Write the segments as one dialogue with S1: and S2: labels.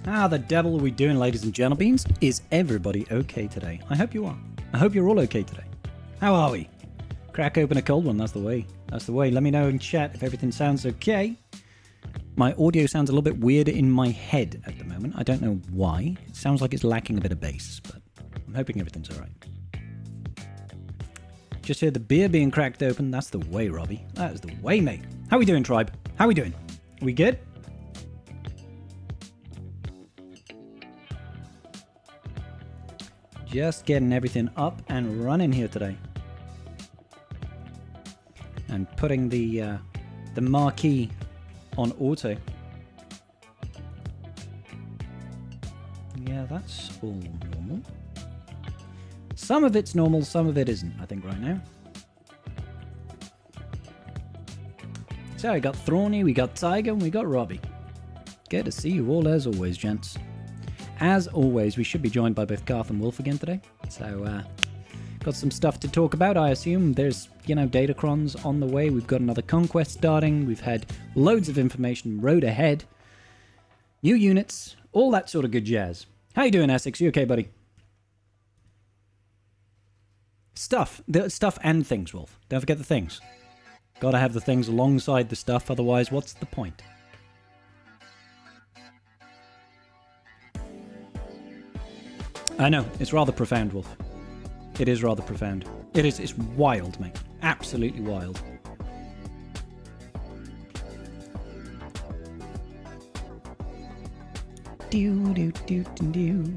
S1: How the devil are we doing, ladies and gentlemen? Is everybody okay today? I hope you are. I hope you're all okay today. How are we? Crack open a cold one, that's the way. That's the way. Let me know in chat if everything sounds okay. My audio sounds a little bit weird in my head at the moment. I don't know why. It sounds like it's lacking a bit of bass, but I'm hoping everything's alright. Just heard the beer being cracked open. That's the way, Robbie. That is the way, mate. How we doing, tribe? How we doing? We good? Just getting everything up and running here today. And putting the marquee on auto. Yeah, that's all normal. Some of it's normal, some of it isn't, I think, right now. So we got Thorny, we got Tiger, and we got Robbie. Good to see you all as always, gents. As always, we should be joined by both Garth and Wolf again today. So, got some stuff to talk about, I assume. There's, Datacrons on the way. We've got another conquest starting. We've had loads of information, road ahead. New units, all that sort of good jazz. How you doing, Essex? You okay, buddy? Stuff and things, Wolf. Don't forget the things. Gotta have the things alongside the stuff, otherwise what's the point? I know, it's rather profound, Wolf. It is rather profound. It's wild, mate. Absolutely wild. Do do do do do.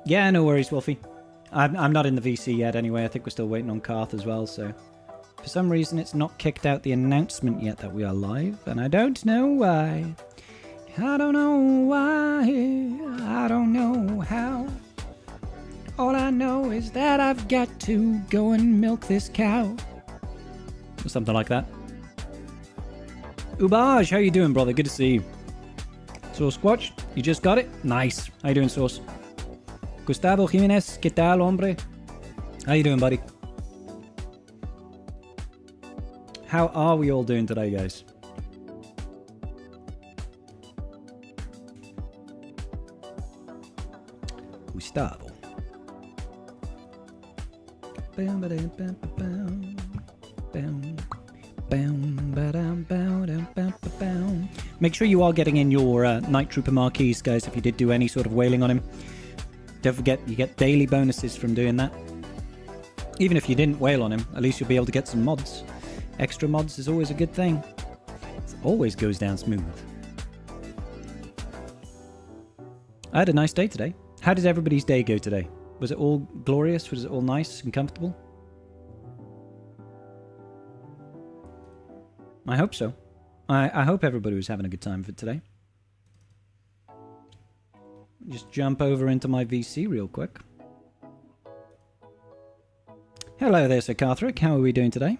S1: Yeah, no worries, Wolfie. I'm not in the VC yet anyway. I think we're still waiting on Karth as well, so... For some reason, it's not kicked out the announcement yet that we are live, and I don't know why. I don't know why. I don't know how. All I know is that I've got to go and milk this cow. Or something like that. Ubaj, how you doing, brother? Good to see you. Sauce Squatch, you just got it? Nice. How you doing, Sauce? Gustavo Jimenez, ¿qué tal, hombre? How you doing, buddy? How are we all doing today, guys? Gustavo. Make sure you are getting in your Night Trooper marquees, guys, if you did do any sort of whaling on him. Don't forget, you get daily bonuses from doing that. Even if you didn't whale on him, at least you'll be able to get some mods. Extra mods is always a good thing. It always goes down smooth. I had a nice day today. How did everybody's day go today? Was it all glorious? Was it all nice and comfortable? I hope so. I hope everybody was having a good time for today. Just jump over into my VC real quick. Hello there, Sir Carthrick. How are we doing today?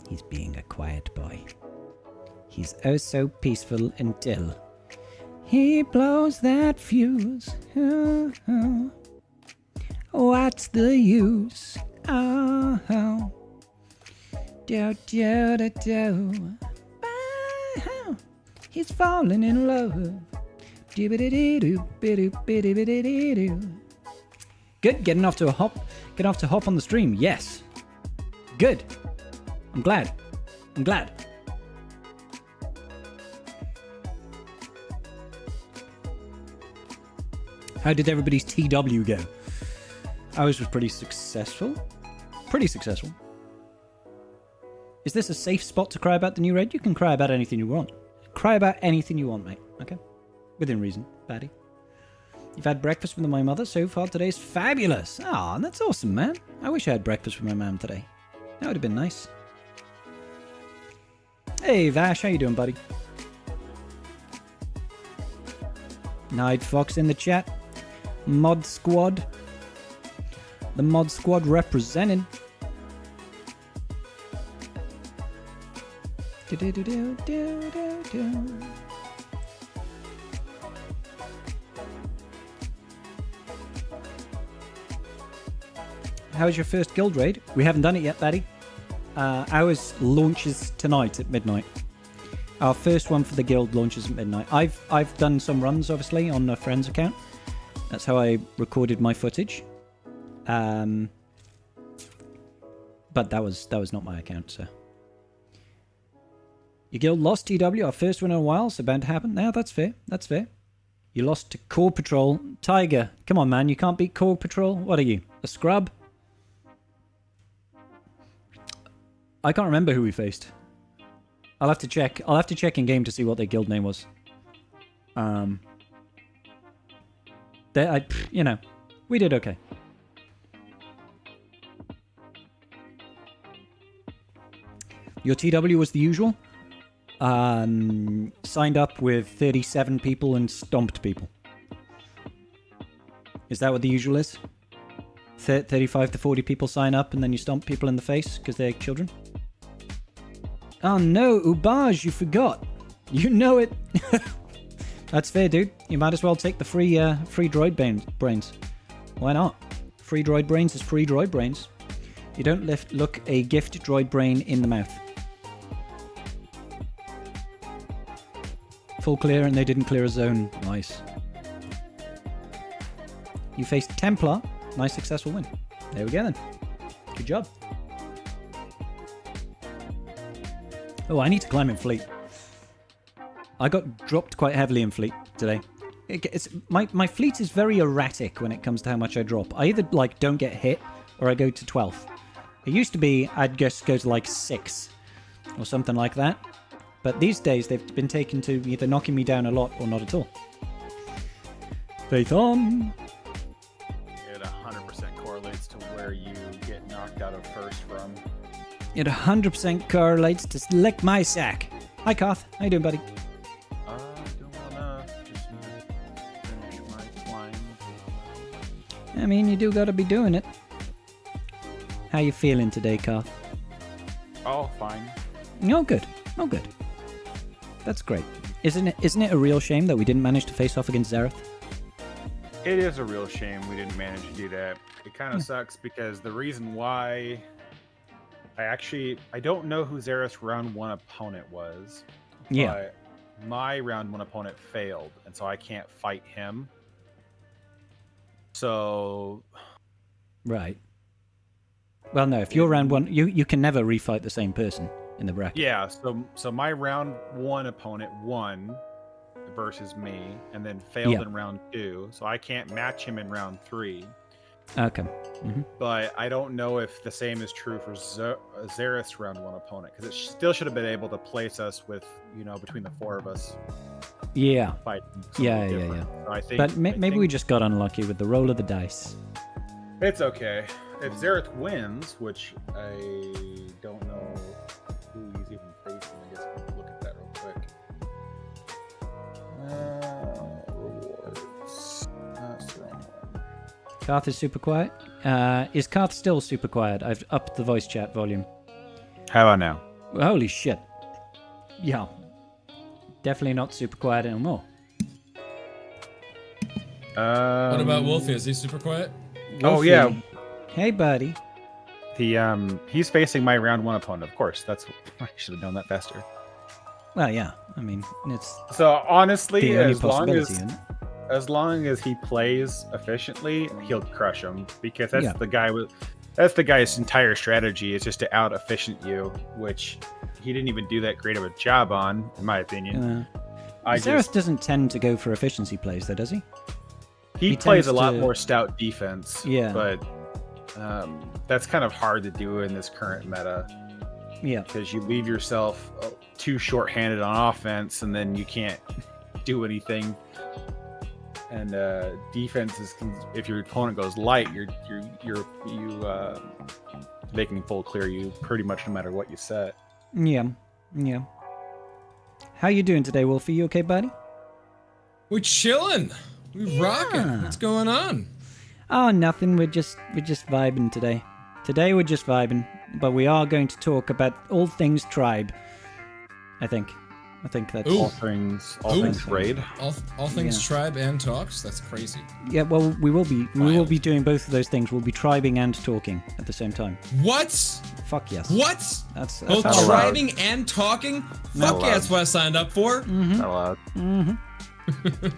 S1: He's being a quiet boy. He's oh so peaceful until he blows that fuse. Oh, oh. What's the use? Oh, oh. Do, do, do, do. Oh, he's falling in love. Good, getting off to a hop. Get off to hop on the stream. Yes. Good. I'm glad. I'm glad. How did everybody's TW go? Ours was pretty successful. Pretty successful. Is this a safe spot to cry about the new raid? You can cry about anything you want. Cry about anything you want, mate. Okay? Within reason, baddie. You've had breakfast with my mother so far. Today's fabulous. Ah, that's awesome, man. I wish I had breakfast with my mum today. That would have been nice. Hey, Vash, how you doing, buddy? Night Fox in the chat. Mod Squad. The Mod Squad representing. How's your first guild raid? We haven't done it yet, Batty. Ours launches tonight at midnight. Our first one for the guild launches at midnight. I've done some runs, obviously, on a friend's account. That's how I recorded my footage. But that was not my account, so. Your guild lost TW, our first one in a while. It's about to happen. Now, that's fair. That's fair. You lost to Core Patrol. Tiger, come on, man. You can't beat Core Patrol. What are you, a scrub? I can't remember who we faced. I'll have to check. I'll have to check in game to see what their guild name was. You know, we did okay. Your TW was the usual. Signed up with 37 people and stomped people. Is that what the usual is? 35 to 40 people sign up and then you stomp people in the face because they're children? Oh no, Ubaj, you forgot. You know it. That's fair, dude. You might as well take the free droid brains. Why not? Free droid brains is free droid brains. You don't look a gift droid brain in the mouth. Full clear and they didn't clear a zone. Nice. You faced Templar. Nice successful win. There we go then. Good job. Oh, I need to climb in fleet. I got dropped quite heavily in fleet today. My fleet is very erratic when it comes to how much I drop. I either like don't get hit or I go to 12th. It used to be I'd just go to like 6 or something like that. But these days they've been taken to either knocking me down a lot or not at all. Faith on.
S2: It 100% correlates to where you get knocked out of first from.
S1: It 100% correlates to lick my sack. Hi, Karth. How you doing, buddy?
S2: Doing well enough. Just finish my climb.
S1: I mean, you do gotta be doing it. How you feeling today, Karth?
S2: Oh, fine.
S1: Oh, good. Oh, good. That's great. Isn't it a real shame that we didn't manage to face off against Zareth?
S2: It is a real shame we didn't manage to do that. It kind of sucks because the reason why I don't know who Zareth's round 1 opponent was.
S1: Yeah.
S2: But my round 1 opponent failed, and so I can't fight him. So.
S1: Right. Well, no, if you're round 1, you can never refight the same person in the bracket.
S2: Yeah, so my round 1 opponent won versus me, and then failed in round 2, so I can't match him in round 3.
S1: Okay. Mm-hmm.
S2: But I don't know if the same is true for Zareth's round 1 opponent, because it still should have been able to place us with, between the 4 of us.
S1: Yeah.
S2: Fight.
S1: Yeah.
S2: So I think,
S1: but maybe we just got unlucky with the roll of the dice.
S2: It's okay. If Zareth wins, which I don't know who he's even facing, I guess we can look at that real quick. Rewards. That's the wrong one.
S1: Karth is super quiet. Is Karth still super quiet? I've upped the voice chat volume.
S2: How about now?
S1: Holy shit. Yeah. Definitely not super quiet anymore.
S3: What about Wolfie? Is he super quiet?
S2: Oh,
S1: Wolfie.
S2: yeah.
S1: Hey, buddy.
S2: He's facing my round 1 opponent, of course. I should have known that faster.
S1: Well, yeah. I mean, it's
S2: So honestly,
S1: the only
S2: as long
S1: possibility, isn't it?
S2: as long as he plays efficiently, he'll crush him, because that's
S1: Yeah.
S2: that's the guy's entire strategy, is just to out efficient you, which he didn't even do that great of a job on, in my opinion.
S1: Zareth doesn't tend to go for efficiency plays, though, does he?
S2: He plays
S1: tends
S2: a lot
S1: to-
S2: more stout defense.
S1: Yeah.
S2: But that's kind of hard to do in this current meta,
S1: Yeah.
S2: because you leave yourself too short-handed on offense, and then you can't do anything. And defense is, if your opponent goes light, they can full clear you pretty much no matter what you set.
S1: Yeah. How you doing today, Wolfie? You okay, buddy?
S3: We're chilling. We rocking.
S1: Ah.
S3: What's going on?
S1: Oh, nothing. We're just vibing today. Today we're just vibing, but we are going to talk about all things tribe. I think I think that's
S3: Ooh.
S2: All things raid.
S3: All things
S1: Yeah.
S3: tribe and talks. That's crazy.
S1: yeah. Well, we will be doing both of those things. We'll be tribing and talking at the same time.
S3: What?
S1: Fuck yes.
S3: What?
S1: That's
S3: Both
S2: not allowed.
S3: tribing and talking?
S2: Not
S3: Fuck yeah,
S2: allowed.
S3: that's what I signed up for.
S2: Not allowed.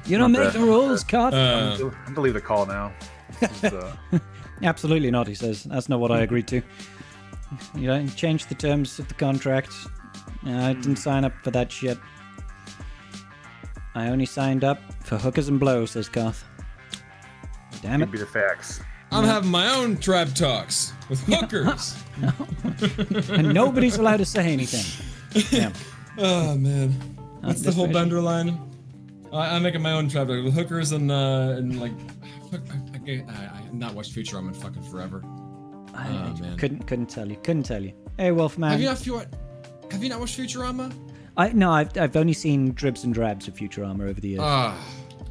S1: You don't
S2: Not
S1: make
S2: bad.
S1: the rules, Cut.
S2: I'm gonna leave the call now. This is,
S1: Absolutely not, he says. That's not what I agreed to. You don't change the terms of the contract. I didn't sign up for that shit. I only signed up for hookers and blows, says Garth. Damn it.
S2: could be the facts.
S3: I'm having my own tribe talks with hookers.
S1: And nobody's allowed to say anything. Damn.
S3: Oh man, what's the whole
S1: desperation.
S3: Bender line? I'm making my own tribe with hookers and like, fuck, I've not watched Futurama in fucking forever.
S1: I
S3: man.
S1: couldn't tell you. Couldn't tell you. Hey, Wolfman.
S3: Have you not watched Futurama?
S1: No, I've only seen dribs and drabs of Futurama over the years.
S3: Ah,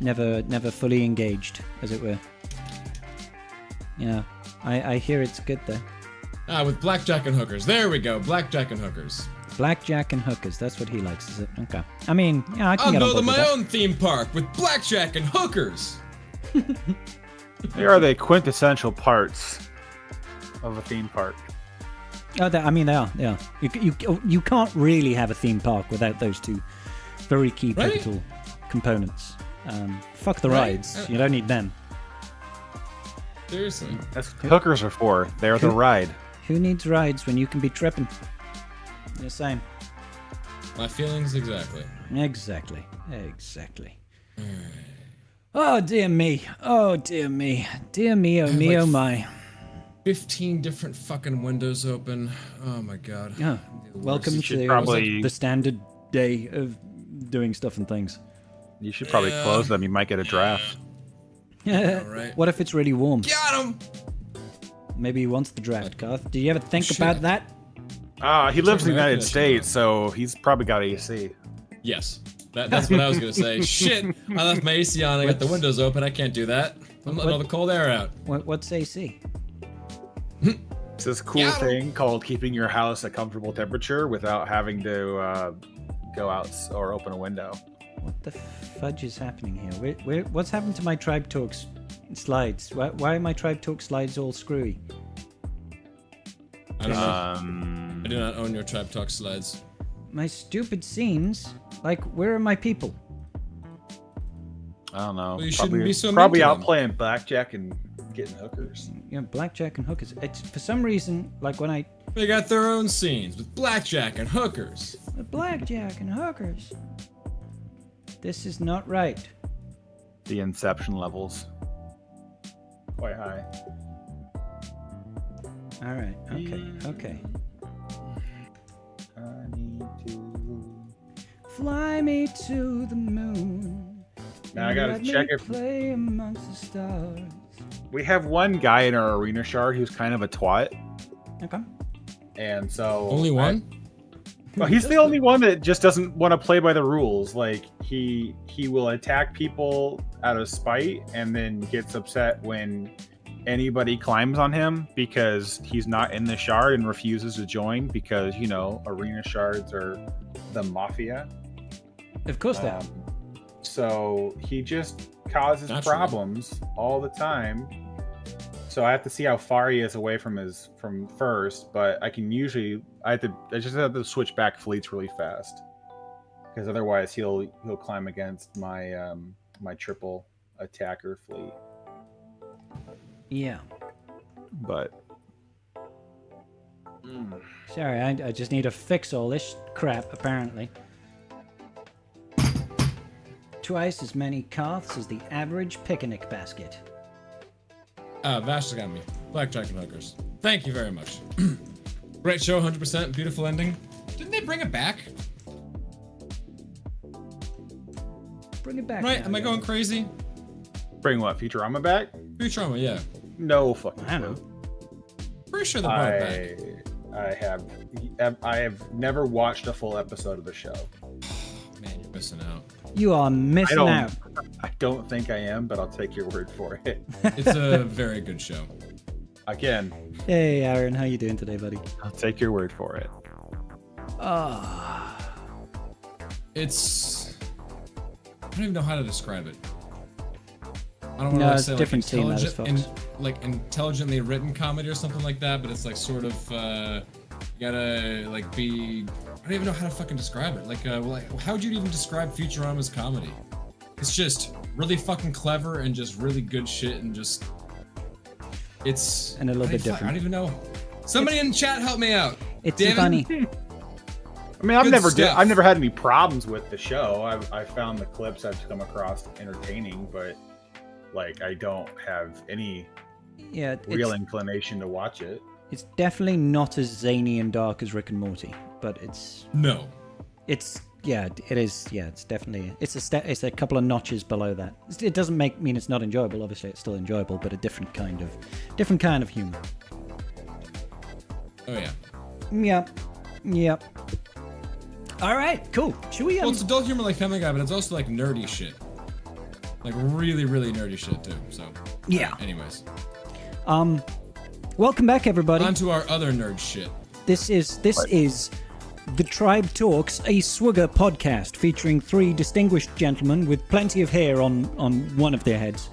S1: Never fully engaged, as it were. Yeah, I hear it's good though.
S3: with blackjack and hookers. There we go, blackjack and hookers.
S1: Blackjack and hookers. That's what he likes, is it? Okay. I mean, yeah, I can
S3: I'm
S1: get on
S3: building
S1: board
S3: my
S1: with
S3: own theme park with blackjack and hookers.
S2: They are the quintessential parts of a theme park.
S1: that. Oh, I mean, they are. They are. You can't really have a theme park without those two very key
S3: Right?
S1: pivotal components. Fuck the
S3: Right?
S1: rides. You don't need them.
S3: Seriously.
S2: That's what hookers are for. They're the ride.
S1: Who needs rides when you can be tripping? You're saying.
S3: My feelings exactly.
S1: Exactly. Oh dear me. Oh dear me. Dear me, oh me, oh my.
S3: 15 different fucking windows open. Oh my god.
S1: Yeah. Welcome
S2: You
S1: to
S2: should probably-
S1: the standard day of doing stuff and things.
S2: You should probably
S3: Yeah.
S2: close them. You might get a draft.
S3: right.
S1: What if it's really warm?
S3: Got him.
S1: Maybe he wants the draft, Garth. Do you ever think
S3: Shit.
S1: about that?
S2: He lives in the
S3: American
S2: United
S3: issue,
S2: States, so he's probably got AC.
S3: Yes. That's what I was gonna say. Shit. I left my AC on. I got the windows open. I can't do that. I'm letting all the cold air out.
S1: What's AC?
S2: It's this cool
S3: Yeah.
S2: thing called keeping your house a comfortable temperature without having to go out or open a window.
S1: What the fudge is happening here? What's happened to my Tribe Talks slides? Why are my Tribe Talk slides all screwy?
S3: I don't know. I do not own your Tribe Talk slides.
S1: My stupid scenes? Like, where are my people?
S2: I don't know.
S3: Well, you shouldn't be so mean
S2: probably
S3: to
S2: out
S3: them.
S2: playing blackjack and getting hookers.
S1: You know, blackjack and hookers. It's for some reason, like when I
S3: They got their own scenes with blackjack and hookers.
S1: blackjack and hookers. This is not right.
S2: The inception levels. Quite high.
S1: All right. Okay.
S2: I need to.
S1: Fly me to the moon.
S2: Now I gotta
S1: Let me
S2: check if
S1: play amongst the stars.
S2: we have one guy in our arena shard who's kind of a twat,
S1: Okay.
S2: and so
S3: Only one?
S2: Well, he's the only one that just doesn't want to play by the rules. Like he will attack people out of spite, and then gets upset when anybody climbs on him because he's not in the shard and refuses to join because arena shards are the mafia.
S1: Of course they are.
S2: So he just causes
S3: Naturally.
S2: problems all the time. So I have to see how far he is away from first, but I just have to switch back fleets really fast. Because otherwise he'll climb against my my triple attacker fleet.
S1: Yeah.
S2: But
S1: Sorry, I just need to fix all this crap, apparently. Twice as many Carths as the average picnic basket.
S3: Vash got me. Blackjack and hookers. Thank you very much. Great show, 100%. Beautiful ending. Didn't they bring it back?
S1: Bring it back.
S3: Right?
S1: now,
S3: Am I
S1: yo.
S3: going crazy?
S2: bring what, Futurama back?
S3: Futurama, yeah.
S2: No fucking
S1: I don't
S2: clue.
S3: Pretty sure they brought it back.
S2: I have never watched a full episode of the show.
S3: Man, you're missing out.
S1: You are missing out.
S2: I don't think I am, but I'll take your word for it.
S3: It's a very good show.
S2: Again,
S1: Hey, Aaron, how you doing today, buddy?
S2: I'll take your word for it.
S1: Ah.
S3: it's I don't even know how to describe it. I don't want
S1: No,
S3: to
S1: it's
S3: say
S1: a different team, that is Fox.
S3: like intelligently written comedy or something like that, but it's like sort of you gotta like be. I don't even know how to fucking describe it. Like how would you even describe Futurama's comedy? It's just really fucking clever and just really good shit and just it's
S1: And a little bit
S3: I
S1: different.
S3: don't even know. Somebody in chat help me out.
S1: It's
S3: David?
S1: funny.
S2: I mean, I've
S3: stuff.
S2: never had any problems with the show. I found the clips I've come across entertaining, but like I don't have any
S1: Yeah,
S2: real inclination to watch it.
S1: it's definitely not as zany and dark as Rick and Morty, but it's
S3: No.
S1: yeah, it is. Yeah, it's definitely it's a couple of notches below that. It doesn't mean it's not enjoyable. Obviously, it's still enjoyable, but a different kind of humor.
S3: Oh yeah.
S1: Yep. All right, cool. Should we?
S3: Well, it's adult humor like Family Guy, but it's also like nerdy shit. Like really, really nerdy shit too. So
S1: Yeah.
S3: Anyways,
S1: Welcome back, everybody.
S3: on to our other nerd shit.
S1: This is The Tribe Talks, a SWGoH podcast featuring three distinguished gentlemen with plenty of hair on one of their heads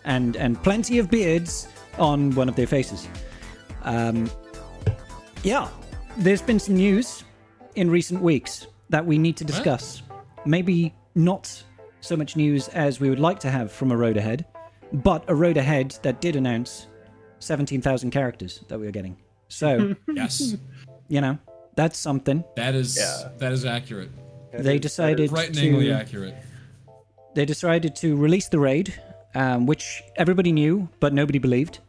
S1: and plenty of beards on one of their faces. Yeah, there's been some news in recent weeks that we need to discuss. Maybe not so much news as we would like to have from a road ahead, but a road ahead that did announce 17,000 characters that we were getting. So,
S3: Yes,
S1: you know, that's something.
S3: that is accurate.
S1: They decided
S3: Frighteningly
S1: to
S3: accurate.
S1: they decided to release the raid, which everybody knew but nobody believed.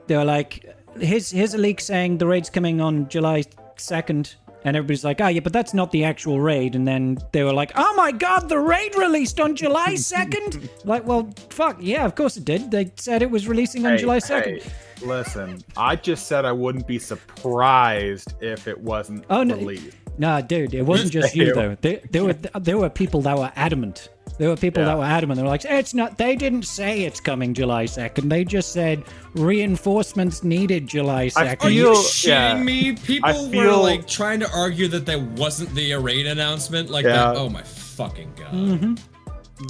S1: They were like, "Here's a leak saying the raid's coming on July 2nd," and everybody's like, "Oh yeah, but that's not the actual raid." And then they were like, "Oh my god, the raid released on July 2nd!" Like, well, fuck yeah, of course it did. They said it was releasing on July 2nd.
S2: Hey, listen, I just said I wouldn't be surprised if it wasn't released.
S1: Nah, dude, it wasn't just you though. There were people that were adamant. There were people that were adamant. They were like, "It's not." They didn't say it's coming July 2nd. They just said reinforcements needed July 2nd.
S3: Are you
S2: feel-
S3: shitting
S2: yeah.
S3: me? People were
S2: feel-
S3: like trying to argue that that wasn't the raid announcement. Like
S2: Yeah.
S3: that. Oh my fucking god.
S1: Mm-hmm.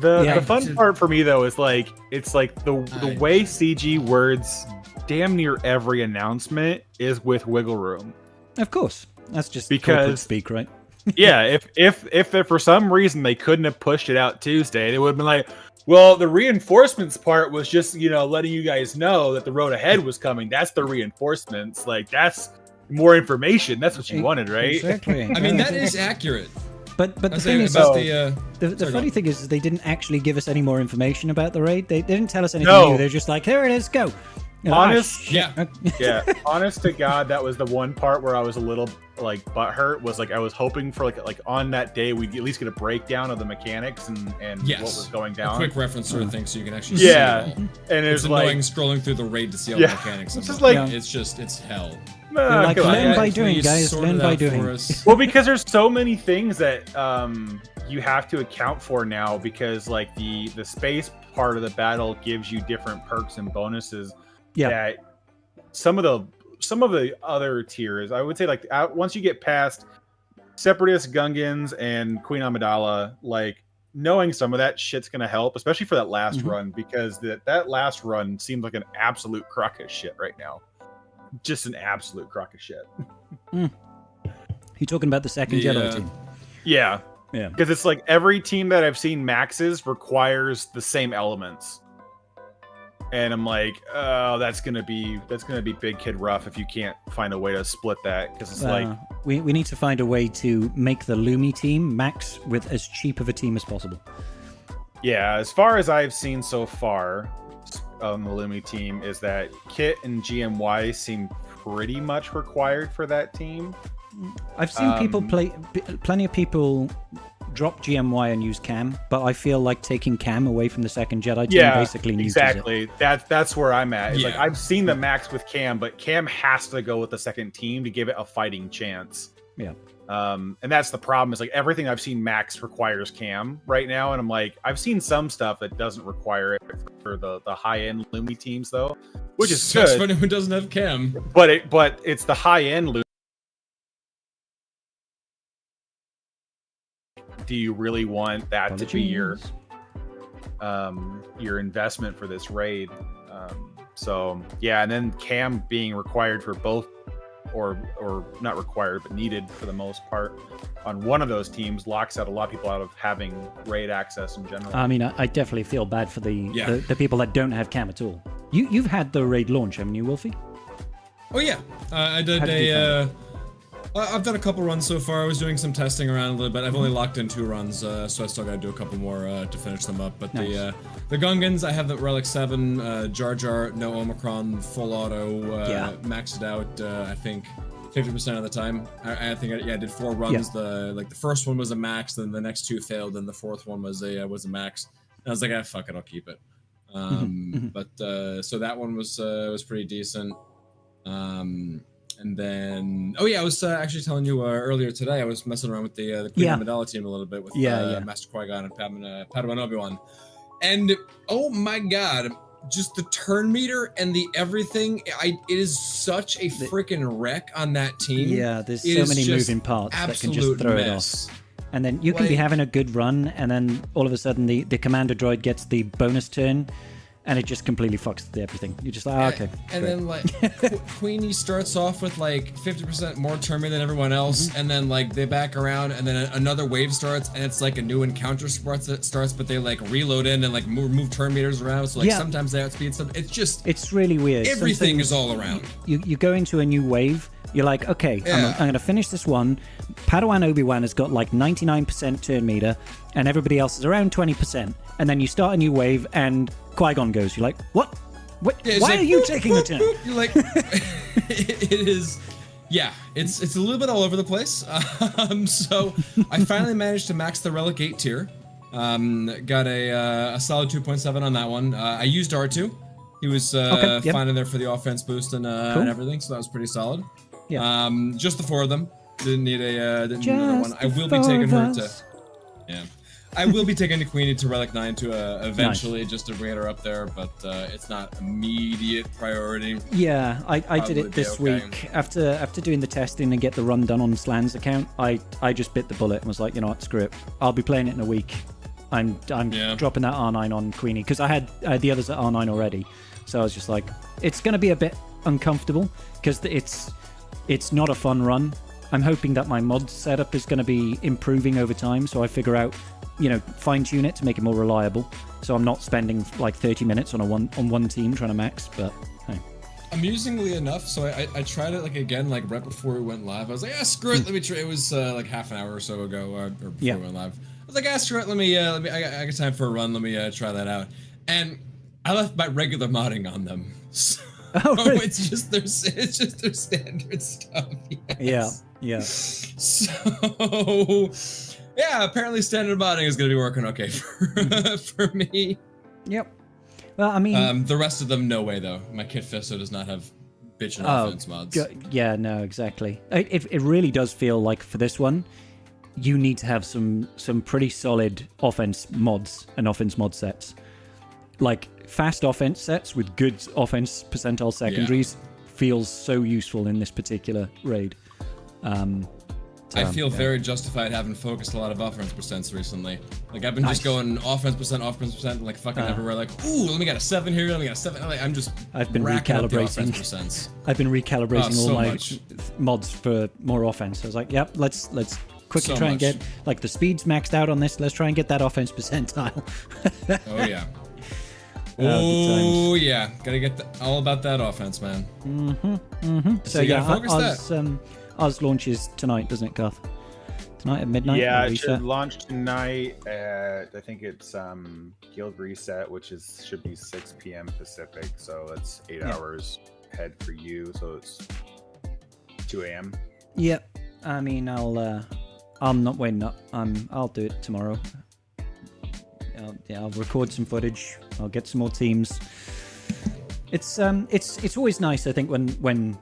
S2: The fun part for me though is like it's like the way CG words damn near every announcement is with wiggle room.
S1: Of course, that's just
S2: Because-
S1: corporate speak, right?
S2: Yeah, if for some reason they couldn't have pushed it out Tuesday, they would have been like, well, the reinforcements part was just, letting you guys know that the road ahead was coming. That's the reinforcements. Like, that's more information. That's what you wanted, right?
S1: Exactly.
S3: I mean, that is accurate.
S1: But the
S3: I was
S1: thing
S3: saying
S1: is,
S3: about
S1: the
S3: sorry,
S1: funny
S3: go
S1: thing is they didn't actually give us any more information about the raid. They didn't tell us anything
S2: No.
S1: new. They're just like, here it is, go.
S2: Honest,
S3: Yeah.
S2: yeah. Honest to God, that was the one part where I was a little like butthurt. Was like I was hoping for like on that day we'd at least get a breakdown of the mechanics and
S3: Yes.
S2: what was going
S3: a
S2: down.
S3: quick reference sort of thing, so you can actually
S2: Yeah.
S3: see it all.
S2: And
S3: It's
S2: it's like
S3: annoying scrolling through the raid to see all
S2: Yeah.
S3: the mechanics.
S2: It's
S3: It's
S2: just
S3: like
S2: like-
S3: it's hell.
S1: You're like,
S2: come on,
S1: learn
S2: guys.
S1: by doing,
S3: Please
S1: guys.
S3: sort
S1: Learn
S3: it
S1: by
S3: out for
S1: doing.
S3: us.
S2: Well, because there's so many things that you have to account for now, because like the space part of the battle gives you different perks and bonuses.
S1: Yeah.
S2: That some of the other tiers, I would say, like once you get past Separatist, Gungans, and Queen Amidala, like knowing some of that shit's gonna help, especially for that last
S1: Mhm.
S2: run, because that last run seems like an absolute crock of shit right now. Just an absolute crock of shit.
S1: You talking about the second Jedi team?
S2: Yeah.
S1: Yeah.
S2: Because it's like every team that I've seen maxes requires the same elements. And I'm like, oh, that's gonna be big kid rough if you can't find a way to split that. Because it's like
S1: we need to find a way to make the Lumi team max with as cheap of a team as possible.
S2: yeah, as far as I've seen so far on the Lumi team is that Kit and GMY seem pretty much required for that team.
S1: I've seen plenty of people drop GMY and use Cam, but I feel like taking Cam away from the second Jedi team basically uses it.
S2: exactly. That's where I'm at. It's like
S3: Yeah.
S2: I've seen the max with Cam, but Cam has to go with the second team to give it a fighting chance.
S1: Yeah.
S2: And that's the problem. Is like everything I've seen max requires Cam right now, and I'm like, I've seen some stuff that doesn't require it for the high end Lumi teams though, which is
S3: Sucks
S2: good.
S3: for anyone who doesn't have cam.
S2: But it's the high end Lumi. do you really want that to be
S1: Apologies.
S2: your investment for this raid? So yeah, and then Cam being required for both, or not required but needed for the most part on one of those teams, locks out a lot of people out of having raid access in general.
S1: I mean, I definitely feel bad for the people that don't have cam at all. You've had the raid launch, haven't you, Wolfie?
S3: Oh yeah, I did I've done a couple runs so far. I was doing some testing around a little bit. I've only locked in 2 runs, so I still got to do a couple more to finish them up. But
S1: nice.
S3: the Gungans, I have the Relic 7, Jar Jar, no Omicron, full auto, maxed it out. I think 50% of the time. I think I did 4 runs.
S1: Yeah.
S3: The first one was a max, then the next 2 failed, and the 4th one was a max. And I was like, fuck it, I'll keep it. But so that one was pretty decent. And then, I was actually telling you earlier today, I was messing around with the Queen Amidala team a little bit with Master Qui-Gon and Padawan Obi-Wan. And, oh my god, just the turn meter and the everything, it is such a freaking wreck on that team.
S1: Yeah, there's so many moving parts that can just throw it off. And then you can be having a good run, and then all of a sudden the commander droid gets the bonus turn, and it just completely fucks everything. You're just like, okay.
S3: And then Queenie starts off with like 50% more turn meter than everyone else, and then like they back around, and then another wave starts, and it's like a new encounter starts, but they like reload in and like move turn meters around. So like sometimes they outspeed some. It's really weird. Everything is all around.
S1: You go into a new wave. You're like, okay, I'm going to finish this one. Padawan Obi-Wan has got like 99% turn meter, and everybody else is around 20%. And then you start a new wave, and Qui-Gon goes. You're like, what?
S3: Yeah,
S1: why
S3: like,
S1: are you taking a turn?
S3: You're like, it is, it's a little bit all over the place. So I finally managed to max the Relic 8 tier. Got a solid 2.7 on that one. I used R2. He was fine in there for the offense boost and everything, so that was pretty solid. Yeah. Just the 4 of them. Didn't need another one. I will be taking her to. Yeah. I will be taking the Queenie to Relic 9 to eventually just to bring her up there, but it's not immediate priority.
S1: Yeah, I did it this week after doing the testing and get the run done on Slan's account. I just bit the bullet and was like, you know what, screw it. I'll be playing it in a week. I'm dropping that R9 on Queenie because I had the others at R9 already. So I was just like, it's going to be a bit uncomfortable because it's not a fun run. I'm hoping that my mod setup is going to be improving over time, so I figure out, fine-tune it to make it more reliable. So I'm not spending like 30 minutes on one team trying to max, but hey.
S3: Amusingly enough, so I tried it again right before we went live. I was like, screw it, let me try. It was like half an hour or so ago, or before we went live. I was like, screw it, let me. I got time for a run. Let me try that out. And I left my regular modding on them. So
S1: really?
S3: it's just their standard stuff. Yes.
S1: Yeah.
S3: So apparently standard modding is going to be working okay for me.
S1: Yep. Well, I mean,
S3: the rest of them, no way though. My Kit Fisto does not have bitchin' offense mods.
S1: Yeah, no, exactly. It really does feel like for this one, you need to have some pretty solid offense mods and offense mod sets. Like fast offense sets with good offense percentile secondaries feels so useful in this particular raid.
S3: I feel very justified having focused a lot of offense percents recently. Like I've been just going offense percent, like fucking everywhere. Like, ooh, let me get a 7 here, let me get a 7. Like,
S1: I've been recalibrating. I've been recalibrating all my mods for more offense. I was like, yep, let's quickly try and get like the speed's maxed out on this. Let's try and get that offense percentile.
S3: Oh yeah. Oh yeah, gotta get all about that offense, man.
S1: So Oz launches tonight, doesn't it, Garth? Tonight at midnight?
S2: Yeah, it should launch tonight at, I think it's Guild Reset, which should be 6 p.m. Pacific, so it's 8 hours ahead for you, so it's 2 a.m.
S1: Yep. I mean, I'm not waiting up. I'll do it tomorrow. I'll record some footage. I'll get some more teams. It's always nice, I think, when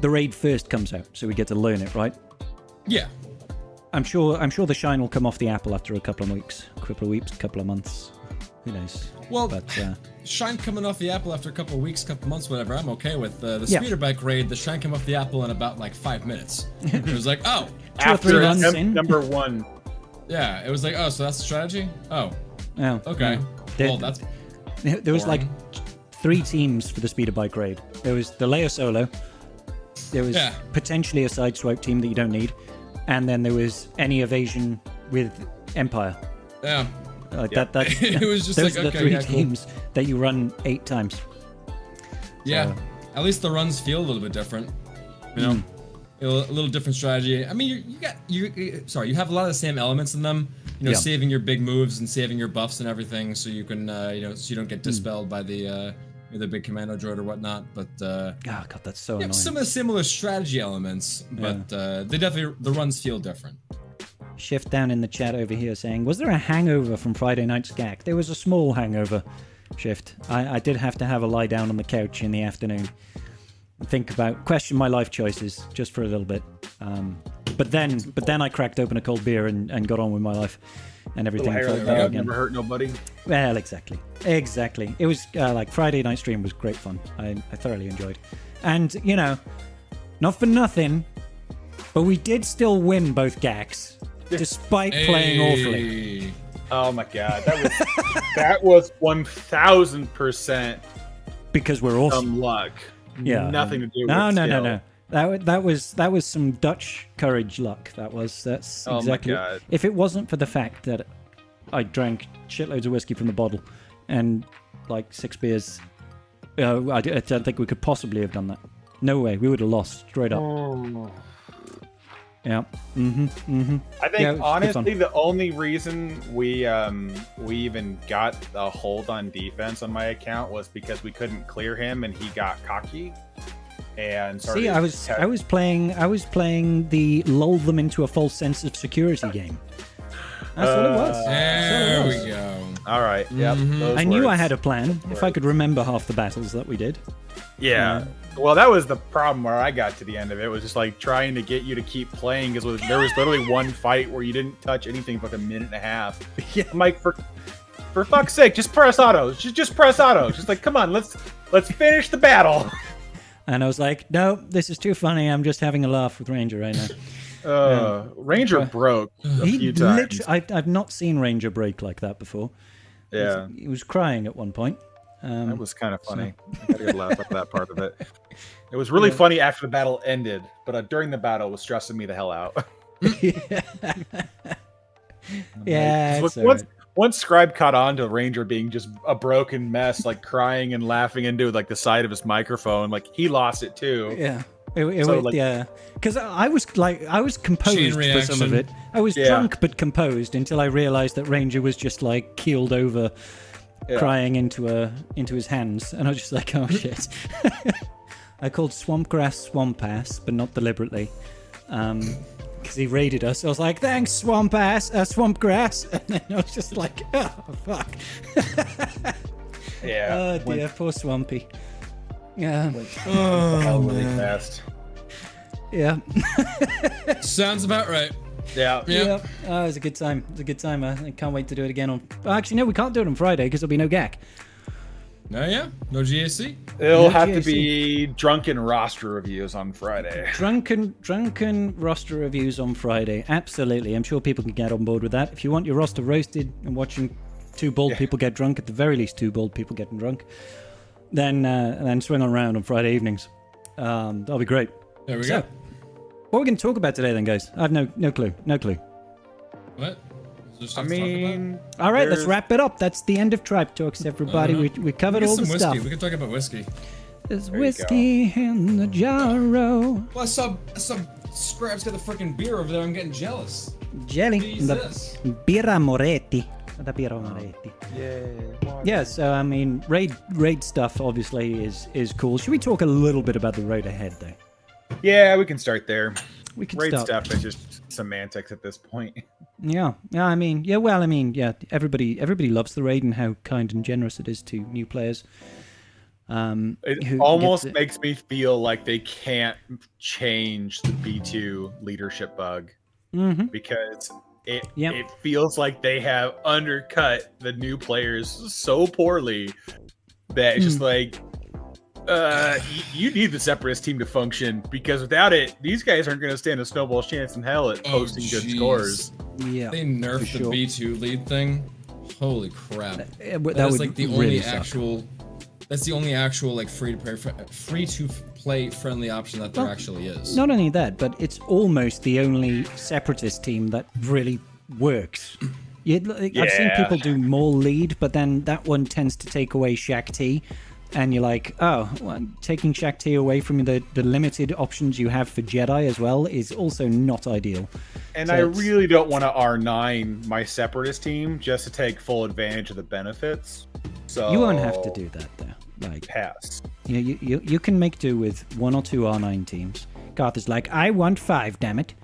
S1: the raid first comes out, so we get to learn it, right?
S3: Yeah.
S1: I'm sure the shine will come off the apple after a couple of months. Who knows?
S3: Well, but shine coming off the apple after a couple of weeks, couple months, whatever, I'm okay with. The speeder bike raid, the shine came off the apple in about 5 minutes. It was like,
S1: 2 or 3 runs in.
S2: Number 1.
S3: Yeah, it was like, oh, so that's the strategy? Oh,
S1: Oh,
S3: okay.
S1: yeah.
S3: Well, that's
S1: There was like
S3: boring.
S1: 3 teams for the speeder bike raid. There was the Leia solo. There was potentially a side swipe team that you don't need, and then there was any evasion with Empire.
S3: Yeah.
S1: That's
S3: It was just
S1: those
S3: like,
S1: are the
S3: okay,
S1: 3
S3: yeah, cool.
S1: teams that you run 8 times.
S3: Yeah.
S1: So-
S3: At least the runs feel a little bit different. You know, a little different strategy. I mean, you have a lot of the same elements in them. You know,
S1: Yeah.
S3: saving your big moves and saving your buffs and everything, so you can, so you don't get dispelled by the big commando droid or whatnot. But
S1: Oh god, that's so annoying.
S3: some of the similar strategy elements, but the runs feel different.
S1: Shift down in the chat over here saying, was there a hangover from Friday night's GAC? There was a small hangover, Shift. I did have to have a lie down on the couch in the afternoon. Question my life choices just for a little bit. But then I cracked open a cold beer and got on with my life and everything.
S2: Never hurt nobody.
S1: Well, exactly. It was like Friday night stream was great fun. I thoroughly enjoyed. And, you know, not for nothing, but we did still win both GACs. Despite playing awfully.
S2: Oh my god, that was 1000%
S1: Because we're awesome.
S2: some luck.
S1: Yeah.
S2: Nothing to do with
S1: No.
S2: skill.
S1: That was some Dutch courage luck. That's
S2: Oh my
S1: exactly.
S2: God.
S1: If it wasn't for the fact that I drank shitloads of whiskey from the bottle and like 6 beers, I don't think we could possibly have done that. No way. We would have lost straight up.
S2: Oh.
S1: Yeah.
S2: I think
S1: Yeah, it was good
S2: honestly
S1: fun.
S2: the only reason we even got a hold on defense on my account was because we couldn't clear him and he got cocky and started.
S1: See, I was playing the lull them into a false sense of security game. That's what it was.
S3: There
S1: That's what it was.
S3: we go.
S2: All right. Yep. those
S1: I knew I
S2: words.
S1: had a plan. If I could remember half the battles that we did.
S2: Yeah. Well, that was the problem where I got to the end of it. It was just like trying to get you to keep playing because there was literally one fight where you didn't touch anything for like a minute and a half.
S1: Yeah.
S2: I'm like, for fuck's sake, just press autos. Just press autos. Just like, come on, let's finish the battle.
S1: And I was like, no, this is too funny. I'm just having a laugh with Ranger right now.
S2: Ranger broke a
S1: He
S2: few times.
S1: literally, I've not seen Ranger break like that before.
S2: Yeah,
S1: He was crying at one point.
S2: that was kind of funny. I got a good laugh at that part of it. It was really funny after the battle ended, but during the battle, it was stressing me the hell out.
S1: Yeah.
S2: Like,
S1: it's all right.
S2: once Scribe caught on to Ranger being just a broken mess, like crying and laughing into like the side of his microphone, like he lost it too.
S1: Yeah.
S2: So,
S1: Because I was composed
S3: Chain
S1: for some of
S3: reaction.
S1: it. I was drunk but composed until I realized that Ranger was just like keeled over, crying into his hands, and I was just like, oh shit. I called Swampgrass Swampass, but not deliberately, because he raided us. I was like, thanks Swampgrass, and then I was just like, oh fuck.
S2: Yeah.
S1: Oh dear, poor Swampy. Yeah.
S2: Really fast.
S1: Yeah.
S3: Sounds about right.
S2: Yeah.
S3: Yeah.
S1: Oh, it was a good time. It was a good time. I can't wait to do it again on. Actually, no, we can't do it on Friday because there'll be no GAC.
S3: No, no GAC.
S2: It'll
S1: No
S2: have to
S1: GAC.
S2: be drunken roster reviews on Friday.
S1: Drunken roster reviews on Friday. Absolutely. I'm sure people can get on board with that. If you want your roster roasted and watching 2 bald people get drunk, at the very least 2 bald people getting drunk, then swing on around on Friday evenings. That'll be great.
S3: There we
S1: So,
S3: go.
S1: what are we going to talk about today then, guys? I have no clue. No clue.
S3: What? Is there
S2: I
S3: stuff to talk about?
S2: mean,
S1: All right, let's
S2: there's-
S1: wrap it up. That's the end of Tribe Talks, everybody. We covered
S3: Get
S1: all
S3: some
S1: the
S3: whiskey.
S1: stuff.
S3: We can talk about whiskey.
S1: There's
S2: There you
S1: whiskey in the jarro.
S3: Well, I saw Scrap's got the freaking beer over there. I'm getting jealous.
S1: Jelly.
S3: Jesus.
S1: The Birra Moretti. The Birra Moretti. Yeah, so I mean, raid stuff obviously is cool. Should we talk a little bit about the road ahead, though?
S2: Yeah, we can start there.
S1: We can
S2: Raid
S1: start.
S2: stuff is just semantics at this point.
S1: Yeah. Everybody loves the raid and how kind and generous it is to new players.
S2: It
S1: who
S2: almost
S1: gets it.
S2: makes me feel like they can't change the B2 leadership bug because it feels like they have undercut the new players so poorly that it's just like You need the Separatist team to function, because without it, these guys aren't going to stand a snowball's chance in hell at posting good scores.
S1: Yeah,
S3: They nerfed
S1: sure.
S3: the B2 lead thing. Holy crap!
S1: That
S3: That's
S1: would
S3: like the
S1: really
S3: only
S1: suck.
S3: actual. That's the only actual like free to play friendly option that there actually is.
S1: Not only that, but it's almost the only Separatist team that really works. I've seen people do more lead, but then that one tends to take away Shaq T, and you're like, oh, well, taking Shaq T away from the limited options you have for Jedi as well is also not ideal.
S2: And
S1: So
S2: I
S1: it's-
S2: really don't want to R9 my Separatist team just to take full advantage of the benefits. So
S1: You won't have to do that though. Like,
S2: pass.
S1: you can make do with 1 or 2 R9 teams. Garth is like, I want 5, damn it.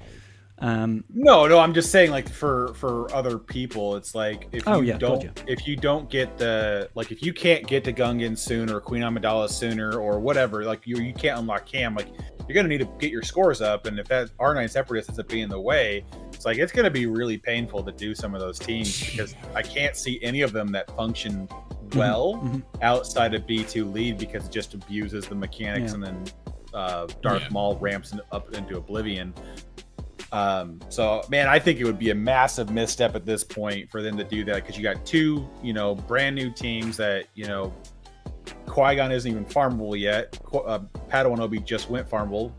S2: No, I'm just saying, like, for other people, it's like if you don't get the, like, if you can't get to Gungan sooner or Queen Amidala sooner or whatever, like you can't unlock Cam, like you're gonna need to get your scores up, and if that R9 Separatist ends up being in the way, it's like it's gonna be really painful to do some of those teams, because I can't see any of them that function well outside of B2 lead, because it just abuses the mechanics, and then Darth Maul ramps up into oblivion. So man, I think it would be a massive misstep at this point for them to do that, because you got 2, brand new teams that, Qui-Gon isn't even farmable yet. Padawan Obi just went farmable.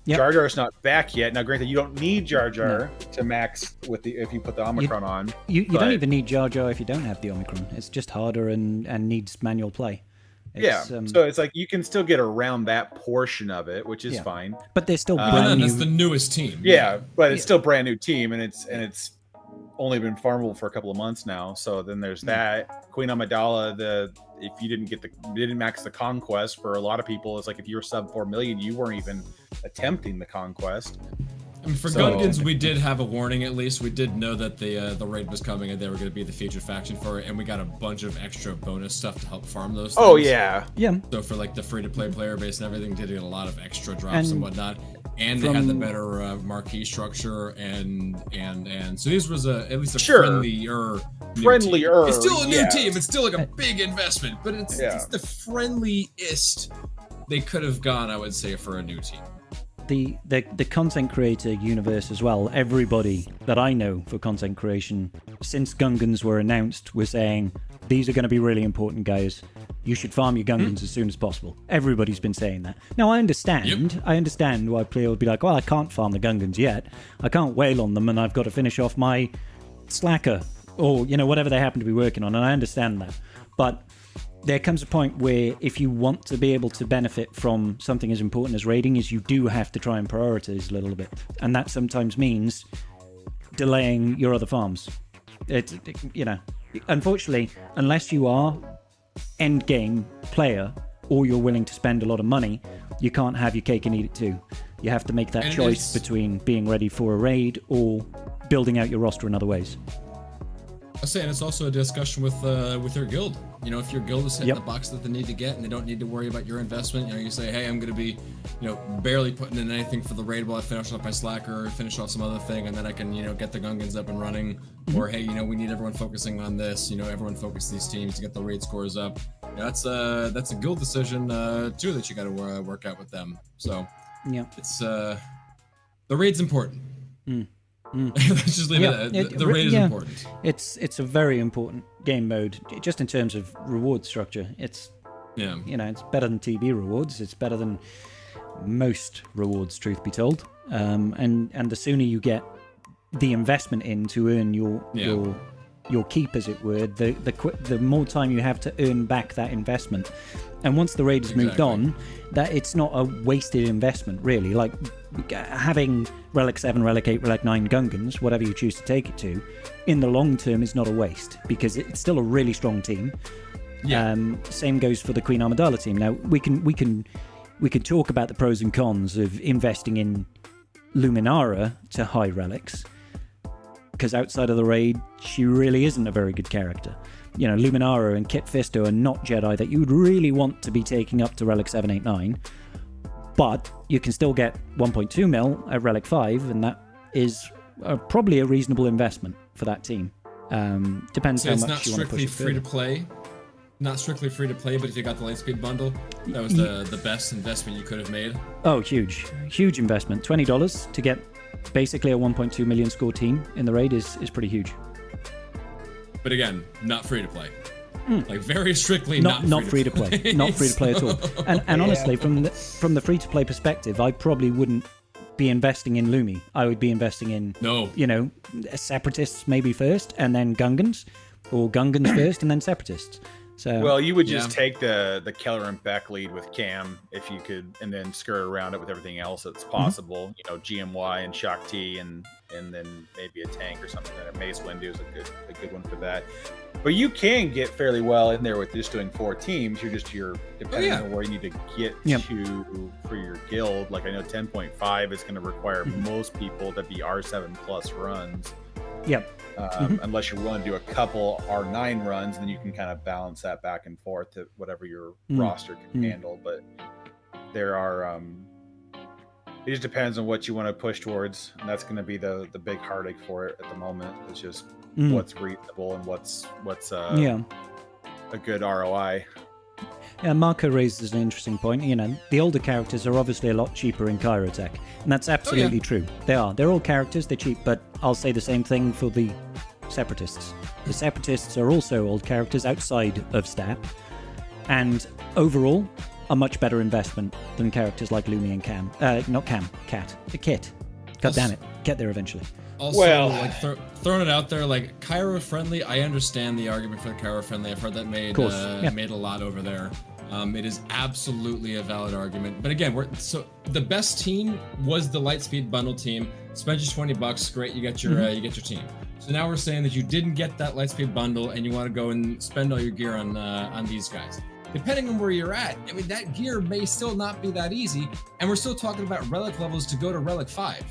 S1: Yep.
S2: Jar Jar's not back yet. Now, granted, you don't need Jar Jar to max if you put the Omicron on.
S1: You don't even need Jar Jar if you don't have the Omicron. It's just harder and needs manual play.
S2: So it's like you can still get around that portion of it, which is fine.
S1: But they're still
S3: But
S1: brand
S3: then
S1: new.
S3: that's the newest team.
S2: Yeah, but it's still brand new team, and it's only been farmable for a couple of months now. So then there's that. Queen Amidala, if you didn't max the conquest, for a lot of people, it's like if you were sub 4 million, you weren't even attempting the conquest.
S3: I mean, for Gungans, we did have a warning at least. We did know that the raid was coming and they were going to be the featured faction for it, and we got a bunch of extra bonus stuff to help farm those things.
S2: Oh, yeah.
S3: So for like the free-to-play player base and everything, did get a lot of extra drops and whatnot. And they had the better marquee structure, and so this was at least a friendlier team. It's still a new team. It's still like a big investment, but it's the friendliest they could have gone, I would say, for a new team.
S1: The content creator universe as well, everybody that I know for content creation since Gungans were announced were saying, these are going to be really important, guys. You should farm your Gungans as soon as possible. Everybody's been saying that. Now, I understand why player would be like, well, I can't farm the Gungans yet. I can't wail on them, and I've got to finish off my slacker, or, whatever they happen to be working on, and I understand that. But there comes a point where if you want to be able to benefit from something as important as raiding, is you do have to try and prioritize a little bit. And that sometimes means delaying your other farms. Unfortunately, unless you are end game player or you're willing to spend a lot of money, you can't have your cake and eat it too. You have to make that choice between being ready for a raid or building out your roster in other ways.
S3: I was saying it's also a discussion with your guild. If your guild is hitting the box that they need to get and they don't need to worry about your investment, you say, hey, I'm going to be, barely putting in anything for the raid while I finish off my slacker or finish off some other thing, and then I can, get the Gungans up and running. Or, hey, we need everyone focusing on this. Everyone focus these teams to get the raid scores up. That's a guild decision too that you got to work out with them. So it's the raid's important. Let's just leave it at that. The raid is important.
S1: It's a very important game mode, just in terms of reward structure. It's it's better than TB rewards. It's better than most rewards, truth be told. And the sooner you get the investment in to earn your keep, as it were, the more time you have to earn back that investment. And once the raid has moved on, that it's not a wasted investment, really. Like having Relic 7, Relic 8, Relic 9 Gungans, whatever you choose to take it to, in the long term is not a waste, because it's still a really strong team. Same goes for the Queen Amidala team. Now we can talk about the pros and cons of investing in Luminara to high relics, because outside of the raid, she really isn't a very good character. Luminara and Kit Fisto are not Jedi that you would really want to be taking up to Relic 7, 8, 9. But you can still get 1.2 mil at Relic 5, and that is probably a reasonable investment for that team. Depends how much you want to push it.
S3: It's not strictly free to play. not strictly free to play, but if you got the Lightspeed bundle, that was the best investment you could have made.
S1: Oh, huge investment. $20 to get basically a 1.2 million score team in the raid is pretty huge.
S3: But again, not free to play. Like very strictly
S1: not free to play. Not free to play at all. And honestly, from the free to play perspective, I probably wouldn't be investing in Lumi. I would be investing in Separatists maybe first, and then Gungans, or Gungans first and then Separatists. So
S2: well, you would just take the Keller and Beck lead with Cam if you could, and then skirt around it with everything else that's possible. You know, GMY and Shock T, and then maybe a tank or something. Mace Windu is a good one for that. But you can get fairly well in there with just doing 4 teams. You're depending on where you need to get to for your guild. Like I know 10.5 is going to require most people to be R7 plus runs.
S1: Yep.
S2: Unless you're willing to do a couple R9 runs, then you can kind of balance that back and forth to whatever your roster can handle. But there are, it just depends on what you want to push towards, and that's going to be the big heartache for it at the moment. It's just what's reasonable and what's a good ROI.
S1: Yeah, Marco raises an interesting point. You know, the older characters are obviously a lot cheaper in Kyrotech, and that's absolutely true. They are. They're all characters, they're cheap, but I'll say the same thing for the Separatists. The Separatists are also old characters outside of Stat, and overall, a much better investment than characters like Lumi and Cam. Not Cam, Cat. Kit. God damn it. Get there eventually.
S3: Also, like throwing it out there, like Cairo friendly, I understand the argument for the Cairo friendly. I've heard that made a lot over there. It is absolutely a valid argument. But again, the best team was the Lightspeed bundle team. Spend your $20, great, you get your team. So now we're saying that you didn't get that Lightspeed bundle and you want to go and spend all your gear on these guys. Depending on where you're at, I mean, that gear may still not be that easy, and we're still talking about relic levels to go to relic 5.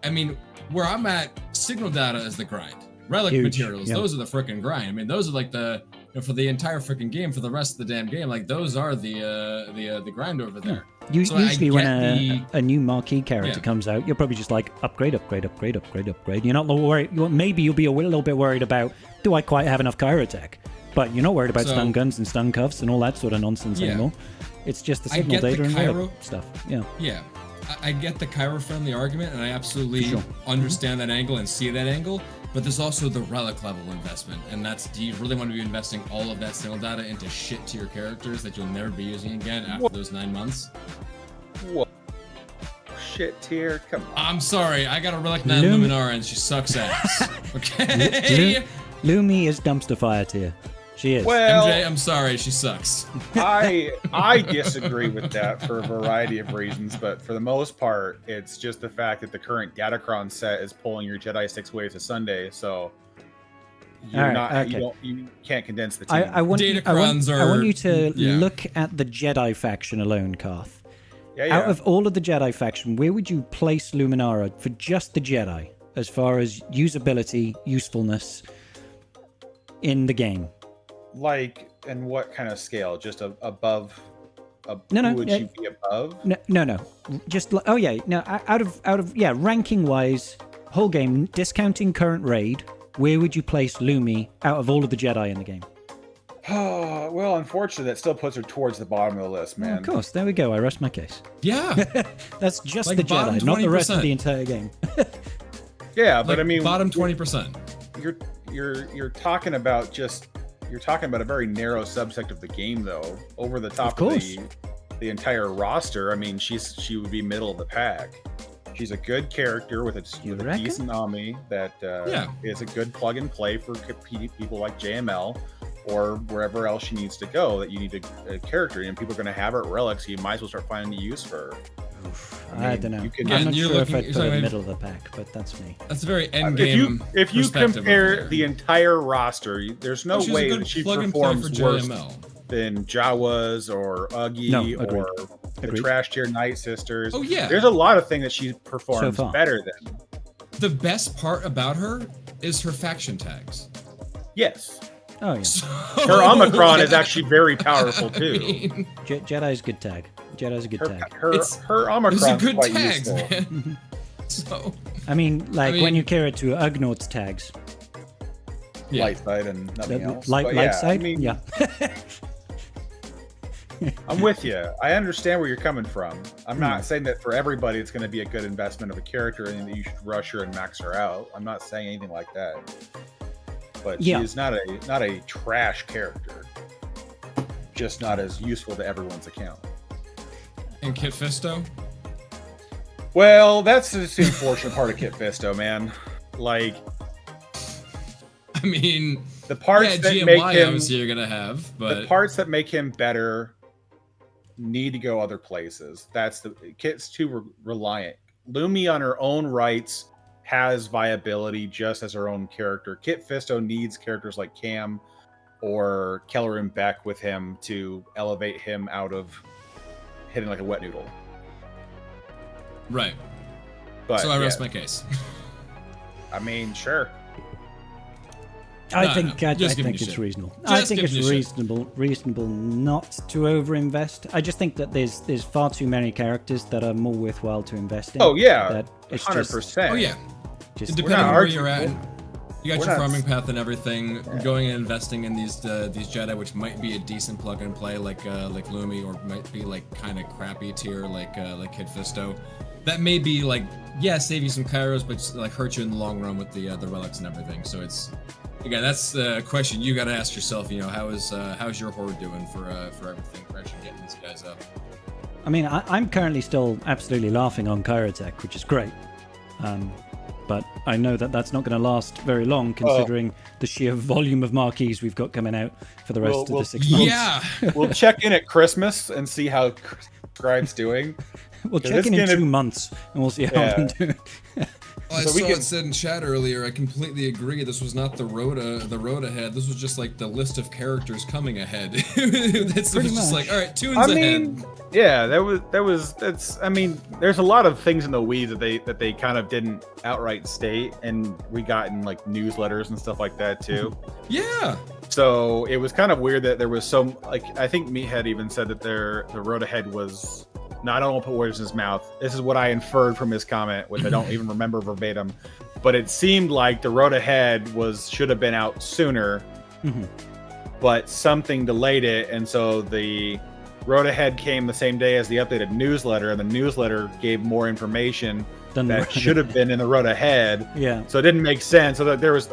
S3: I mean, where I'm at, signal data is the grind. Relic materials, those are the frickin' grind. I mean, those are like the for the entire frickin' game, for the rest of the damn game, like those are the grind over there.
S1: Usually when a new marquee character comes out, you're probably just like upgrade. You're not worried. Maybe you'll be a little bit worried about, do I quite have enough Kyrotech? But you're not worried about stun guns and stun cuffs and all that sort of nonsense anymore. It's just the signal data and relic stuff.
S3: Yeah. I get the Cairo-friendly argument, and I absolutely understand that angle and see that angle, but there's also the relic level investment, and that's, do you really want to be investing all of that signal data into shit tier characters that you'll never be using again after those 9 months?
S2: What? Shit tier? Come on.
S3: I'm sorry, I got a Relic 9 Luminara, and she sucks ass. Okay?
S1: Lumi is dumpster fire tier. She is.
S2: Well,
S3: MJ, I'm sorry, she sucks.
S2: I disagree with that for a variety of reasons, but for the most part, it's just the fact that the current Datacron set is pulling your Jedi 6 ways of Sunday, so you can't condense the team.
S1: I want you to look at the Jedi faction alone, Karth. Out of all of the Jedi faction, where would you place Luminara for just the Jedi, as far as usability, usefulness in the game?
S2: Like, and what kind of scale? Just above?
S1: No.
S2: Would you be above?
S1: No. Just out of ranking wise, whole game, discounting current raid, where would you place Lumi out of all of the Jedi in the game?
S2: Well, unfortunately, that still puts her towards the bottom of the list, man.
S1: Of course, there we go. I rest my case.
S3: Yeah,
S1: that's just like the Jedi, not the rest of the entire game.
S2: Yeah, but I mean,
S3: bottom 20%.
S2: You're talking about a very narrow subsect of the game, though. Over the top of the entire roster, I mean, she would be middle of the pack. She's a good character with a decent army that is a good plug and play for people like JML or wherever else she needs to go. That you need a character, and people are going to have her at Relic, so you might as well start finding a use for her.
S1: I don't know. I'm not sure if I'd put her middle of the pack, but that's me.
S3: That's a very end game.
S2: If you compare the entire roster, there's no way that she performs worse than Jawas or Uggy or the Trash Tier Night Sisters.
S3: Oh yeah,
S2: there's a lot of things that she performs better than.
S3: The best part about her is her faction tags.
S2: Yes.
S1: Oh yeah.
S2: Her Omicron is actually very powerful too.
S1: Jedi's good tag. Jedi's a good tag.
S2: Her Omicron is quite useful.
S3: Man.
S1: I mean, when you carry it to Ugnaughts tags,
S3: Yeah.
S2: light side and nothing else.
S1: Light
S2: But yeah,
S1: side?
S2: I mean,
S1: yeah.
S2: I'm with you. I understand where you're coming from. I'm not saying that for everybody it's going to be a good investment of a character and that you should rush her and max her out. I'm not saying anything like that. But she is not a trash character. Just not as useful to everyone's account.
S3: And Kit Fisto?
S2: Well, that's the unfortunate part of Kit Fisto, man. Like,
S3: I mean,
S2: the parts that
S3: GMY
S2: make him
S3: obviously you're gonna have, but
S2: the parts that make him better need to go other places. That's the Kit's too reliant. Lumi on her own rights has viability just as her own character. Kit Fisto needs characters like Cam or Keller and Beck with him to elevate him out of hitting like a wet noodle.
S3: right.
S2: But
S3: So I rest my case.
S2: I mean, sure.
S1: I
S3: No,
S1: think
S3: no,
S1: I
S3: just giving
S1: think
S3: you
S1: it's
S3: shit.
S1: reasonable.
S3: Just
S1: I think
S3: giving
S1: it's
S3: you shit.
S1: reasonable not to overinvest. I just think that there's far too many characters that are more worthwhile to invest in.
S2: Oh yeah,
S1: that it's
S2: 100%.
S3: Oh yeah.
S1: Just
S3: Depending
S2: not
S3: on where
S2: arguing-
S3: you're at. You got
S2: we're
S3: your
S2: not-
S3: farming path and everything. Going and investing in these Jedi, which might be a decent plug and play, like Lumi, or might be like kind of crappy tier, like Kid Fisto. That may be like save you some kairos, but like hurt you in the long run with the relics and everything. So it's again, that's the question you got to ask yourself. You know, how's your horde doing for everything, for actually getting these guys up?
S1: I mean, I'm currently still absolutely laughing on Kyrotech, which is great. But I know that that's not going to last very long, considering the sheer volume of marquees we've got coming out for the rest of the 6 months.
S3: Yeah.
S2: We'll check in at Christmas and see how Scribe's doing.
S1: We'll
S2: 'Cause
S1: check
S2: it's
S1: in
S2: gonna-
S1: 2 months, and we'll see how
S2: Yeah.
S1: I'm doing.
S3: I
S2: So we
S3: saw
S2: can-
S3: it said in chat earlier. I completely agree. This was not the road ahead. This was just like the list of characters coming ahead. That's
S1: Pretty
S3: just
S1: much.
S3: like, all right, tunes
S2: I
S3: ahead.
S2: mean, yeah, that's. I mean, there's a lot of things in the weeds that they kind of didn't outright state, and we got in like newsletters and stuff like that too.
S3: Yeah.
S2: So it was kind of weird that there was so like I think Meathead even said that the road ahead was. No, I don't want to put words in his mouth. This is what I inferred from his comment, which I don't even remember verbatim. But it seemed like the road ahead should have been out sooner, but something delayed it, and so the road ahead came the same day as the updated newsletter, and the newsletter gave more information
S1: Done the
S2: that
S1: road
S2: should have been in the road ahead.
S1: Yeah.
S2: So it didn't make sense. So that there was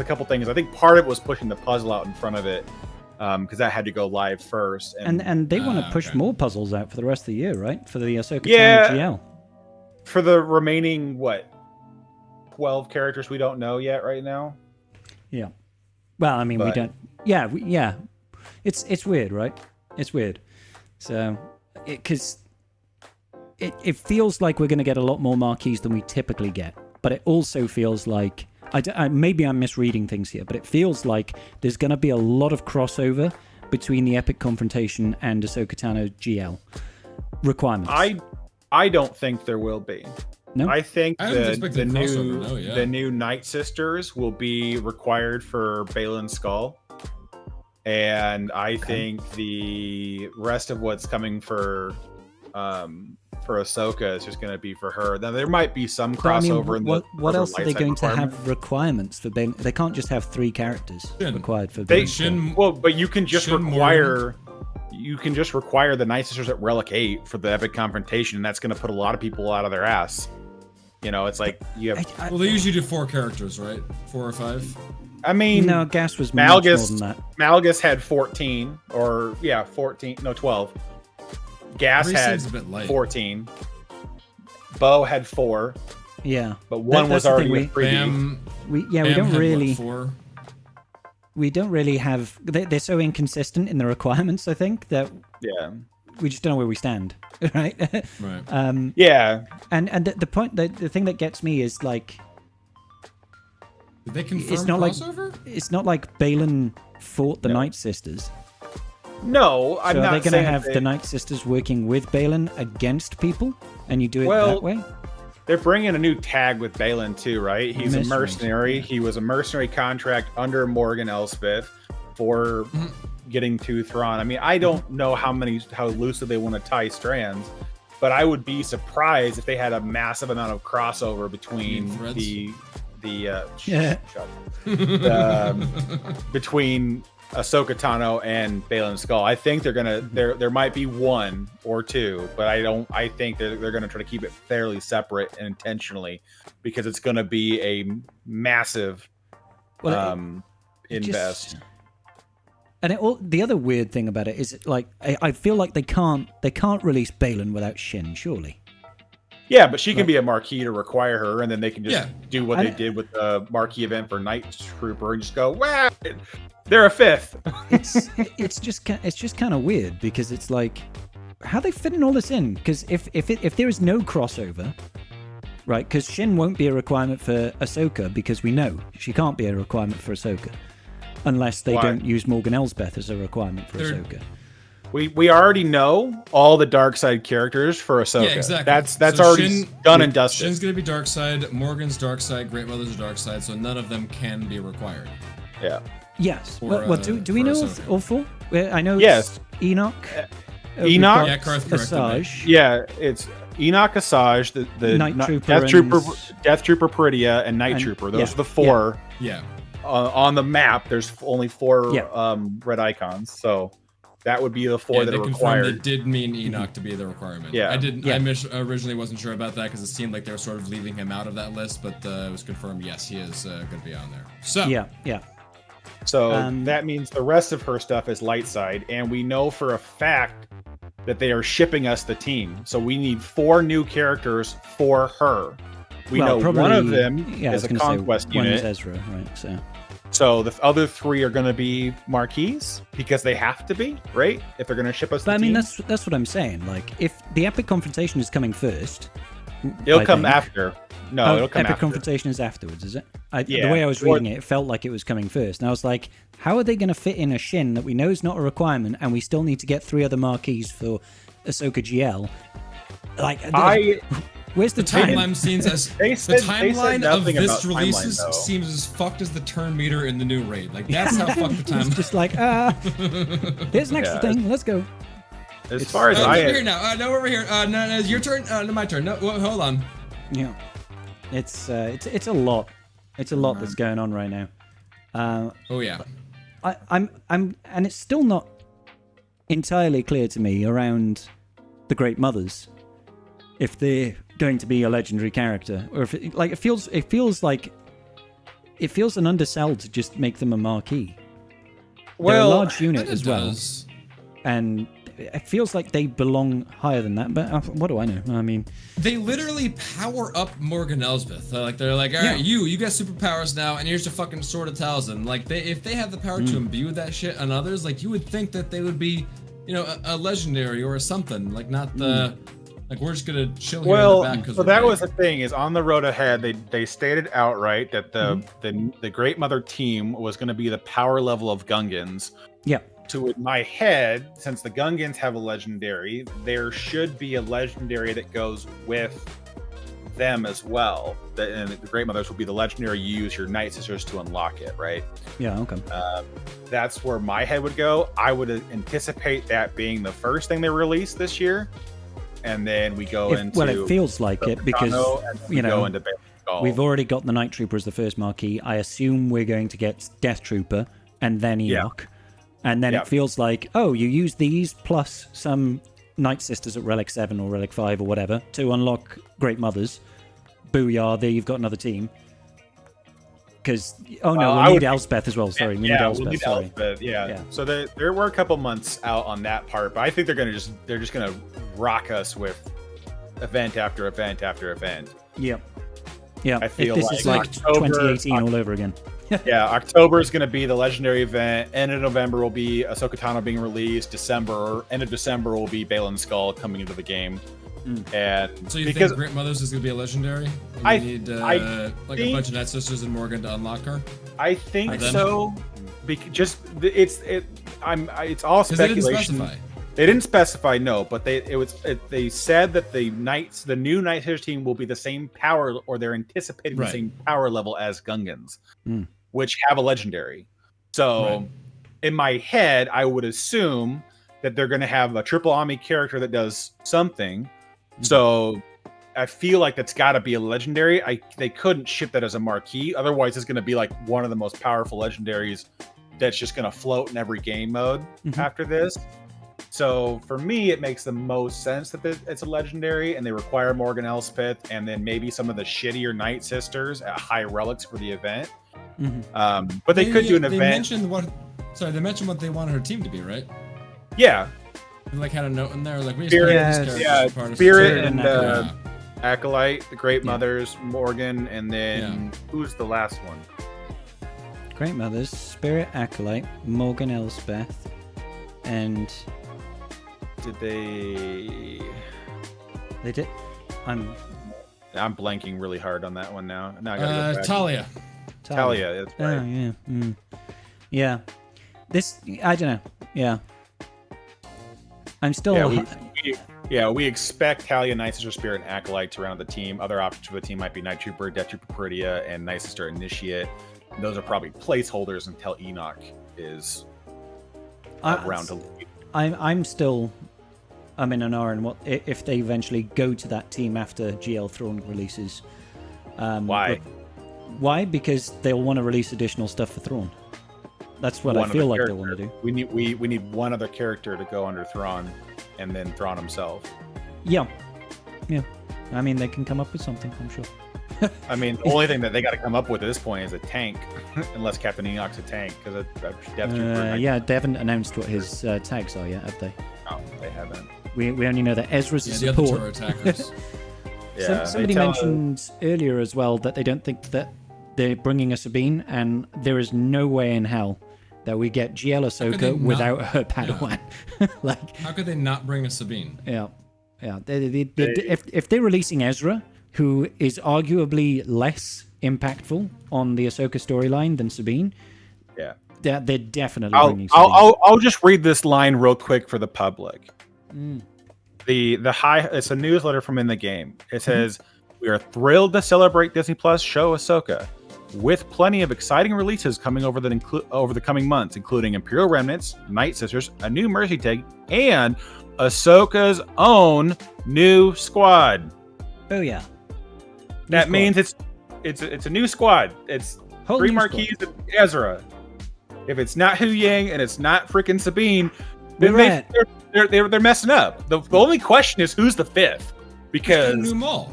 S2: a couple things. I think part of it was pushing the puzzle out in front of it. Because that had to go live first,
S1: And they want to push
S3: okay.
S1: more puzzles out for the rest of the year, right? For the Ahsoka
S2: Yeah.
S1: Tano GL.
S2: for the remaining 12 characters we don't know yet right now.
S1: Yeah. Well, I mean, we
S2: But-
S1: don't. Yeah, yeah. It's weird, right? It's weird. So, because it feels like we're going to get a lot more marquees than we typically get, but it also feels like maybe I'm misreading things here, but it feels like there's going to be a lot of crossover between the Epic Confrontation and Ahsoka Tano GL requirements.
S2: I don't think there will be.
S1: No?
S2: I think
S3: I don't expect
S2: the
S3: a
S2: new
S3: crossover, no, yeah.
S2: the new Night Sisters will be required for Balin's Skull. And I think the rest of what's coming for Ahsoka is just going to be for her. Now there might be some
S1: But, I mean,
S2: crossover in the
S1: what
S2: other
S1: else are
S2: light
S1: they
S2: side
S1: going to
S2: requirement.
S1: have requirements for Bailyn? They can't just have 3 characters
S3: Shin.
S1: required for
S2: They
S1: Bailyn.
S3: Shin-
S2: well, but you can just
S3: Shin
S2: require the Night Sisters at Relic 8 for the Epic Confrontation, and that's going to put a lot of people out of their ass. You know, it's like you have.
S3: Well, they usually do 4 characters, right? 4 or 5.
S2: I mean,
S1: No, Gas was much more than
S2: Malgus
S1: that.
S2: Malgus had 14, or 14, no 12. Gas
S3: Three
S2: had
S3: seems a bit light.
S2: 14. Bo had 4,
S1: Yeah,
S2: but one was
S1: that's the
S2: already
S1: thing,
S2: a freebie.
S3: Bam.
S1: we
S3: Bam
S1: don't
S3: had,
S1: really.
S3: What, 4?
S1: We don't really have. They're so inconsistent in the requirements. I think that
S2: Yeah,
S1: we just don't know where we stand, right?
S3: Right.
S2: yeah.
S1: And the point, the thing that gets me is like,
S3: Did they confirm
S1: it's not like
S3: crossover?
S1: it's not like Balin fought the
S2: No.
S1: Night Sisters.
S2: No, I'm
S1: So
S2: not
S1: are they going to
S2: saying
S1: have
S2: that
S1: the Night Sisters working with Balin against people, and you do it
S2: Well,
S1: that way?
S2: They're bringing a new tag with Balin too, right? He's a
S1: Mercenaries.
S2: mercenary. He was a mercenary contract under Morgan Elspeth for getting to Thrawn. I mean, I don't know how loosely they want to tie strands, but I would be surprised if they had a massive amount of crossover between
S3: Threads?
S2: between Ahsoka Tano and Balin Skull. I think they're gonna there might be one or two, but I think they're gonna try to keep it fairly separate and intentionally, because it's gonna be a massive invest.
S1: And the other weird thing about it is, like, I feel like they can't release Balin without Shin, surely.
S2: Yeah, but she can be a marquee to require her, and then they can just do what they did with the marquee event for Night Trooper and just go, wow, they're a fifth.
S1: it's just kind of weird, because it's like, how are they fitting all this in? Because if there is no crossover, right? Because Shin won't be a requirement for Ahsoka, because we know she can't be a requirement for Ahsoka, unless they don't use Morgan Elsbeth as a requirement for Ahsoka.
S2: We already know all the dark side characters for Ahsoka.
S3: Yeah, exactly.
S2: That's so already done and dusted.
S3: Shin's gonna be dark side, Morgan's dark side, Great Mother's dark side, so none of them can be required.
S2: Yeah.
S1: Yes.
S3: For,
S1: do we know all four? I know.
S2: Yes.
S1: Enoch.
S2: Enoch.
S3: Yeah, Karth corrected me.
S1: Asajj.
S2: Yeah, it's Enoch, Asajj, the
S1: Night Trooper,
S2: Death Trooper Peridea, and Night Trooper. Those are the four.
S3: Yeah.
S2: On the map, there's only four red icons, so that would be the four that are required.
S3: It did mean Enoch to be the requirement.
S2: Yeah.
S3: I originally wasn't sure about that, because it seemed like they were sort of leaving him out of that list, but it was confirmed. Yes, he is going to be on there. So
S1: yeah.
S2: So that means the rest of her stuff is light side, and we know for a fact that they are shipping us the team. So we need 4 new characters for her. We know probably, one of them is a conquest unit.
S1: One is Ezra, right?
S2: So the other 3 are going to be marquees, because they have to be, right? If they're going to ship us the team.
S1: I mean, that's what I'm saying. Like, if the Epic Confrontation is coming first,
S2: it'll come after. No, it'll come
S1: Epic
S2: after.
S1: Confrontation is afterwards, is it? The way I was reading it felt like it was coming first. And I was like, how are they going to fit in a Shin that we know is not a requirement, and we still need to get 3 other marquees for Ahsoka GL? Like, where's the
S3: timeline? The timeline of this release seems as fucked as the turn meter in the new raid. Like, that's how fucked the timeline.
S1: It's just like, here's an extra thing. Let's go.
S2: As far as
S3: we're here now. No, we're here. No, your turn. No, my turn. No, hold on.
S1: Yeah, it's a lot. It's a lot that's going on right now.
S3: Oh yeah.
S1: I'm, and it's still not entirely clear to me around the Great Mothers if they're going to be a legendary character, or if it feels an undersell to just make them a marquee. They're a large unit as well, and it feels like they belong higher than that. But what do I know? I mean,
S3: they literally power up Morgan Elsbeth. They're like, all right, you got superpowers now, and here's your fucking Sword of Talzin. Like, if they have the power to imbue that shit on others, like, you would think that they would be, a legendary or something. Like, not the. Like, we're just gonna chill here in the back.
S2: So that was the thing, is on the road ahead, they stated outright that the Great Mother team was going to be the power level of Gungans.
S1: Yeah.
S2: So in my head, since the Gungans have a legendary, there should be a legendary that goes with them as well. And the Great Mothers will be the legendary you use your Night Sisters to unlock it, right?
S1: Yeah, okay.
S2: That's where my head would go. I would anticipate that being the first thing they release this year. And then we go into...
S1: Well, it feels like it, because,
S2: go into
S1: we've already got the Night Trooper as the first marquee. I assume we're going to get Death Trooper and then Enoch. And then it feels like, you use these plus some Night Sisters at Relic 7 or Relic 5 or whatever to unlock Great Mothers. Booyah, there you've got another team. Because, we need Elspeth as well. Sorry, we need Elspeth.
S2: Yeah. So there were a couple months out on that part, but I think they're just gonna rock us with event after event after event.
S1: Yeah. I feel
S2: this
S1: is like October, 2018 all over again.
S2: October is going to be the legendary event. End of November will be Ahsoka Tano being released. End of December will be Balin Skull coming into the game. And
S3: so you think Great Mothers is going to be a legendary? I need a bunch of Night Sisters and Morgan to unlock her.
S2: I think so. It's all speculation. They didn't specify, no, but they said that the new Night Sisters team will be the same power, or they're anticipating the same power level as Gungans, which have a legendary. So in my head, I would assume that they're going to have a triple Ami character that does something. So I feel like that's got to be a legendary. They couldn't ship that as a marquee. Otherwise, it's going to be like one of the most powerful legendaries that's just going to float in every game mode after this. So for me, it makes the most sense that it's a legendary, and they require Morgan Elspeth, and then maybe some of the shittier Night Sisters at high relics for the event. But they could do an event.
S3: They mentioned what they wanted her team to be, right?
S2: Yeah.
S3: They, like, had a note in there, like we
S2: Spirit and Acolyte, the Great Mothers, Morgan, and then who's the last one?
S1: Great Mothers, Spirit, Acolyte, Morgan Elspeth, and
S2: did they?
S1: They did. I'm
S2: blanking really hard on that one now. Now I gotta go back.
S3: Talia.
S2: Talia, that's right.
S1: Oh yeah. This I don't know. Yeah. I'm still.
S2: We expect Talia, Night Sister, Spirit, and Acolyte to round the team. Other options for the team might be Night Trooper, Death Trooper, Peridia, and Night Sister Initiate. Those are probably placeholders until Enoch is around to lead.
S1: I'm in an R and what if they eventually go to that team after GL Thrawn releases.
S2: Why?
S1: Why? Because they'll want to release additional stuff for Thrawn. That's what I feel like they want to do.
S2: We need one other character to go under Thrawn, and then Thrawn himself.
S1: Yeah. I mean, they can come up with something, I'm sure.
S2: I mean, the only thing that they got to come up with at this point is a tank, unless Captain Enoch's a tank, because Death Trooper.
S1: Yeah, they haven't announced what his tags are yet, have they?
S2: No, they haven't.
S1: We only know that Ezra's a
S3: the
S1: support.
S3: other two are attackers.
S1: Somebody mentioned earlier as well that they don't think that they're bringing a Sabine, and there is no way in hell that we get GL Ahsoka without her Padawan. Like,
S3: how could they not bring a Sabine?
S1: Yeah. If they're releasing Ezra, who is arguably less impactful on the Ahsoka storyline than Sabine, they're definitely bringing Sabine.
S2: I'll just read this line real quick for the public. It's a newsletter from In the Game. It says, "We are thrilled to celebrate Disney Plus show Ahsoka, with plenty of exciting releases coming over the coming months, including Imperial Remnants, Night Sisters, a new Mercy Tag, and Ahsoka's own new squad."
S1: Oh yeah,
S2: that means it's a new squad. It's
S1: Whole
S2: 3
S1: new
S2: Marquis and Ezra. If it's not Hu Yang and it's not freaking Sabine, then they're messing up. The only question is who's the 5th, because
S3: new Maul.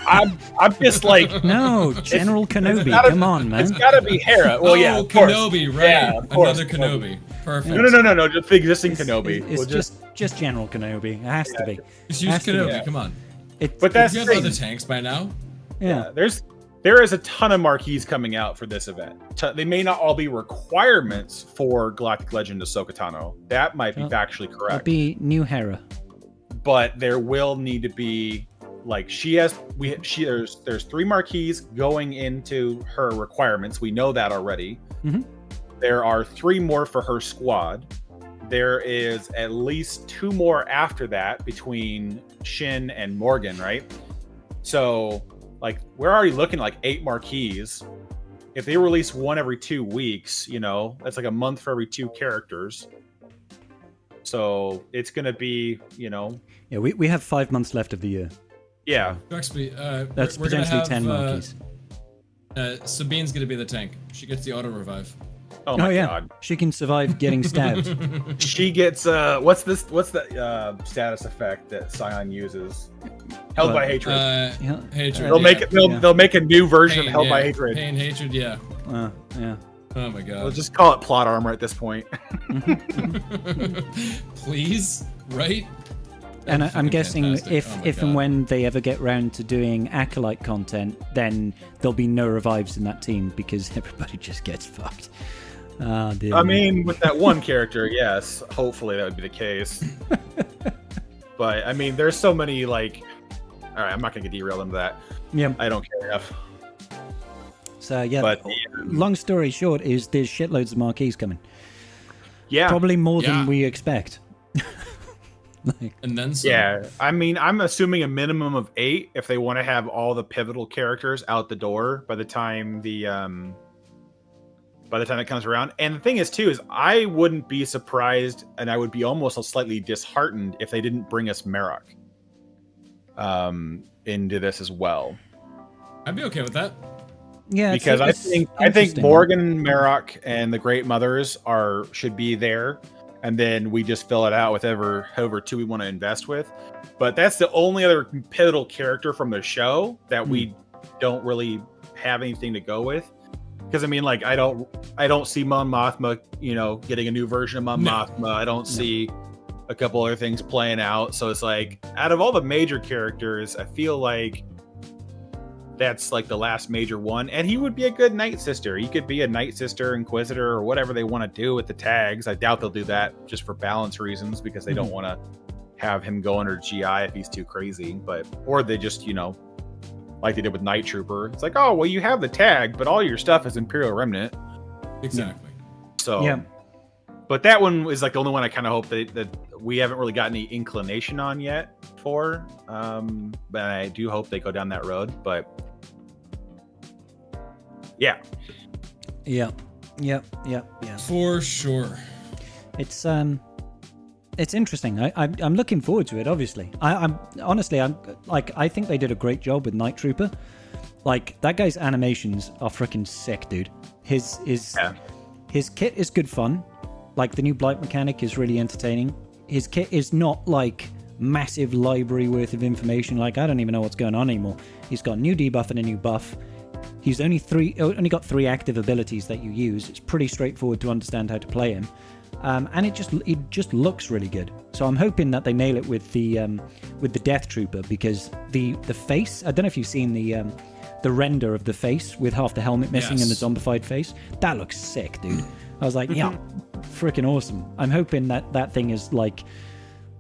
S2: I'm just like,
S1: no, General Kenobi. Come on, man.
S2: It's got to be Hera. Well, yeah, of course.
S3: Kenobi, right?
S2: Yeah,
S3: Another Kenobi. Perfect.
S2: No. Just the existing Kenobi.
S1: It's just General Kenobi. It has to be.
S3: Just use Kenobi. Come on.
S2: But that's
S3: you have other tanks by now.
S1: Yeah.
S2: There is a ton of marquees coming out for this event. They may not all be requirements for Galactic Legend Ahsoka Tano. That might be factually correct.
S1: It'll be new Hera.
S2: But there will need to be, like, there's 3 marquees going into her requirements. We know that already. There are 3 more for her squad. There is at least 2 more after that between Shin and Morgan, right? So, like, we're already looking like 8 marquees. If they release one every 2 weeks, that's like a month for every 2 characters. So it's gonna be,
S1: Yeah, we have 5 months left of the year.
S2: Yeah.
S3: Actually,
S1: that's potentially 10 marquees.
S3: Sabine's gonna be the tank. She gets the auto revive.
S2: Oh my god.
S1: She can survive getting stabbed.
S2: She gets what's the status effect that Scion uses? Held by hatred.
S3: Hatred.
S2: They'll make a new version of Held by Hatred.
S3: Pain, hatred, yeah.
S1: Yeah.
S3: Oh my god.
S2: We'll just call it plot armor at this point.
S3: Please, right?
S1: And I'm guessing if and when they ever get round to doing Acolyte content, then there'll be no revives in that team because everybody just gets fucked.
S2: I mean, with that one character, yes. Hopefully that would be the case. But, I mean, there's so many, like... Alright, I'm not going to get derailed into that.
S1: Yeah.
S2: I don't care enough.
S1: So, yeah, long story short is there's shitloads of marquees coming.
S2: Yeah.
S1: Probably more than we expect.
S3: And then some.
S2: Yeah, I mean, I'm assuming a minimum of 8 if they want to have all the pivotal characters out the door by the time it comes around. And the thing is, too, is I wouldn't be surprised, and I would be almost slightly disheartened if they didn't bring us Marok. into this as well.
S3: I'd be okay with that.
S1: Yeah,
S2: Because I think Morgan, Marok, and the Great Mothers should be there, and then we just fill it out with however two we want to invest with. But that's the only other pivotal character from the show that we don't really have anything to go with. Because I mean, like, I don't see Mon Mothma, getting a new version of Mon Mothma. I don't see a couple other things playing out. So it's like, out of all the major characters, I feel like that's like the last major one, and he would be a good Night Sister. He could be a Night Sister, Inquisitor, or whatever they want to do with the tags. I doubt they'll do that just for balance reasons, because they don't want to have him go under GI if he's too crazy. Or they just, like they did with Night Trooper. It's like, oh, well, you have the tag, but all your stuff is Imperial Remnant.
S3: Exactly.
S2: So,
S1: yeah.
S2: But that one is like the only one I kind of hope that we haven't really got any inclination on yet for. But I do hope they go down that road. But yeah.
S1: Yeah.
S2: For sure.
S1: It's interesting. I'm looking forward to it. Obviously, I'm I think they did a great job with Night Trooper. Like, that guy's animations are freaking sick, dude. His kit is good fun. Like, the new Blight mechanic is really entertaining. His kit is not like massive library worth of information. Like, I don't even know what's going on anymore. He's got a new debuff and a new buff. He's only got 3 active abilities that you use. It's pretty straightforward to understand how to play him. And it just looks really good. So I'm hoping that they nail it with the Death Trooper, because the face, I don't know if you've seen the render of the face with half the helmet missing and the zombified face. That looks sick, dude. I was like, yeah, freaking awesome. I'm hoping that thing is like,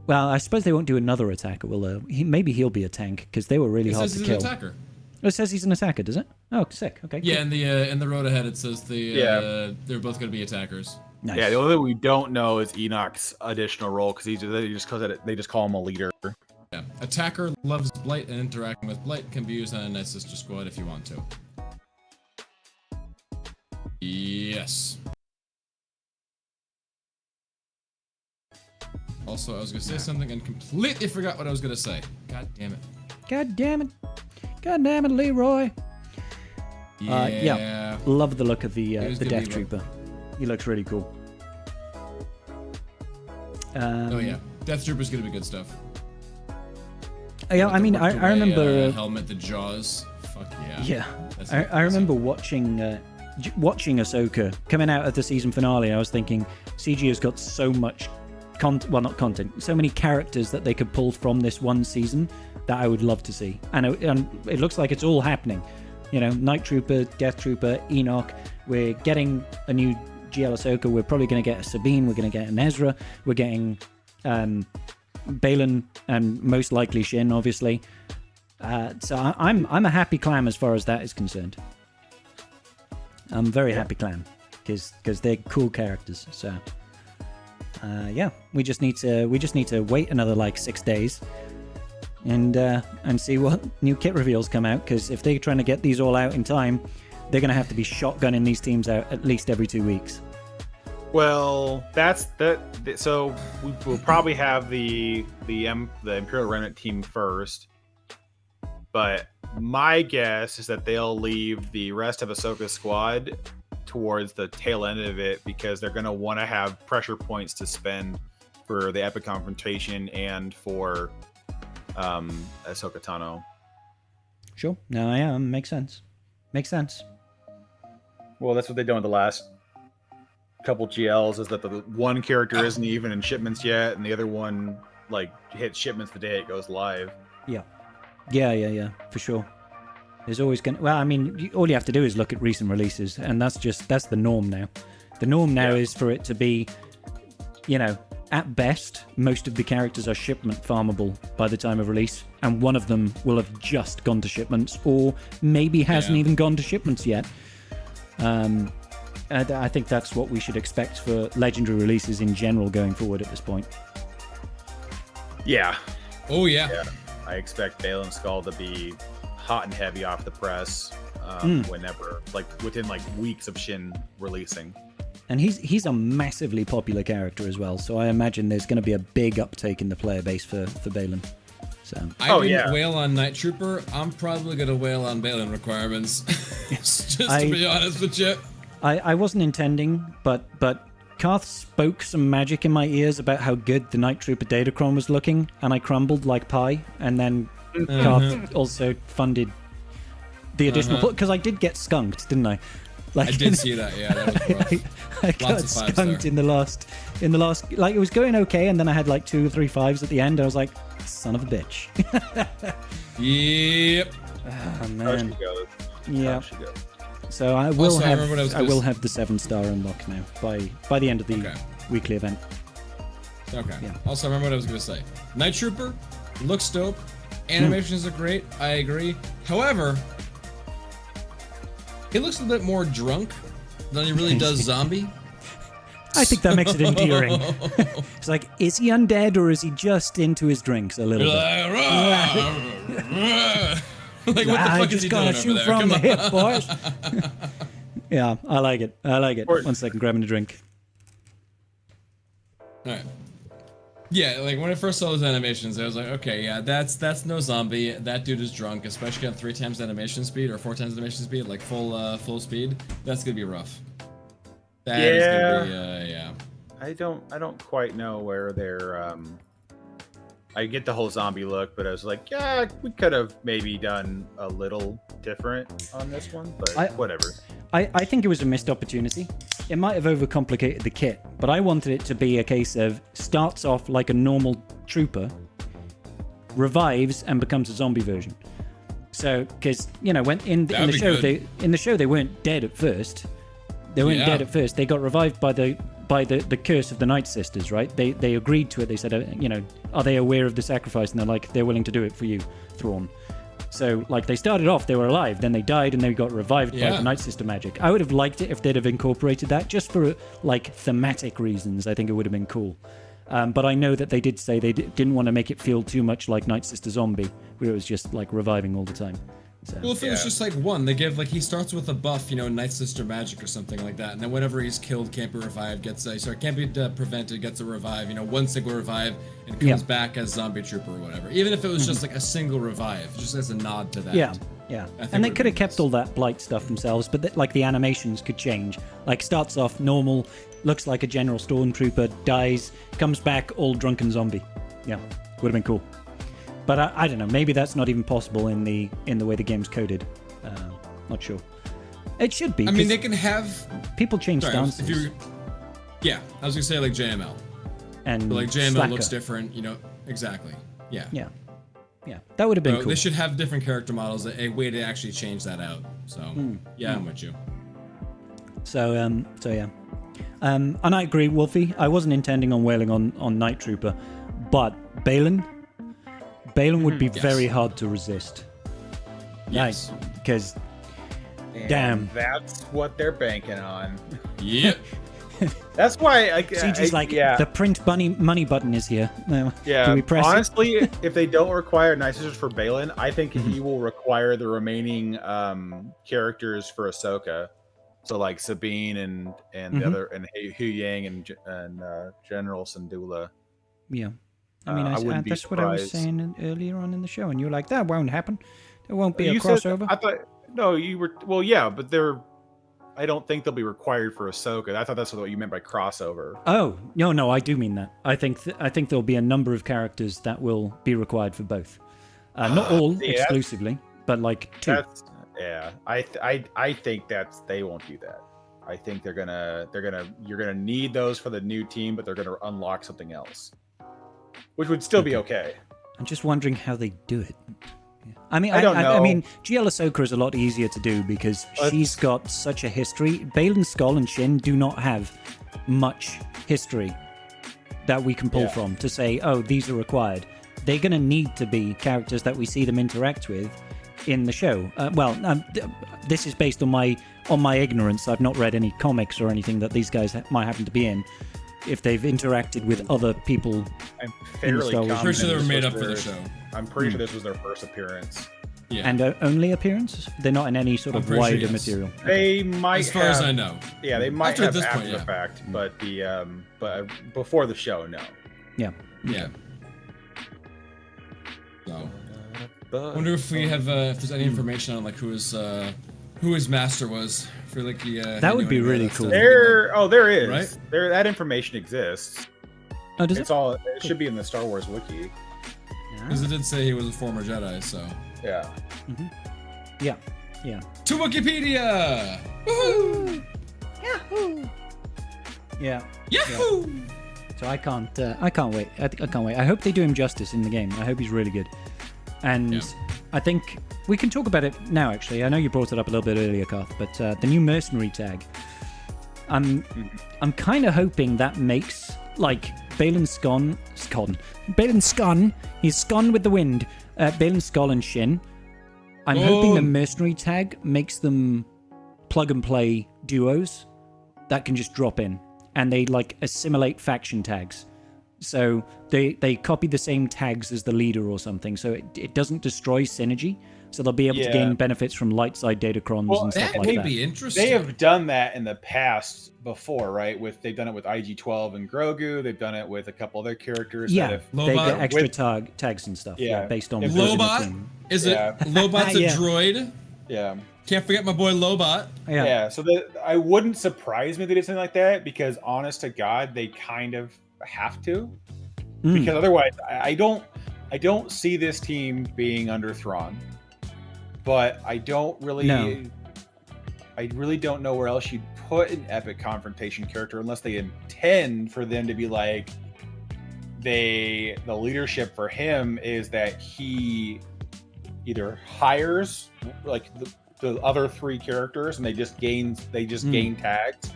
S1: well, I suppose they won't do another attacker, will they? Maybe he'll be a tank, because they were really hard to kill.
S3: He's an attacker.
S1: Oh, it says he's an attacker, does it? Oh, sick. Okay.
S3: Yeah, cool. In the road ahead it says they're both going to be attackers.
S1: Nice.
S2: Yeah, the only thing we don't know is Enoch's additional role, because they just call him a leader.
S3: Yeah, attacker loves Blight, and interacting with Blight can be used on a Night Sister squad if you want to. Yes. Also, I was going to say something and completely forgot what I was going to say. God damn it.
S1: God damn it, Leroy.
S3: Yeah.
S1: Love the look of the Death Trooper. He looks really cool.
S3: Oh yeah, Death Trooper's gonna be good stuff.
S1: Yeah, I mean, I remember
S3: helmet, the jaws. Fuck yeah.
S1: Yeah, I remember watching Ahsoka coming out of the season finale. And I was thinking, CG has got so much so many characters that they could pull from this one season that I would love to see. And it looks like it's all happening. Night Trooper, Death Trooper, Enoch. We're getting a new GL Ahsoka. We're probably going to get a Sabine. We're going to get an Ezra. We're getting Baylan, and most likely Shin, obviously. So I'm a happy clam as far as that is concerned. I'm very happy clam because they're cool characters. So we just need to wait another like 6 days and see what new kit reveals come out, because if they're trying to get these all out in time, they're going to have to be shotgunning these teams out at least every 2 weeks.
S2: Well, so we'll probably have the Imperial Remnant team first, but my guess is that they'll leave the rest of Ahsoka's squad towards the tail end of it, because they're going to want to have pressure points to spend for the epic confrontation and for Ahsoka Tano.
S1: Sure. No, yeah, makes sense.
S2: Well, that's what they've done with the last couple GLs, is that the one character isn't even in shipments yet, and the other one like hits shipments the day it goes live.
S1: Yeah, for sure. There's always going to... Well, I mean, all you have to do is look at recent releases, and that's the norm now. The norm now is for it to be, at best, most of the characters are shipment farmable by the time of release, and one of them will have just gone to shipments, or maybe hasn't even gone to shipments yet. I think that's what we should expect for legendary releases in general going forward at this point.
S2: Yeah.
S3: Oh, yeah.
S2: I expect Baylan Skull to be hot and heavy off the press whenever, like within like weeks of Shin releasing.
S1: And he's a massively popular character as well, so I imagine there's going to be a big uptake in the player base for Baylan. So
S3: I didn't wail on Night Trooper. I'm probably gonna wail on Balin requirements. Just to be honest with you.
S1: I wasn't intending, but Karth spoke some magic in my ears about how good the Night Trooper Datacron was looking, and I crumbled like pie. And then Karth also funded the additional because I did get skunked, didn't I? Like,
S3: I did see that. Yeah, that was rough.
S1: I got skunked in the last. Like, it was going okay, and then I had like 2 or 3 5s at the end. I was like, son of a bitch.
S3: Yep.
S1: Oh man.
S2: Yeah.
S1: So I will have the 7-star unlock now by the end of the weekly event.
S3: Okay. Yeah. Also, remember what I was gonna say. Night Trooper looks dope. Animations are great. I agree. However, he looks a bit more drunk than he really does zombie.
S1: I think that makes it endearing. It's like, is he undead or is he just into his drinks a little bit?
S3: Like, what the fuck is he doing over there?
S1: From the hip, boys. Yeah, I like it. 1 second, grabbing a drink.
S3: Alright. Yeah, like when I first saw those animations, I was like, okay, yeah, that's no zombie. That dude is drunk, especially on 3 times animation speed or 4 times animation speed, like full speed. That's gonna be rough. That is gonna be, yeah.
S2: I don't quite know where they're. I get the whole zombie look, but I was like, yeah, we could have maybe done a little different on this one, but whatever.
S1: I think it was a missed opportunity. It might have overcomplicated the kit, but I wanted it to be a case of starts off like a normal trooper, revives and becomes a zombie version. So, because when in the show they weren't dead at first. They weren't dead at first. They got revived by the curse of the Night Sisters, right? They agreed to it. They said, are they aware of the sacrifice? And they're like, they're willing to do it for you, Thrawn. So, like, they started off, they were alive, then they died, and they got revived by the Night Sister magic. I would have liked it if they'd have incorporated that, just for, like, thematic reasons. I think it would have been cool. But I know that they did say they didn't want to make it feel too much like Night Sister Zombie, where it was just, like, reviving all the time. So,
S3: well, if it was just like one, they give he starts with a buff, Night Sister magic or something like that, and then whenever he's killed, can't be revived, can't be prevented, gets a revive, one single revive, and comes back as zombie trooper or whatever. Even if it was just like a single revive, just as a nod to that.
S1: Yeah. And they could have kept all that blight stuff themselves, but the animations could change. Like, starts off normal, looks like a general stormtrooper, dies, comes back all drunken zombie. Yeah, would have been cool. But I don't know. Maybe that's not even possible in the way the game's coded. Not sure. It should be.
S3: I mean, they can have
S1: people change stances.
S3: I was gonna say like JML.
S1: And
S3: but like JML Slacker. Looks different. Exactly. Yeah.
S1: That would have been cool.
S3: They should have different character models. A way to actually change that out. So I'm with you.
S1: So yeah. And I agree, Wolfie. I wasn't intending on wailing on Night Trooper, but Balin would be very hard to resist.
S3: Yes.
S1: Because, damn.
S2: That's what they're banking on.
S3: Yep.
S2: That's why
S1: CG's the print money button is here.
S2: Yeah.
S1: Do we press
S2: honestly, if they don't require Night Sisters for Balin, I think he will require the remaining characters for Ahsoka. So like Sabine and the other, and Hu Yang and General Syndulla.
S1: Yeah. I mean, that's what I was saying earlier on in the show, and you were like, that won't happen. There won't be a crossover.
S2: I thought, no, you were, well, yeah, but I don't think they'll be required for Ahsoka. I thought that's what you meant by crossover.
S1: Oh, no, I do mean that. I think there'll be a number of characters that will be required for both. Not all exclusively, but like 2.
S2: I think they won't do that. I think you're gonna need those for the new team, but they're gonna unlock something else. Which would still be okay.
S1: I'm just wondering how they do it. I mean,
S2: I don't know.
S1: I mean, GL Ahsoka is a lot easier to do because she's got such a history. Balin's Skull and Shin do not have much history that we can pull from to say, oh, these are required. They're going to need to be characters that we see them interact with in the show. This is based on my ignorance. I've not read any comics or anything that these guys might happen to be in. If they've interacted with other people.
S2: I'm fairly confident.
S3: Pretty sure they were made up for the show.
S2: I'm pretty sure this was their first appearance.
S1: Yeah. And only appearance? They're not in any sort of wider material.
S2: They might,
S3: as far as I know.
S2: Yeah, they might have after the fact, but before the show, no.
S1: Yeah.
S3: Yeah. So, I wonder if we have if there's any information on like who his master was. I feel like
S1: That would be really cool.
S2: There is.
S3: Right?
S2: That information exists.
S1: Oh, does
S2: It's
S1: it?
S2: all. It should be in the Star Wars wiki.
S3: Because it did say he was a former Jedi, so.
S2: Yeah.
S1: Yeah. Yeah.
S3: To Wikipedia! Woohoo!
S1: Yeah.
S3: Yahoo!
S1: So I can't wait. I can't wait. I hope they do him justice in the game. I hope he's really good. And
S3: Yeah.
S1: I think we can talk about it now, actually. I know you brought it up a little bit earlier, Karth, but the new mercenary tag. I'm kind of hoping that makes, like, Balin Scon, he's Scon with the wind. Balin Skull and Shin. I'm hoping the mercenary tag makes them plug and play duos that can just drop in. And they, like, assimilate faction tags. So they copy the same tags as the leader or something, so it doesn't destroy synergy. So they'll be able to gain benefits from light side datacrons and stuff like that.
S3: That may be interesting.
S2: They have done that in the past before, right? They've done it with IG-12 and Grogu. They've done it with a couple other characters.
S1: Yeah, they get
S3: Lobot.
S1: extra tags and stuff. Yeah, based on
S3: Lobot? Is it Lobot's a droid?
S2: Yeah.
S3: Can't forget my boy Lobot.
S2: Yeah. So I wouldn't surprise me they did something like that, because honest to God, they kind of have to. Because otherwise, I don't see this team being under Thrawn. But I don't really.
S1: No.
S2: I really don't know where else you'd put an epic confrontation character unless they intend for them to be like, the leadership for him is that he either hires like the other three characters and they just gain tags,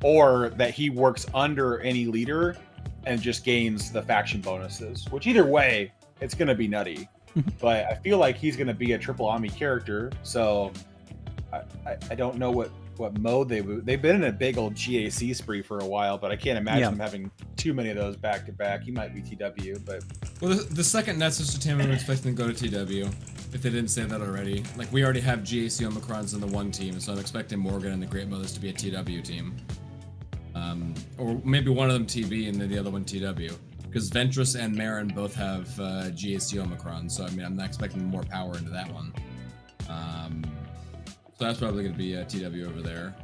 S2: or that he works under any leader and just gains the faction bonuses. Which either way, it's going to be nutty. But I feel like he's going to be a triple Ami character, so I don't know what mode they've been in a big old GAC spree for a while, but I can't imagine them having too many of those back to back. He might be TW, but
S3: well, the second Nexus Entertainment, we're expecting to go to TW. If they didn't say that already, like we already have GAC Omicrons in the one team, so I'm expecting Morgan and the Great Mothers to be a TW team, or maybe one of them TB and then the other one TW. Because Ventress and Marin both have GAC Omicron, so I mean, I'm not expecting more power into that one. So that's probably going to be TW over there.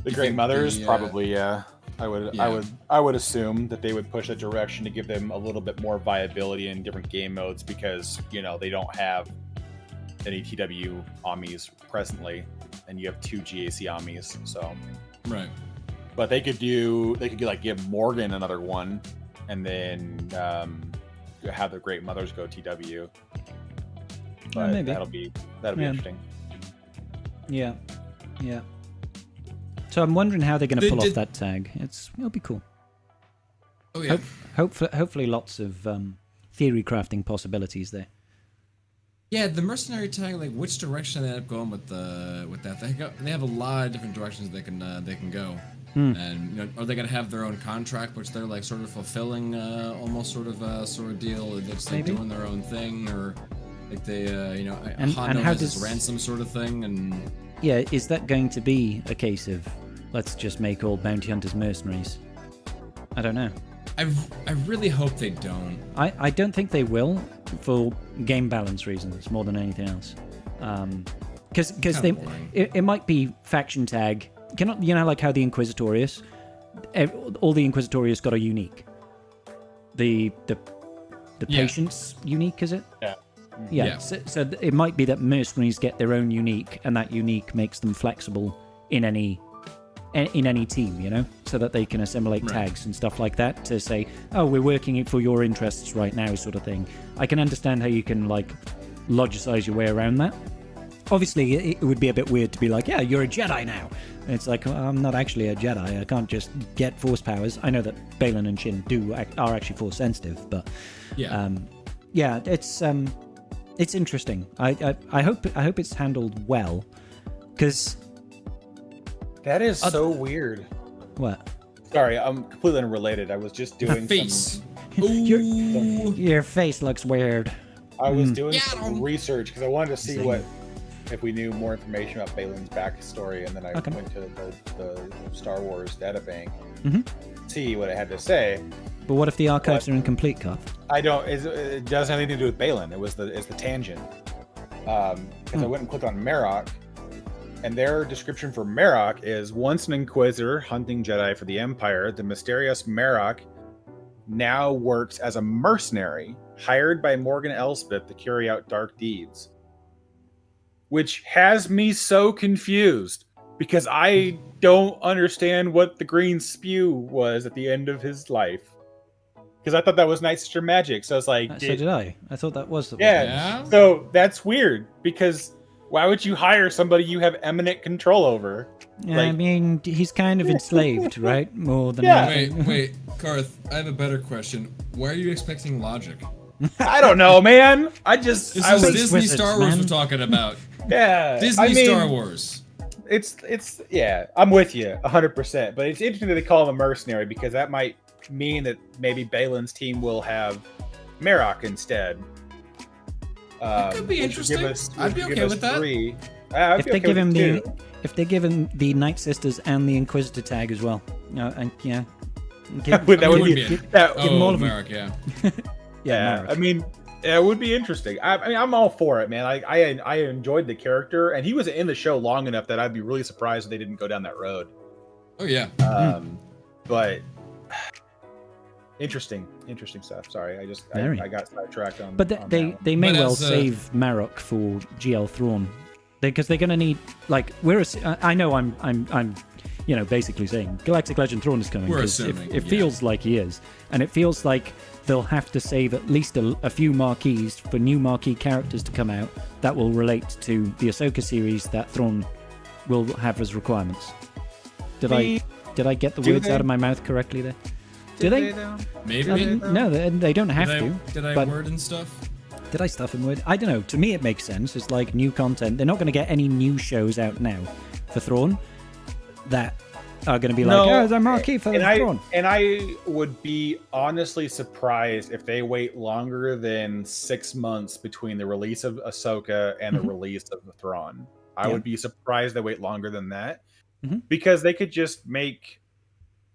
S2: the Great Mothers probably, I would assume that they would push that direction to give them a little bit more viability in different game modes, because they don't have any TW Amis presently, and you have two GAC Amis, so
S3: right.
S2: But they could give Morgan another one, and then have the Great Mothers go TW. But
S1: maybe
S2: that'll be interesting.
S1: Yeah. So I'm wondering how they're going to pull off that tag. It'll be cool.
S3: Oh yeah.
S1: Hopefully, lots of theory crafting possibilities there.
S3: Yeah, the mercenary tag. Like, which direction they end up going with that? They have a lot of different directions they can go. And are they gonna have their own contract, which they're like sort of fulfilling, almost sort of deal? That's like doing their own thing, or like they,
S1: and how
S3: has
S1: does
S3: this ransom sort of thing? And
S1: yeah, is that going to be a case of let's just make all bounty hunters mercenaries? I don't know.
S3: I really hope they don't.
S1: I don't think they will, for game balance reasons more than anything else. Because it might be faction tag. Like how the Inquisitorius, all the Inquisitorius got a unique. The patient's unique, is it?
S2: Yeah.
S1: Yeah. So it might be that mercenaries get their own unique, and that unique makes them flexible in any team, so that they can assimilate tags and stuff like that to say, oh, we're working for your interests right now, sort of thing. I can understand how you can like logicize your way around that. Obviously, it would be a bit weird to be like, yeah, you're a Jedi now. It's like, well, I'm not actually a Jedi. I can't just get Force powers. I know that Balin and Shin are actually Force sensitive, but it's interesting. I hope it's handled well, because
S2: that is so weird.
S1: What?
S2: Sorry, I'm completely unrelated. I was just doing
S3: face.
S1: Your face looks weird.
S2: I was doing some research because I wanted to see if we knew more information about Balin's backstory, and then I went to the Star Wars databank to see what it had to say.
S1: But what if the archives are incomplete, Carth?
S2: I don't. It doesn't have anything to do with Balin. It's the tangent. Because I went and clicked on Marok, and their description for Marok is once an Inquisitor hunting Jedi for the Empire, the mysterious Marok now works as a mercenary hired by Morgan Elspeth to carry out dark deeds. Which has me so confused because I don't understand what the green spew was at the end of his life. Because I thought that was Night Sister magic. So it's like...
S1: So did I. I thought that was the one.
S2: Yeah. So that's weird because why would you hire somebody you have eminent control over?
S1: Yeah,
S2: Like-
S1: I mean, he's kind of enslaved, right? More than
S2: Yeah.
S1: anything.
S3: Wait, Karth, I have a better question. Why are you expecting logic?
S2: I don't know, man. I just...
S3: This
S2: I
S3: is
S2: was,
S3: Disney
S1: wizards,
S3: Star Wars
S1: man.
S3: we're talking about.
S2: yeah.
S3: Disney
S2: I mean,
S3: Star Wars.
S2: It's yeah, I'm with you 100%. But it's interesting that they call him a mercenary because that might mean that maybe Balin's team will have Marok instead.
S3: Could be
S2: which would give
S3: interesting.
S2: us-
S3: I'd
S2: which
S3: be
S2: would
S3: okay
S2: give us
S3: with that.
S2: 3. I'd
S1: If
S2: be
S1: they
S2: okay
S1: give
S2: with
S1: him
S2: it
S1: the,
S2: too.
S1: if they give him the Night Sisters and the Inquisitor tag as well, and yeah, give,
S2: That would
S3: would
S2: be
S3: be
S2: that,
S1: give him all
S3: Oh,
S1: of them.
S3: Merrick, yeah.
S2: yeah.
S1: Marok.
S2: I mean, it would be interesting. I mean, I'm all for it, man. I enjoyed the character, and he was in the show long enough that I'd be really surprised if they didn't go down that road.
S3: Oh, yeah.
S2: But interesting stuff. Sorry, I got sidetracked on.
S1: But
S2: on
S1: they
S2: that one.
S1: they may
S3: But
S1: well
S3: as,
S1: save Marok for GL Thrawn, because they're going to need I know I'm basically saying Galactic Legend Thrawn is coming.
S3: We're
S1: 'cause
S3: assuming,
S1: it
S3: yeah.
S1: feels like he is, and it feels like they'll have to save at least a few marquees for new marquee characters to come out that will relate to the Ahsoka series that Thrawn will have as requirements. Did I get the
S2: Do
S1: words
S2: they?
S1: out of my mouth correctly there? Do they?
S2: though?
S3: Maybe.
S1: I mean, no, they don't have to.
S3: Did I
S1: but-
S3: word and stuff?
S1: Did I stuff him with? I don't know. To me, it makes sense. It's like new content. They're not going to get any new shows out now for Thrawn that are going to be like, oh, there's a marquee for Thrawn.
S2: And I would be honestly surprised if they wait longer than 6 months between the release of Ahsoka and the release of the Thrawn. I
S1: Yeah.
S2: would be surprised they wait longer than that
S1: Mhm.
S2: because they could just make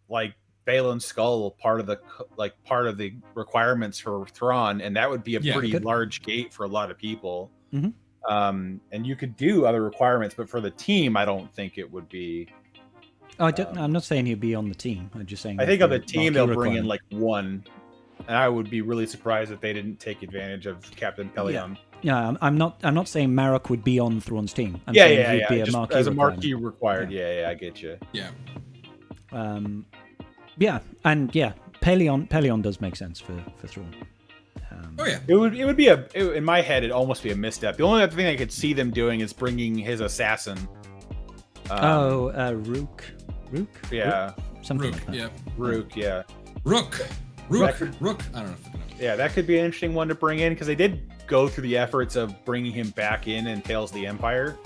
S2: like Balin's skull part of the requirements for Thrawn, and that would be a
S3: Yeah,
S2: pretty
S1: good.
S2: large gate for a lot of people.
S1: Mhm.
S2: And you could do other requirements, but for the team, I don't think it would be.
S1: Oh, I'm not saying he'd be on the team. I'm just saying.
S2: I think
S1: for
S2: on the team they'll
S1: marquee
S2: bring in
S1: requirement.
S2: like one, and I would be really surprised if they didn't take advantage of Captain Pelion.
S1: Yeah, I'm not saying Marok would be on Thrawn's team. I'm
S2: Yeah,
S1: saying
S2: yeah,
S1: he'd
S2: yeah.
S1: be a
S2: Just
S1: marquee
S2: as a
S1: requirement.
S2: marquee required. Yeah, I get you.
S3: Yeah.
S1: Yeah, and yeah, Pelion does make sense for Thrawn.
S3: Oh, yeah.
S2: It would be in my head it'd almost be a misstep. The only other thing I could see them doing is bringing his assassin.
S1: Rook.
S2: Yeah,
S1: Something
S3: Rook,
S1: like that.
S3: yeah.
S2: Rook. Yeah,
S3: Rook.
S2: That could-
S3: Rook. I don't know if I can know.
S2: yeah. That could be an interesting one to bring in because they did go through the efforts of bringing him back in Tales of the Empire.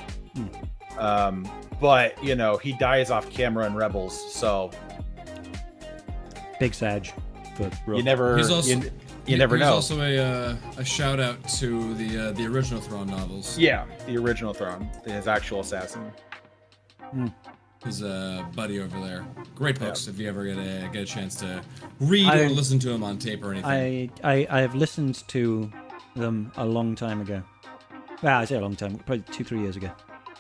S2: But he dies off camera in Rebels, so
S1: Big Sag for Rook.
S2: you never
S3: He's also-
S2: you never
S3: There's
S2: know.
S3: also a shout out to the original Thrawn novels.
S2: Yeah, the original Thrawn, his actual assassin.
S3: His buddy over there. Great books if you ever get a chance to read or listen to him on tape or anything.
S1: I have listened to them a long time ago. Well, I say a long time, probably 2-3 years ago.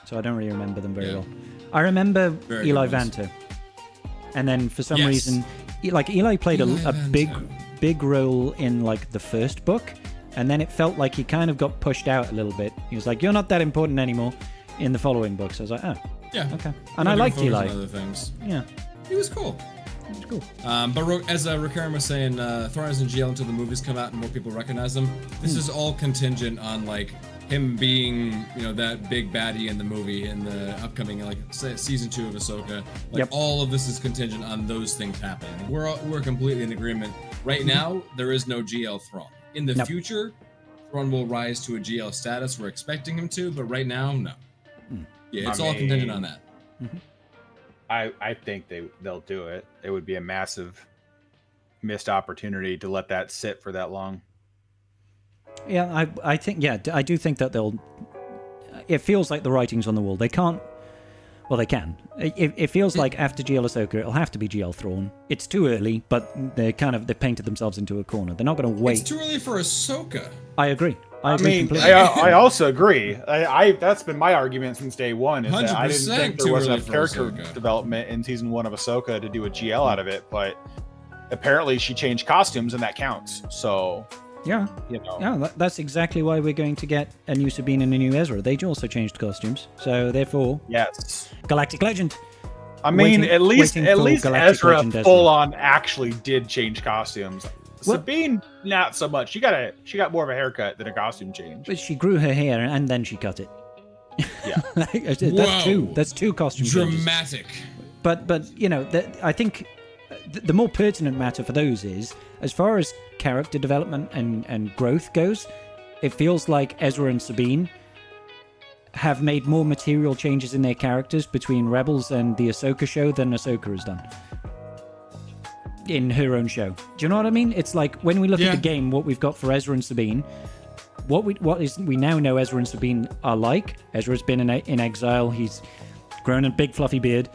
S1: So I don't really remember them very
S3: Yeah.
S1: well. I remember
S3: Very
S1: Eli
S3: good ones.
S1: Vanto, and then for some
S3: Yes.
S1: reason, Eli played
S3: Eli
S1: a
S3: Vanto.
S1: big role in like the first book, and then it felt like he kind of got pushed out a little bit. He was like, "You're not that important anymore." In the following books, I was like, "Oh,
S3: Yeah.
S1: okay." And I liked Eli.
S3: Other things.
S1: Yeah,
S3: He was cool.
S1: it was cool.
S3: But as Rikaran was saying, Thrawn is in jail until the movies come out and more people recognize him. This is all contingent on like him being, that big baddie in the movie in the upcoming season 2 of Ahsoka. Like
S1: Yep.
S3: all of this is contingent on those things happening. We're completely in agreement. Right now, there is no GL Thrawn. In the
S1: Nope.
S3: future, Thrawn will rise to a GL status. We're expecting him to, but right now, no. Yeah, it's all contingent on that.
S2: I think they'll do it. It would be a massive missed opportunity to let that sit for that long.
S1: Yeah, I think I do think that they'll. It feels like the writing's on the wall. They can't. Well, they can. It feels like after GL Ahsoka, it'll have to be GL Thrawn. It's too early, but they've painted themselves into a corner. They're not going to wait.
S3: It's too early for Ahsoka.
S1: I agree. I
S2: mean,
S1: completely.
S2: I also agree. I that's been my argument since day one. Is that I didn't
S3: 100%
S2: think there
S3: too
S2: wasn't
S3: early
S2: enough
S3: for
S2: character
S3: Ahsoka.
S2: development in season 1 of Ahsoka to do a GL out of it, but apparently she changed costumes and that counts. So
S1: Yeah.
S2: you know,
S1: Yeah, that's exactly why we're going to get a new Sabine and a new Ezra. They also changed costumes, so therefore,
S2: yes.
S1: Galactic Legend.
S2: I mean,
S1: Waiting-
S2: at least
S1: waiting for Galactic
S2: Ezra
S1: Legend Ezra.
S2: full on actually did change costumes.
S1: Well-
S2: Sabine, not so much. She got more of a haircut than a costume change.
S1: But she grew her hair and then she cut it.
S2: Yeah.
S1: That's two costume changes.
S3: Dramatic.
S1: But you know, I think the more pertinent matter for those is, as far as character development and growth goes, it feels like Ezra and Sabine have made more material changes in their characters between Rebels and the Ahsoka show than Ahsoka has done in her own show. Do you know what I mean? It's like when we look at the game, what we've got for Ezra and Sabine, we now know Ezra and Sabine are like. Ezra's been in exile. He's grown a big fluffy beard.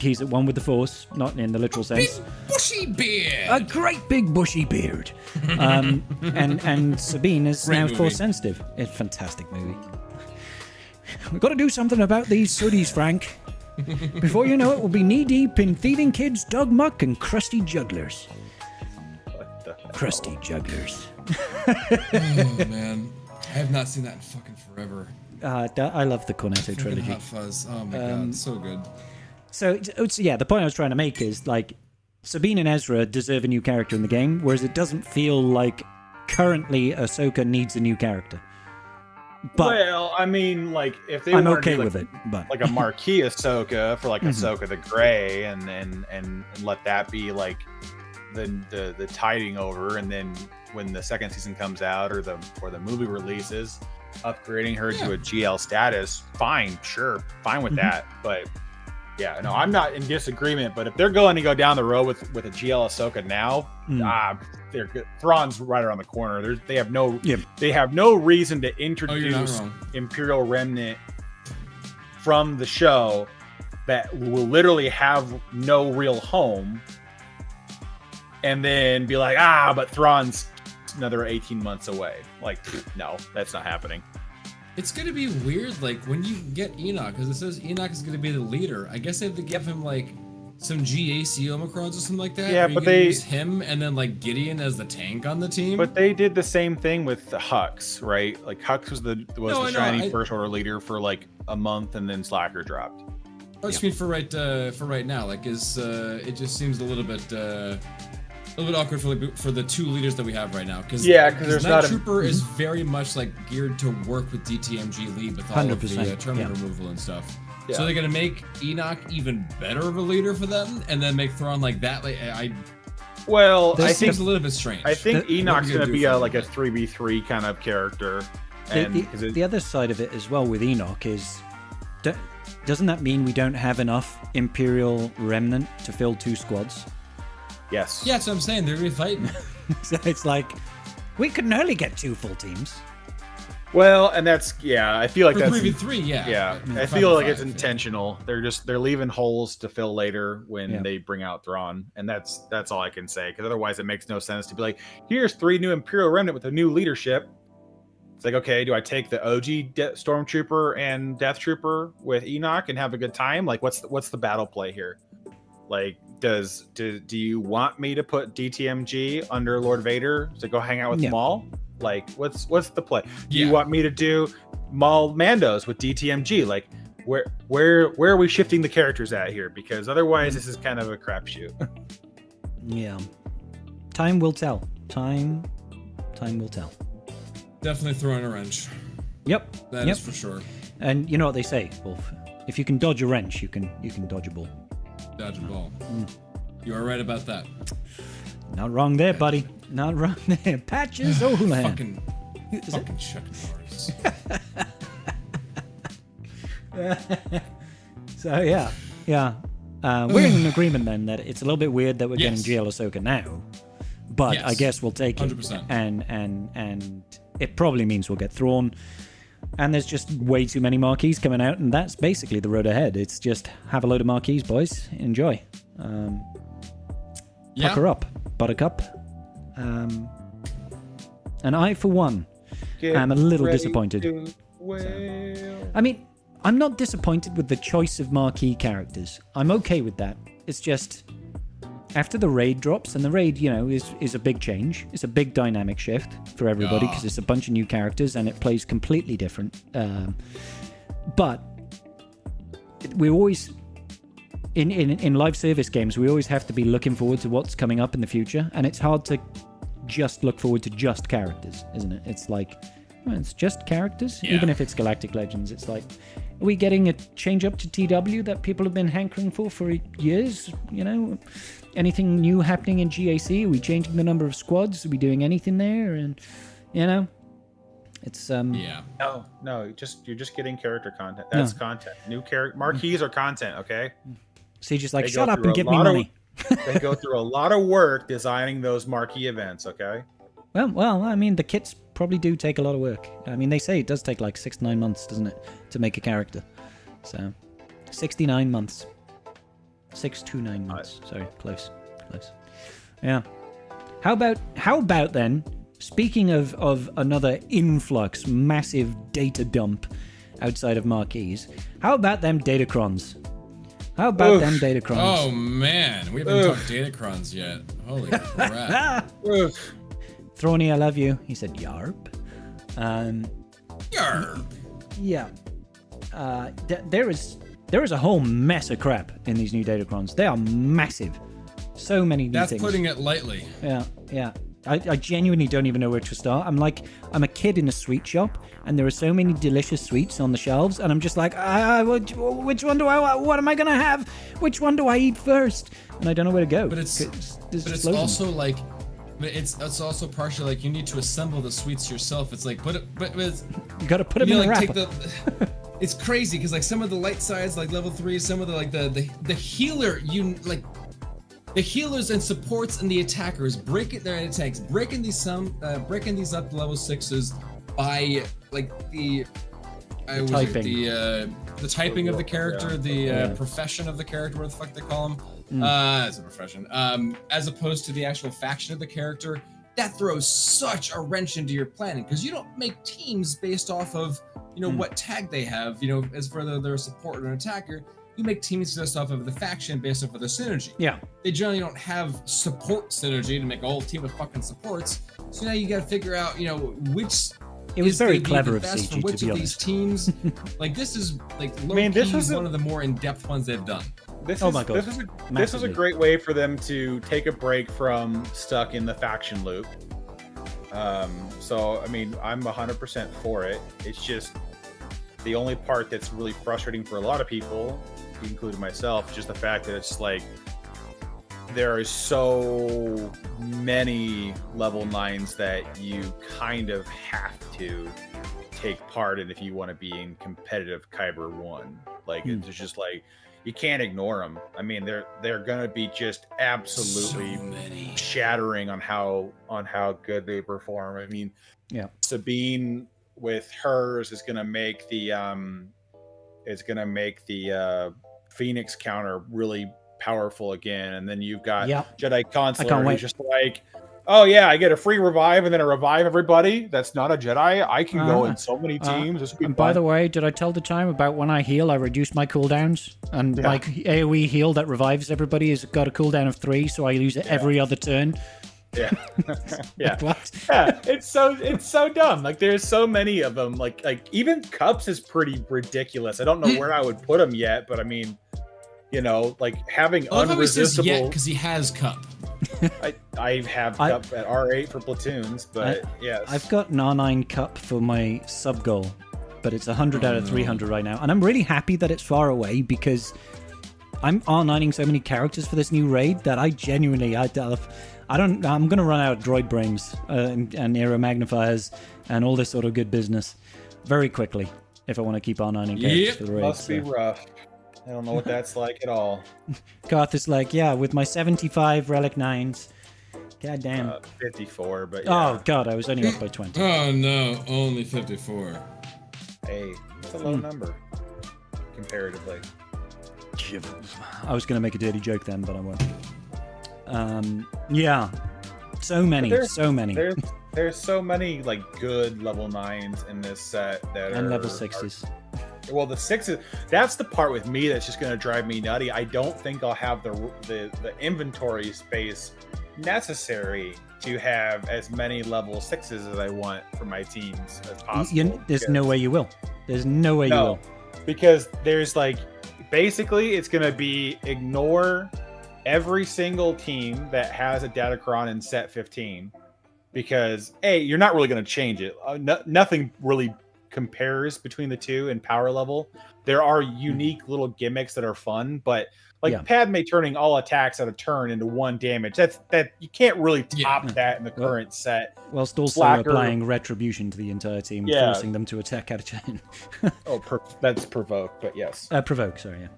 S1: He's at one with the Force, not in the literal sense.
S3: Big bushy beard.
S1: A great big bushy beard. And Sabine is
S3: Great
S1: now
S3: movie.
S1: Force sensitive. It's a fantastic movie. We've got to do something about these sooties, Frank. Before you know it, we'll be knee-deep in thieving kids, dog muck, and crusty jugglers.
S2: What the hell?
S1: Crusty jugglers.
S3: Oh man, I have not seen that in fucking forever.
S1: I love the Cornetto
S3: Fucking
S1: trilogy.
S3: Hot Fuzz. Oh my god, so good.
S1: So, yeah, the point I was trying to make is, like, Sabine and Ezra deserve a new character in the game, whereas it doesn't feel like currently Ahsoka needs a new character. But
S2: well, I mean, like if they
S1: I'm
S2: wanted
S1: okay
S2: to do,
S1: with it. But
S2: like a marquee Ahsoka for like Ahsoka the Grey, and let that be like the tiding over, and then when the second season comes out or the movie releases, upgrading her to a GL status, fine, with that. But yeah, no, I'm not in disagreement. But if they're going to go down the road with a GL Ahsoka now, they're good. Thrawn's right around the corner. They have no reason to introduce Imperial Remnant from the show that will literally have no real home, and then be like, but Thrawn's another 18 months away. Like, no, that's not happening.
S3: It's gonna be weird, like when you get Enoch, because it says Enoch is gonna be the leader. I guess they have to give him like some GAC Omicrons or something like that.
S2: Yeah,
S3: or you
S2: but
S3: can
S2: they
S3: use him and then like Gideon as the tank on the team.
S2: But they did the same thing with the Hux, right? Like Hux was the shiny First Order leader for like a month, and then Slacker dropped.
S3: I just mean for right now, like it just seems a little bit awkward for the two leaders that we have right now, because
S2: there's
S3: Night
S2: not
S3: Trooper is very much like geared to work with DTMG lead with all of the
S1: 100%,
S3: terminal removal and stuff.
S2: Yeah.
S3: So they're gonna make Enoch even better of a leader for them, and then make Thrawn like that. Like
S2: Well,
S3: this
S2: I
S3: seems
S2: think
S3: a little bit strange.
S2: I think Enoch's
S3: gonna
S2: going to
S3: do
S2: be
S3: for
S2: like a
S3: them?
S2: 3v3 kind of character. And
S1: the other side of it as well with Enoch is, doesn't that mean we don't have enough Imperial Remnant to fill 2 squads?
S2: yes.
S3: Yeah, that's what I'm saying. They're gonna be fighting.
S1: So it's like, we could nearly get 2 full teams.
S2: Well, and that's I feel like
S3: For
S2: that's
S3: 3v3, yeah.
S2: Yeah,
S3: mean,
S2: I
S3: 5v5,
S2: feel like it's
S3: yeah.
S2: intentional. They're leaving holes to fill later when
S1: Yeah.
S2: they bring out Thrawn, and that's all I can say. Because otherwise, it makes no sense to be like, here's 3 new Imperial Remnant with a new leadership. It's like, okay, do I take the OG Stormtrooper and Death Trooper with Enoch and have a good time? Like, what's the battle play here? Like, do you want me to put DTMG under Lord Vader to go hang out with Maul? Like, what's the play? Do you want me to do Maul Mandos with DTMG? Like, where are we shifting the characters at here? Because otherwise, this is kind of a crapshoot.
S1: Yeah. Time will tell. Time will tell.
S3: Definitely throwing a wrench.
S1: Yep.
S3: That is for sure.
S1: And you know what they say, Wolf? If you can dodge a wrench, you can dodge a ball.
S3: Dodge a ball. You are right about that.
S1: Not wrong there, buddy. Not wrong there. Patches O'Houlihan.
S3: Fucking Chuck Norris.
S1: So yeah. We're in agreement then that it's a little bit weird that we're getting GL Ahsoka now, but I guess we'll take it.
S3: 100%.
S1: And it probably means we'll get Thrawn. And there's just way too many marquees coming out, and that's basically the road ahead. It's just have a load of marquees, boys. Enjoy. Pucker up, buttercup. And I, for one, am a little disappointed. I mean, I'm not disappointed with the choice of marquee characters. I'm okay with that. It's just, after the raid drops, and the raid, you know, is a big change. It's a big dynamic shift for everybody because it's a bunch of new characters and it plays completely different. But we always, in live service games, we always have to be looking forward to what's coming up in the future, and it's hard to just look forward to just characters, isn't it? It's like, well, it's just characters, even if it's Galactic Legends. It's like, are we getting a change up to TW that people have been hankering for years? You know, anything new happening in GAC? Are we changing the number of squads? Are we doing anything there? And you know, it's
S2: no, you're just getting character content. That's content. New character marquees are content. Okay.
S1: So you're just like, shut up and give me money.
S2: They go through a lot of work designing those marquee events. Okay.
S1: Well, I mean, the kits probably do take a lot of work. I mean, they say it does take like 6 to 9 months, doesn't it, to make a character? So, 69 months. 6 to 9 months. Sorry, close. Yeah. How about then? Speaking of another influx, massive data dump outside of marquees. How about them Datacrons? How about them Datacrons?
S3: Oh man, we haven't talked Datacrons yet. Holy crap.
S1: Throny, I love you. He said yarp.
S3: Yarp.
S1: Yeah. There is a whole mess of crap in these new Datacrons. They are massive. So many new things.
S3: That's putting it lightly.
S1: Yeah. I genuinely don't even know where to start. I'm a kid in a sweet shop, and there are so many delicious sweets on the shelves, and I'm just like, which one what am I gonna have? Which one do I eat first? And I don't know where to go.
S3: But it's also like, it's also partially like you need to assemble the sweets yourself. It's like, but
S1: you gotta put them in the wrapper.
S3: It's crazy because like some of the light sides, like level 3, some of the healer, the healers and supports and the attackers breaking these up to level 6s by like the typing of the character, the profession of the character, what the fuck they call them. It's a profession. As opposed to the actual faction of the character, that throws such a wrench into your planning because you don't make teams based off of what tag they have. As for they're a support or an attacker. You make teams based off of the faction, based off of the synergy.
S1: Yeah.
S3: They generally don't have support synergy to make a whole team of fucking supports. So now you got to figure out, which.
S1: It was very clever of
S3: CG,
S1: to
S3: which
S1: be
S3: of
S1: honest.
S3: These teams, like this is like this is one of the more in-depth ones they've done.
S2: This is a great way for them to take a break from stuck in the faction loop. So I mean, I'm 100% for it. It's just the only part that's really frustrating for a lot of people, including myself, just the fact that it's like there are so many level 9s that you kind of have to take part in if you want to be in competitive Kyber 1. Like it's just like you can't ignore them. I mean, they're gonna be just absolutely shattering on how good they perform. I mean, Sabine with hers is gonna make the Phoenix counter really powerful again, and then you've got Jedi Consular who's just like, oh yeah, I get a free revive and then I revive everybody. That's not a Jedi. I can go in so many teams. This would be
S1: and
S2: fun.
S1: By the way, did I tell the time about when I heal, I reduce my cooldowns, and like AoE heal that revives everybody has got a cooldown of 3, so I use it every other turn.
S2: Yeah.
S1: What?
S2: Yeah, it's so dumb. Like there's so many of them. Like even Cups is pretty ridiculous. I don't know where I would put him yet, but I mean, like having unresistible.
S3: Because he has Cup.
S2: I have Cup at R8 for platoons, but yes,
S1: I've got an R9 Cup for my sub goal, but it's 100 out of 300 right now, and I'm really happy that it's far away because I'm R9ing so many characters for this new raid that I genuinely I'm gonna run out of droid brains and aero magnifiers and all this sort of good business very quickly if I want to keep R9ing characters for the raid.
S2: Must be rough. I don't know what that's like at all.
S1: Garth is like, yeah, with my 75 relic 9s. God damn.
S2: 54, but yeah.
S1: Oh god, I was only up by 20.
S3: Oh no, only 54.
S2: Hey, it's a low number comparatively.
S1: I was going to make a dirty joke then, but I won't. Yeah, so many.
S2: There's so many like good level 9s in this set that
S1: and level 6s.
S2: Well, the 6s, that's the part with me that's just going to drive me nutty. I don't think I'll have the inventory space necessary to have as many level 6s as I want for my teams as possible.
S1: There's no way you will. There's no way you will.
S2: Because there's like, basically it's going to be ignore every single team that has a Datacron in set 15. Because, A, you're not really going to change it. Nothing really compares between the two in power level. There are unique little gimmicks that are fun, but like Padme turning all attacks at a turn into 1 damage, that you can't really top that in the current set.
S1: Whilst also applying retribution to the entire team, forcing them to attack at a turn.
S2: That's provoke, but yes.
S1: Provoke, sorry, yeah.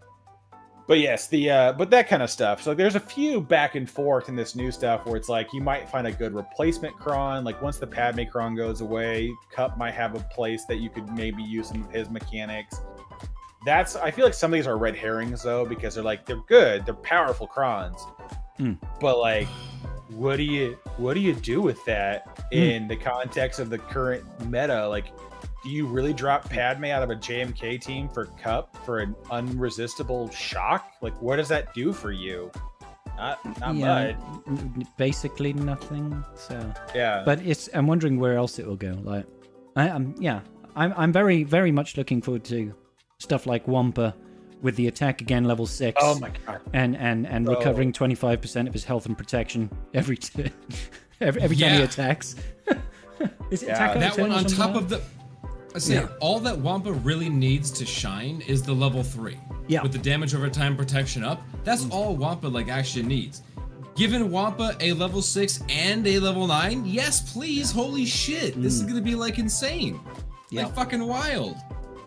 S2: But yes, but that kind of stuff. So there's a few back and forth in this new stuff where it's like you might find a good replacement cron. Like once the Padme cron goes away, Cup might have a place that you could maybe use some of his mechanics. I feel like some of these are red herrings though, because they're good, they're powerful crons. But like, what do you do with that in the context of the current meta? Like, do you really drop Padme out of a JMK team for Cup for an unresistible shock? Like, what does that do for you? Not much.
S1: Basically nothing. So
S2: yeah.
S1: But I'm wondering where else it will go. Like, I'm very, very much looking forward to stuff like Wampa with the attack again level 6.
S2: Oh my god.
S1: And recovering 25% of his health and protection every time he attacks. Is it attack
S3: that one on top
S1: like
S3: of the all that Wampa really needs to shine is the level 3.
S1: Yeah.
S3: With the damage over time protection up. That's all Wampa actually needs. Given Wampa a level 6 and a level 9, yes please, holy shit. This is gonna be insane. Like fucking wild.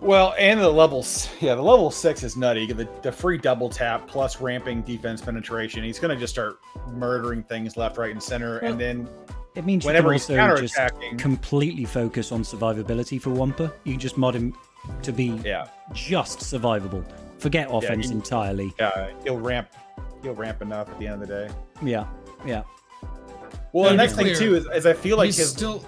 S2: Well, and the level 6 is nutty. The free double tap plus ramping defense penetration. He's gonna just start murdering things left, right, and center, and then
S1: it means
S2: whenever
S1: you
S2: he's
S1: can also just
S2: counterattacking,
S1: completely focus on survivability for Wampa. You can just mod him to be just survivable. Forget offense entirely.
S2: Yeah, he'll ramp enough at the end of the day.
S1: Yeah.
S2: Well, the next thing too is I feel like
S3: he's still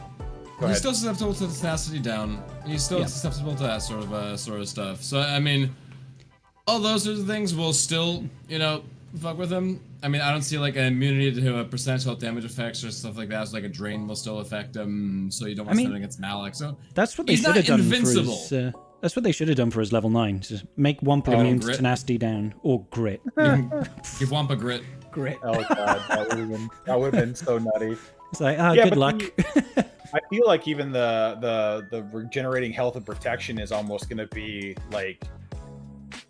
S3: susceptible to the tenacity down. He's still susceptible to that sort of stuff. So I mean, all those sorts of things will still, fuck with him. I mean, I don't see an immunity to percentage health damage effects or stuff like that. So a drain will still affect him. So you don't want to stand against Malik. So
S1: that's what they should have done for his. That's what they should have done for his level 9. Just make Wampa immune to tenacity down or grit.
S3: Give Wampa grit.
S1: Grit.
S2: Oh god, that would have been so nutty.
S1: It's like, good luck.
S2: I feel like even the regenerating health and protection is almost going to be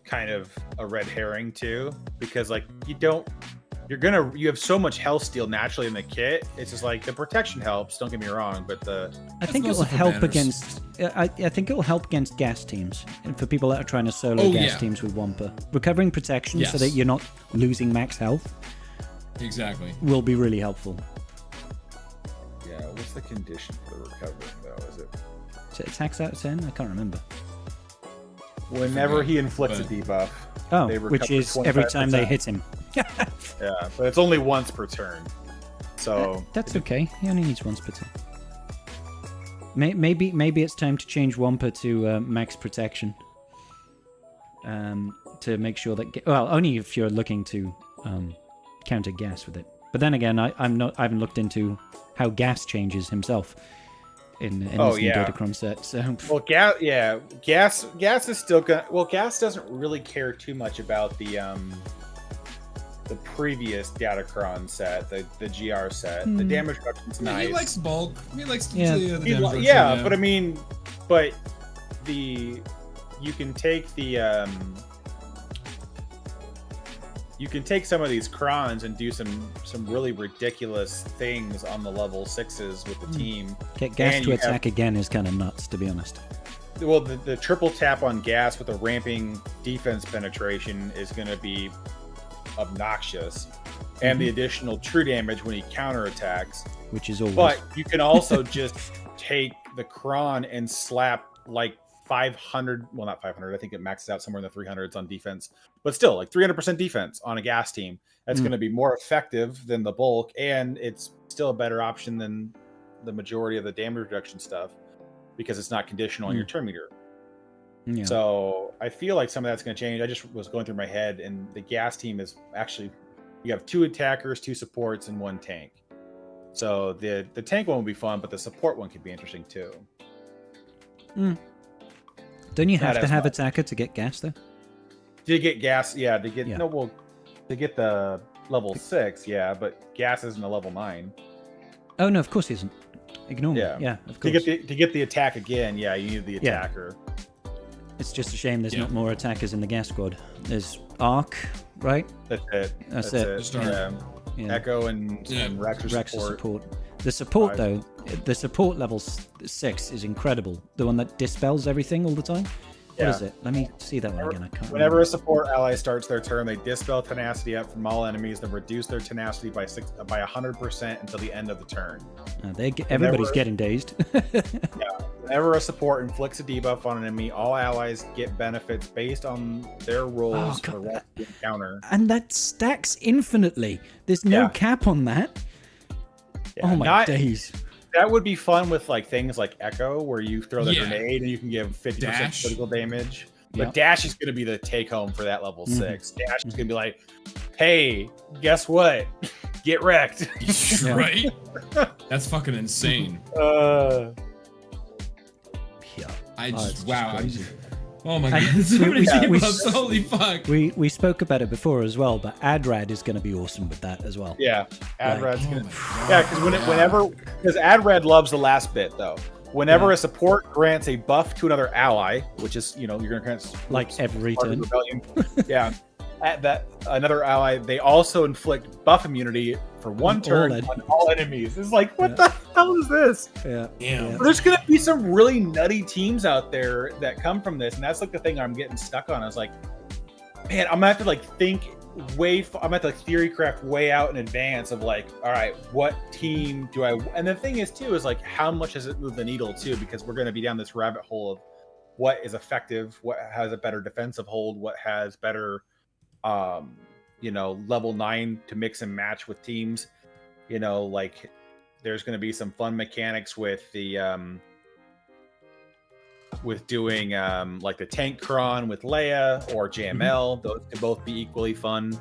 S2: kind of a red herring too, because you have so much health steal naturally in the kit. It's just the protection helps. Don't get me wrong, but
S1: I think it will help against. I think it will help against gas teams and for people that are trying to solo gas teams with Wampa. Recovering protection so that you're not losing max health.
S3: Exactly.
S1: Will be really helpful.
S2: Yeah. What's the condition for the recovering though? Is it
S1: attacks out of 10? I can't remember.
S2: Whenever he inflicts a debuff.
S1: Oh, which is every time they hit him.
S2: Yeah, but it's only once per turn. So
S1: that's okay. He only needs once per turn. Maybe it's time to change Wampa to max protection. To make sure that only if you're looking to counter gas with it. But then again, I haven't looked into how gas changes himself in this new Datacron set. So gas is still gonna. Well, gas doesn't really care too much about the previous Datacron set, the GR set. The damage reduction's nice.
S3: He likes bulk. He likes the damage
S2: reduction. But I mean, you can take you can take some of these crons and do some really ridiculous things on the level 6s with the team.
S1: Get gas to attack again is kind of nuts, to be honest.
S2: Well, the triple tap on gas with a ramping defense penetration is going to be obnoxious, and the additional true damage when he counterattacks,
S1: which is always.
S2: But you can also just take the cron and slap 500, well, not 500. I think it maxes out somewhere in the 300s on defense, but still like 300% defense on a gas team. That's going to be more effective than the bulk, and it's still a better option than the majority of the damage reduction stuff because it's not conditional on your turn meter. Yeah. So I feel like some of that's going to change. I just was going through my head, and the gas team is actually, you have 2 attackers, 2 supports, and 1 tank. So the tank one will be fun, but the support one could be interesting too.
S1: Don't you have to have attacker to get gas though?
S2: To get gas, yeah. To get to get the level 6, yeah. But gas isn't a level 9.
S1: Oh no, of course he isn't. Ignore me. Yeah, of course.
S2: To get the attack again, yeah, you need the attacker.
S1: It's just a shame there's not more attackers in the gas squad. There's Arc, right?
S2: That's it.
S1: That's it.
S2: Just Echo and Rex support.
S1: The support though, the support level 6 is incredible. The one that dispels everything all the time. What is it? Let me see that one again. I can't
S2: Whenever
S1: remember.
S2: a support ally starts their turn, they dispel tenacity up from all enemies, then reduce their tenacity by 100% until the end of the turn.
S1: Everybody's getting dazed.
S2: Whenever a support inflicts a debuff on an enemy, all allies get benefits based on their rolls for the rest of the encounter.
S1: And that stacks infinitely. There's no cap on that.
S2: Yeah,
S1: oh my days.
S2: That would be fun with like things like Echo, where you throw the grenade and you can give 50% critical damage. But Dash is going to be the take home for that level 6. Dash is going to be like, hey, guess what? Get wrecked.
S3: Right? That's fucking insane. Oh my god, so many debuffs, holy fuck.
S1: We spoke about it before as well, but Adrad is going to be awesome with that as well.
S2: Yeah, Adrad's going to... Yeah, because Adrad loves the last bit, though. Whenever a support grants a buff to another ally, which is, you're going to grant...
S1: Like every turn.
S2: Yeah. At that another ally, they also inflict buff immunity for 1 turn on all enemies. It's like, what the hell is this?
S1: Yeah.
S2: There's gonna be some really nutty teams out there that come from this, and that's like the thing I'm getting stuck on. I was like, man, I'm gonna have to like think I'm gonna have to like theory craft way out in advance of like, all right, what team do I? And the thing is too is like, how much does it move the needle too? Because we're gonna be down this rabbit hole of what is effective, what has a better defensive hold, what has better level 9 to mix and match with teams. Like there's going to be some fun mechanics with the with doing like the Datacron with Leia or JML. Those can both be equally fun.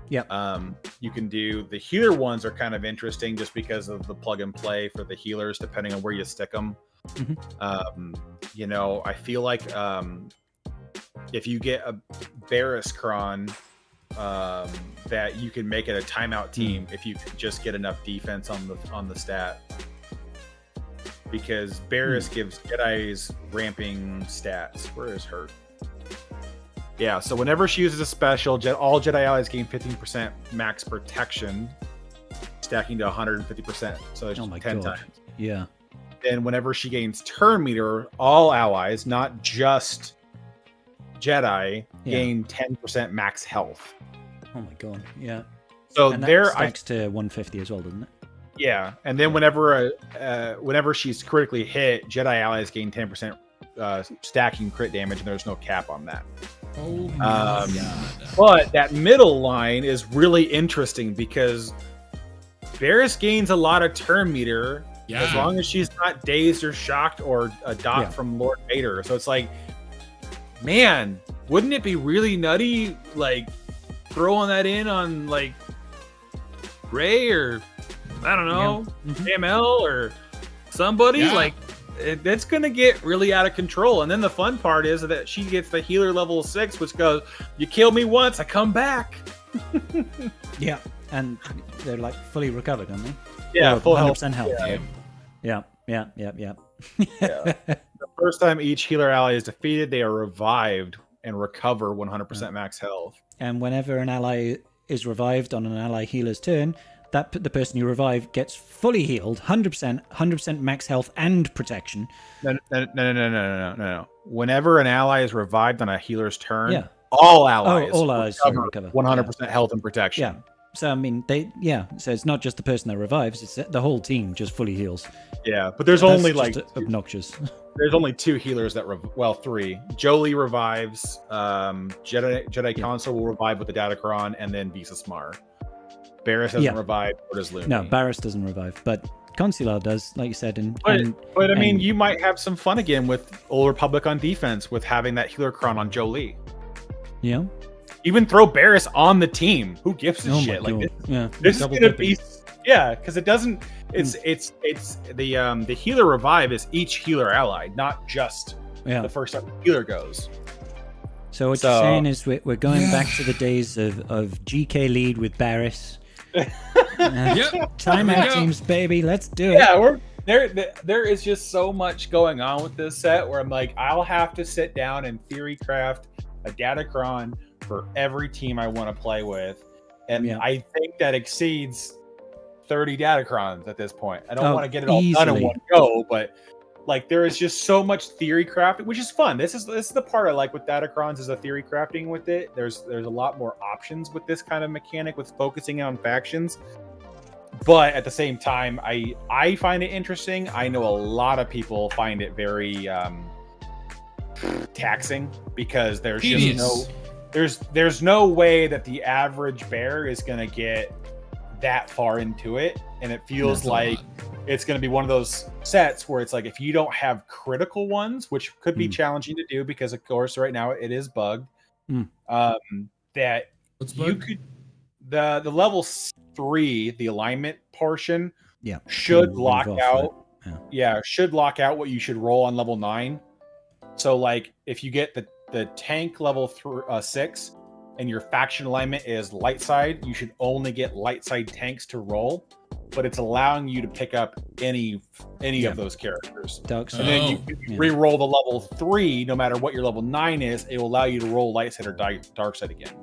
S2: You can do the healer ones are kind of interesting just because of the plug and play for the healers depending on where you stick them. I feel like if you get a Datacron, that you can make it a timeout team if you can just get enough defense on the stat, because Barris gives Jedi's ramping stats. Where is her? Yeah, so whenever she uses a special, all Jedi allies gain 15% max protection, stacking to 150%. So it's 10 times.
S1: Yeah.
S2: And whenever she gains turn meter, all allies, not just Jedi, gain 10% max health.
S1: Oh my god, yeah.
S2: So
S1: and that
S2: there
S1: stacks to 150 as well, doesn't it?
S2: Yeah, and then whenever she's critically hit, Jedi allies gain 10% stacking crit damage, and there's no cap on that.
S3: Oh my god.
S2: But that middle line is really interesting because Barris gains a lot of turn meter as long as she's not dazed or shocked or a dot from Lord Vader. So it's like, man, wouldn't it be really nutty, like, throwing that in on, like, Rey or, I don't know, ML or somebody? Like, it's going to get really out of control. And then the fun part is that she gets the healer level 6, which goes, you kill me once, I come back.
S1: Yeah, and they're, like, fully recovered, aren't they?
S2: Yeah, full
S1: 100% health. Yeah.
S2: The first time each healer ally is defeated, they are revived and recover 100% max health. And
S1: whenever an ally is revived on an ally healer's turn, the person you revive gets fully healed, 100% max health and protection.
S2: No. Whenever an ally is revived on a healer's turn, all allies recover 100% health and protection.
S1: So I mean, so it's not just the person that revives; it's the whole team just fully heals.
S2: Yeah, but there's
S1: That's
S2: only
S1: just
S2: like
S1: obnoxious.
S2: there's only 2 healers that three. Jolie revives. Jedi Council will revive with the Datacron, and then Visa Smar. Barris doesn't revive, or does Lumi?
S1: No, Barris doesn't revive, but Consular does, like you said.
S2: But I mean, you might have some fun again with Old Republic on defense with having that healer cron on Jolie.
S1: Yeah.
S2: Even throw Barris on the team. Who gives a
S1: Oh
S2: shit?
S1: my
S2: Like
S1: God.
S2: this is gonna be because it doesn't. It's the healer revive is each healer ally, not just the first time the healer goes.
S1: So what you're saying is we're going back to the days of GK lead with Barris. Timeout teams, baby. Let's do it.
S2: Yeah, there is just so much going on with this set where I'm like, I'll have to sit down and theory craft a Datacron for every team I want to play with, and I think that exceeds 30 Datacrons at this point. I don't want to get it all done in one go, but like there is just so much theory crafting, which is fun. This is the part I like with Datacrons is the theory crafting with it. There's a lot more options with this kind of mechanic with focusing on factions. But at the same time, I find it interesting. I know a lot of people find it very taxing because there's just no way that the average bear is going to get that far into it, and it feels like it's going to be one of those sets where it's like if you don't have critical ones, which could be challenging to do because of course right now it is bugged, that you could the level 3, the alignment portion, should lock out. Should lock out what you should roll on level 9. So like if you get the tank level 6 and your faction alignment is light side, you should only get light side tanks to roll, but it's allowing you to pick up any of those characters.
S1: Dark side.
S2: And then you re-roll the level 3, no matter what your level 9 is, it will allow you to roll light side or dark side again.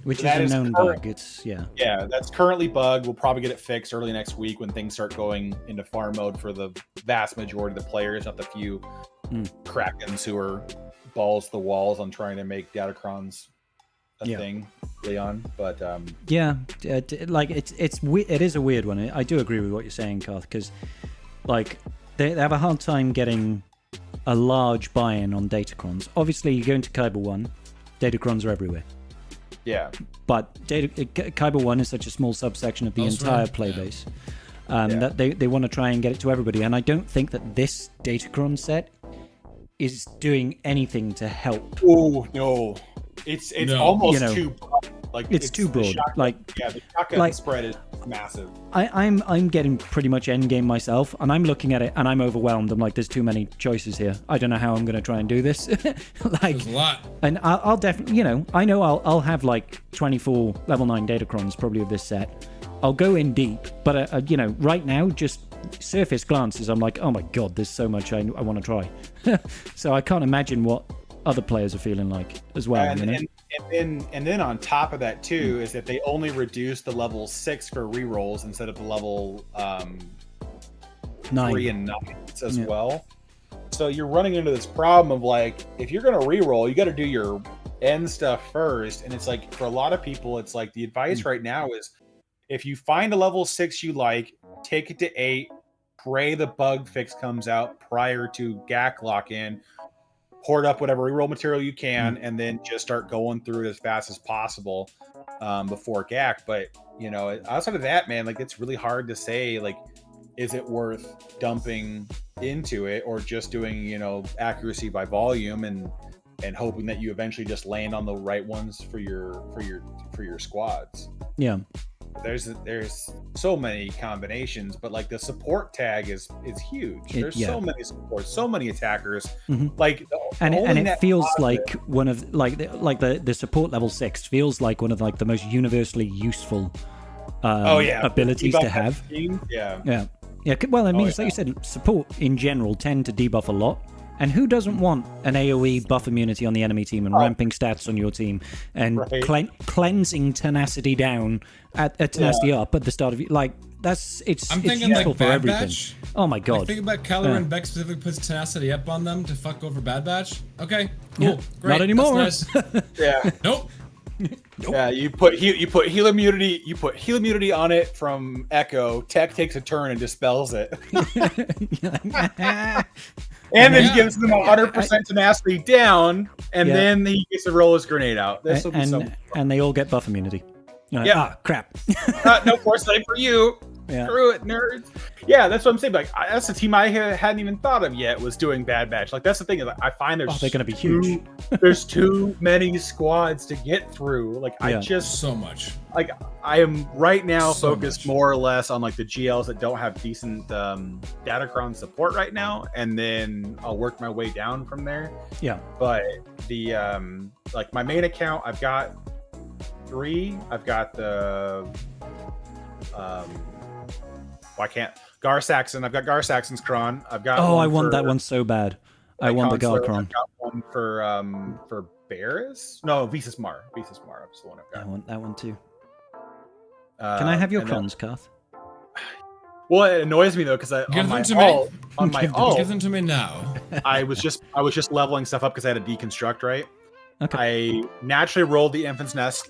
S1: Which is a known bug. It's
S2: that's currently bugged. We'll probably get it fixed early next week when things start going into farm mode for the vast majority of the players, not the few Krakens who are balls to the walls on trying to make Datacrons a thing, Leon. But
S1: like it is a weird one. I do agree with what you're saying, Karth, because like they have a hard time getting a large buy-in on Datacrons. Obviously, you go into Kyber 1, Datacrons are everywhere.
S2: Yeah.
S1: But Kyber 1 is such a small subsection of the entire play base that they want to try and get it to everybody. And I don't think that this Datacron set is doing anything to help.
S2: Oh, no. It's almost too broad. Like
S1: it's too broad.
S2: The shotgun spread is massive.
S1: I'm getting pretty much endgame myself, and I'm looking at it and I'm overwhelmed. I'm like, there's too many choices here. I don't know how I'm going to try and do this.
S3: There's a lot.
S1: And I'll definitely, I know I'll have like 24 level 9 Datacrons probably of this set. I'll go in deep, but right now, just surface glances, I'm like, oh my god, there's so much I want to try. So I can't imagine what other players are feeling like as well.
S2: And then on top of that too is that they only reduce the level 6 for rerolls instead of the level 3 and 9 as well. So you're running into this problem of like, if you're going to reroll, you got to do your end stuff first. And it's like, for a lot of people, it's like the advice right now is if you find a level 6 you like, take it to 8, pray the bug fix comes out prior to GAC lock in, hoard up whatever reroll material you can, and then just start going through it as fast as possible before GAC. But outside of that, man, like it's really hard to say, like, is it worth dumping into it or just doing accuracy by volume and hoping that you eventually just land on the right ones for your squads.
S1: Yeah.
S2: There's so many combinations, but like the support tag is huge. There's so many supports, so many attackers. Like
S1: and it feels like one of the support level 6 feels like one of like the most universally useful abilities to have. Yeah. Well, I mean, like you said, support in general tend to debuff a lot. And who doesn't want an AoE buff immunity on the enemy team and ramping stats on your team and cleansing tenacity down at tenacity up at the start of it's useful
S3: like
S1: for everything.
S3: Batch.
S1: Oh my god!
S3: Think about Kylo and Beck specifically puts tenacity up on them to fuck over Bad Batch. Okay, cool, great.
S1: Not anymore.
S3: That's nice.
S2: Yeah.
S3: Nope.
S2: Yeah, you put heal immunity on it from Echo. Tech takes a turn and dispels it, and then gives them 100% tenacity down, and then he gets to roll his grenade out. This will be
S1: and they all get buff immunity. Like, crap.
S2: No foresight for you.
S1: Yeah.
S2: Screw it, nerds. Yeah, that's what I'm saying. Like, that's the team I hadn't even thought of yet was doing Bad Batch. Like, that's the thing. Is I find they're
S1: going to be huge.
S2: There's too many squads to get through. Like, I just
S3: so much.
S2: Like, I am right now focused more or less on like the GLs that don't have decent Datacron support right now, and then I'll work my way down from there.
S1: Yeah.
S2: But the like my main account, I've got 3. I've got the I can't. Gar Saxon. I've got Gar Saxon's Kron. I've got.
S1: Oh, I want that one so bad. I want the Gar Kron.
S2: I've got one for Barris. No, Visas Mar. Visas Mar. That's the one I've got.
S1: I want that one too. Can I have your Krons, Kath?
S2: Well, it annoys me though because on my ult,
S3: give them to me now.
S2: I was just leveling stuff up because I had a deconstruct, right?
S1: Okay.
S2: I naturally rolled the Infant's Nest,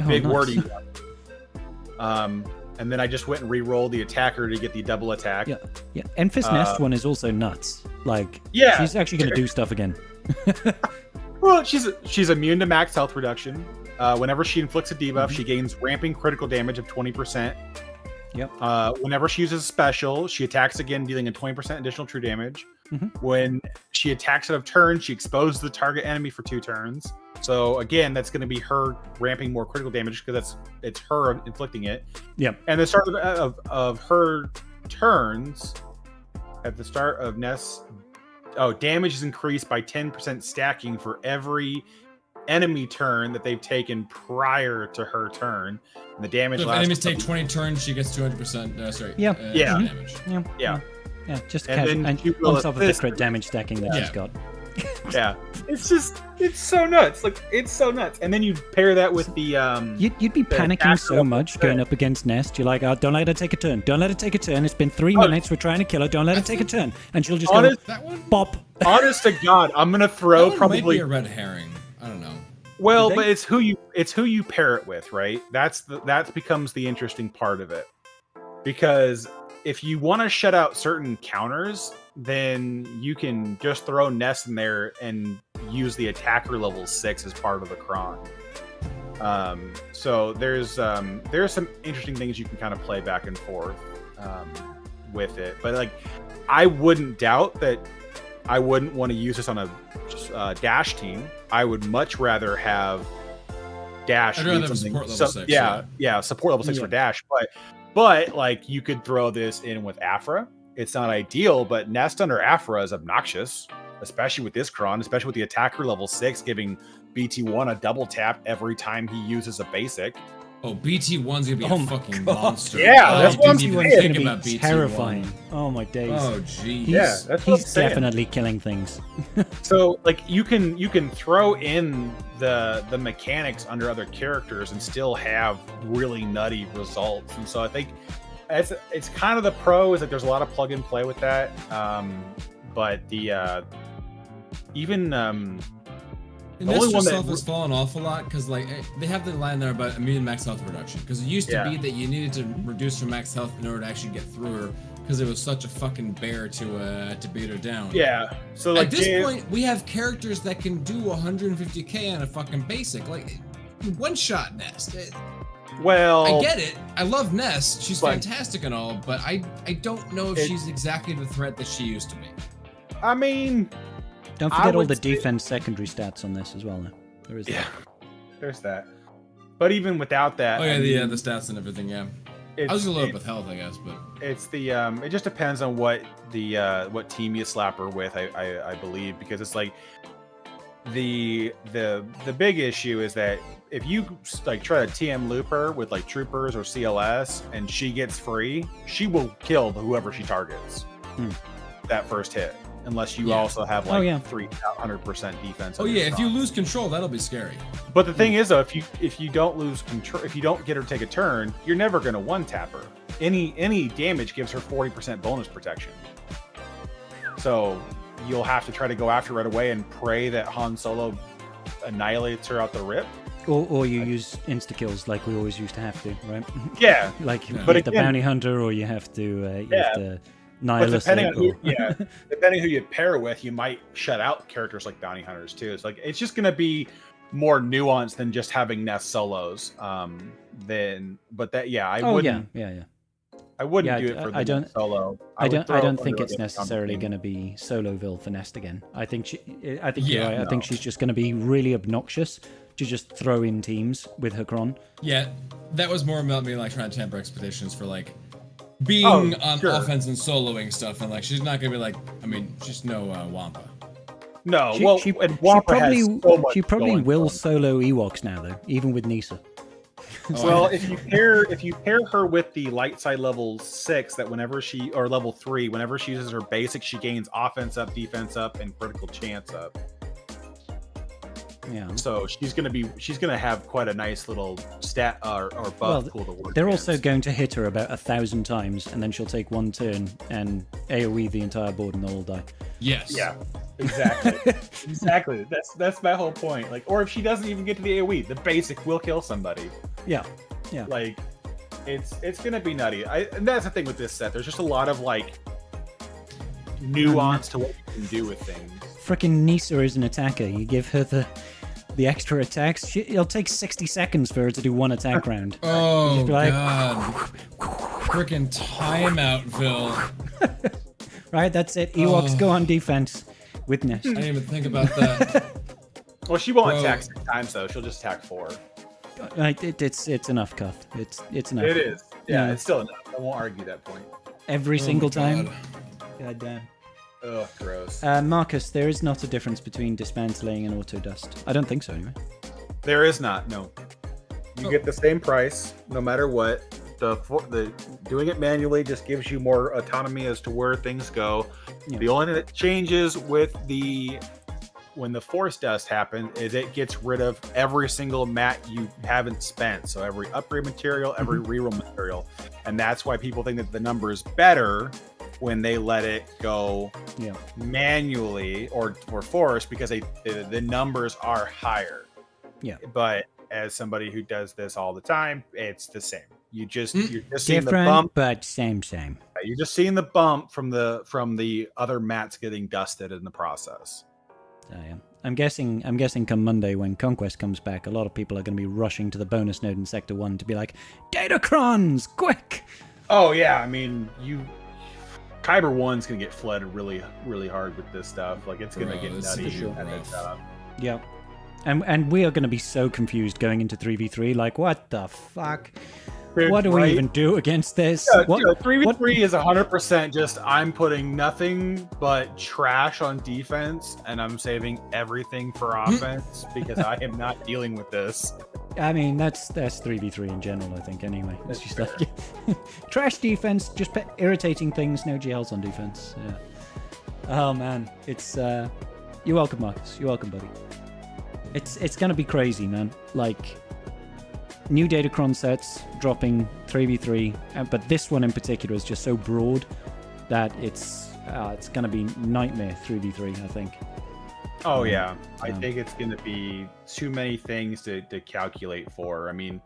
S2: big wordy one. And then I just went and re-rolled the attacker to get the double attack.
S1: Yeah. Enfys Nest one is also nuts. Like, she's actually going to do stuff again.
S2: Well, she's immune to max health reduction. Whenever she inflicts a debuff, she gains ramping critical damage of 20%.
S1: Yep.
S2: Whenever she uses a special, she attacks again, dealing a 20% additional true damage. When she attacks out of turn, she exposes the target enemy for 2 turns. So again, that's going to be her ramping more critical damage because it's her inflicting it.
S1: Yep.
S2: And the start of her turns, at the start of Ness, damage is increased by 10% stacking for every enemy turn that they've taken prior to her turn. And the damage
S3: so if enemies take 20 turns, she gets 200%. Damage.
S1: Yeah. Just
S2: and
S1: on top of the crit damage stacking that she's got.
S2: Yeah, it's so nuts. Like, it's so nuts. And then you pair that with the
S1: you'd be panicking so much going up against Nest. You're like, oh, don't let her take a turn. Don't let her take a turn. It's been 3 minutes. We're trying to kill her. Don't let her take a turn. And she'll just go, bop.
S2: Honest to God, I'm gonna throw probably
S3: might be a red herring. I don't know.
S2: Well, but it's who you pair it with, right? That becomes the interesting part of it. Because if you want to shut out certain counters, then you can just throw Nest in there and use the attacker level 6 as part of the Kron. So there's some interesting things you can kind of play back and forth with it. But like, I wouldn't doubt that I wouldn't want to use this on a Dash team. I would much rather have Dash.
S3: I'd rather have support level 6.
S2: Yeah, support level 6 for Dash. But like, you could throw this in with Afra. It's not ideal, but Nest under Afra is obnoxious, especially with this Kron, especially with the attacker level 6 giving BT1 a double tap every time he uses a basic.
S3: Oh, BT1's gonna be a fucking monster.
S2: Yeah, that's what I'm saying.
S3: Think about BT1.
S1: Terrifying. Oh my days.
S3: Oh geez.
S2: Yeah, that's what
S1: he's definitely killing things.
S2: So like, you can throw in the mechanics under other characters and still have really nutty results. And so I think it's kind of the pro is that there's a lot of plug and play with that. But the even
S3: the Nest itself has fallen off a lot because like they have the line there about immune max health reduction, because it used to be that you needed to reduce your max health in order to actually get through her, because it was such a fucking bear to beat her down.
S2: Yeah. So like,
S3: at this point, we have characters that can do 150k on a fucking basic, like one shot Nest.
S2: Well,
S3: I get it. I love Nest. She's fantastic and all, but I don't know if she's exactly the threat that she used to be.
S2: I mean,
S1: don't forget all the defense secondary stats on this as well. Though. There is that.
S2: There's that. But even without that,
S3: the stats and everything. Yeah, I was a little with health, I guess, but
S2: it's the it just depends on what team you slap her with. I believe, because it's like the big issue is that if you like try to TM loop her with like troopers or CLS and she gets free, she will kill whoever she targets that first hit, unless you also have like 300% defense.
S3: If you lose control, that'll be scary.
S2: But the thing is though, if you don't lose control, if you don't get her to take a turn, you're never going to one tap her. Any damage gives her 40% bonus protection. So you'll have to try to go after right away and pray that Han Solo annihilates her out the rip.
S1: Or you use insta kills like we always used to have to, right?
S2: Yeah,
S1: Like
S3: Yeah.
S1: you
S2: But
S1: hit the
S2: again-
S1: bounty hunter, or you have to you
S2: Yeah.
S1: have to
S2: but
S1: nihilist
S2: depending
S1: it,
S2: on who,
S1: or-
S2: yeah, depending who you pair it with, you might shut out characters like bounty hunters too. It's like it's just gonna be more nuanced than just having Nest solos. But that I
S1: Oh
S2: wouldn't.
S1: yeah.
S2: I wouldn't
S1: Yeah,
S2: do it for the
S1: I don't-
S2: Nest solo.
S1: I
S2: would
S1: don't
S2: throw
S1: think
S2: Underdog
S1: it's
S2: in the
S1: necessarily
S2: company.
S1: going to be Soloville for Nest again. I think you're right. I
S2: no.
S1: think she's just going to be really obnoxious to just throw in teams with her Cron.
S3: Yeah, that was more about me like trying to temper expectations for like being on
S2: sure.
S3: offense and soloing stuff, and like she's not gonna be like, I mean, she's no Wampa.
S2: No,
S1: She,
S2: well,
S1: she,
S2: and
S1: she
S2: Wampa
S1: probably
S2: has so much
S1: she probably
S2: going
S1: will
S2: for him.
S1: solo Ewoks now though, even with Nisa.
S2: Well, if you pair her with the light side level 6, that whenever she or level 3, whenever she uses her basic, she gains offense up, defense up, and critical chance up.
S1: Yeah.
S2: So she's gonna have quite a nice little stat or buff
S1: Well,
S2: pool to work.
S1: they're also
S2: against.
S1: going to hit her about 1,000 times, and then she'll take one turn and AOE the entire board, and they'll all die.
S3: Yes.
S2: Yeah, exactly, exactly. That's my whole point. Like, or if she doesn't even get to the AOE, the basic will kill somebody.
S1: Yeah.
S2: Like, it's gonna be nutty. And that's the thing with this set. There's just a lot of like nuance to what you can do with things.
S1: Frickin' Nisa is an attacker. You give her the extra attacks. It'll take 60 seconds for her to do one attack round.
S3: Oh
S1: Just be like-
S3: god. Freaking timeoutville.
S1: Right, that's it. Ewoks go on defense with Nest.
S3: I didn't even think about that.
S2: Well, she won't
S3: Bro.
S2: attack 6 times though. She'll just attack 4.
S1: Right, it's enough, Cuff. It's enough.
S2: It is. Yeah,
S1: Yeah.
S2: it's still enough. I won't argue that point.
S1: Every
S3: Oh
S1: single
S3: my
S1: time.
S3: God.
S1: God damn.
S2: Ugh, gross.
S1: Marcus, there is not a difference between dismantling and auto dust. I don't think so, anyway.
S2: There is not. No. You get the same price no matter what. The doing it manually just gives you more autonomy as to where things go.
S1: Yeah.
S2: The only thing that changes with when the force dust happens is it gets rid of every single mat you haven't spent. So every upgrade material, every reroll material, and that's why people think that the number is better when they let it go
S1: Yeah.
S2: manually or force, because the numbers are higher.
S1: Yeah.
S2: But as somebody who does this all the time, it's the same. You're just seeing the
S1: Different,
S2: bump.
S1: but same.
S2: You're just seeing the bump from the other mats getting dusted in the process.
S1: Yeah. I'm guessing come Monday when Conquest comes back, a lot of people are going to be rushing to the bonus node in Sector 1 to be like, Datacrons, quick!
S2: Oh yeah, I mean Kyber 1's gonna get flooded really, really hard with this stuff. Like it's gonna
S3: Bro,
S2: get
S3: this is
S2: nutty
S3: gonna be
S2: at that
S3: rough.
S2: time.
S1: Yeah. And we are going to be so confused going into 3v3, like, what the fuck? What do we
S2: Right?
S1: even do against this?
S2: Yeah,
S1: What-
S2: 3v3 is 100% just I'm putting nothing but trash on defense and I'm saving everything for offense because I am not dealing with this.
S1: I mean, that's 3v3 in general, I think, anyway. It's just like trash defense, just irritating things, no GLs on defense. Yeah. Oh, man. It's, you're welcome, Marcus. You're welcome, buddy. It's going to be crazy, man. Like, new Datacron sets dropping 3v3, but this one in particular is just so broad that it's going to be nightmare 3v3, I think.
S2: Oh yeah, I think it's going to be too many things to calculate for. I mean,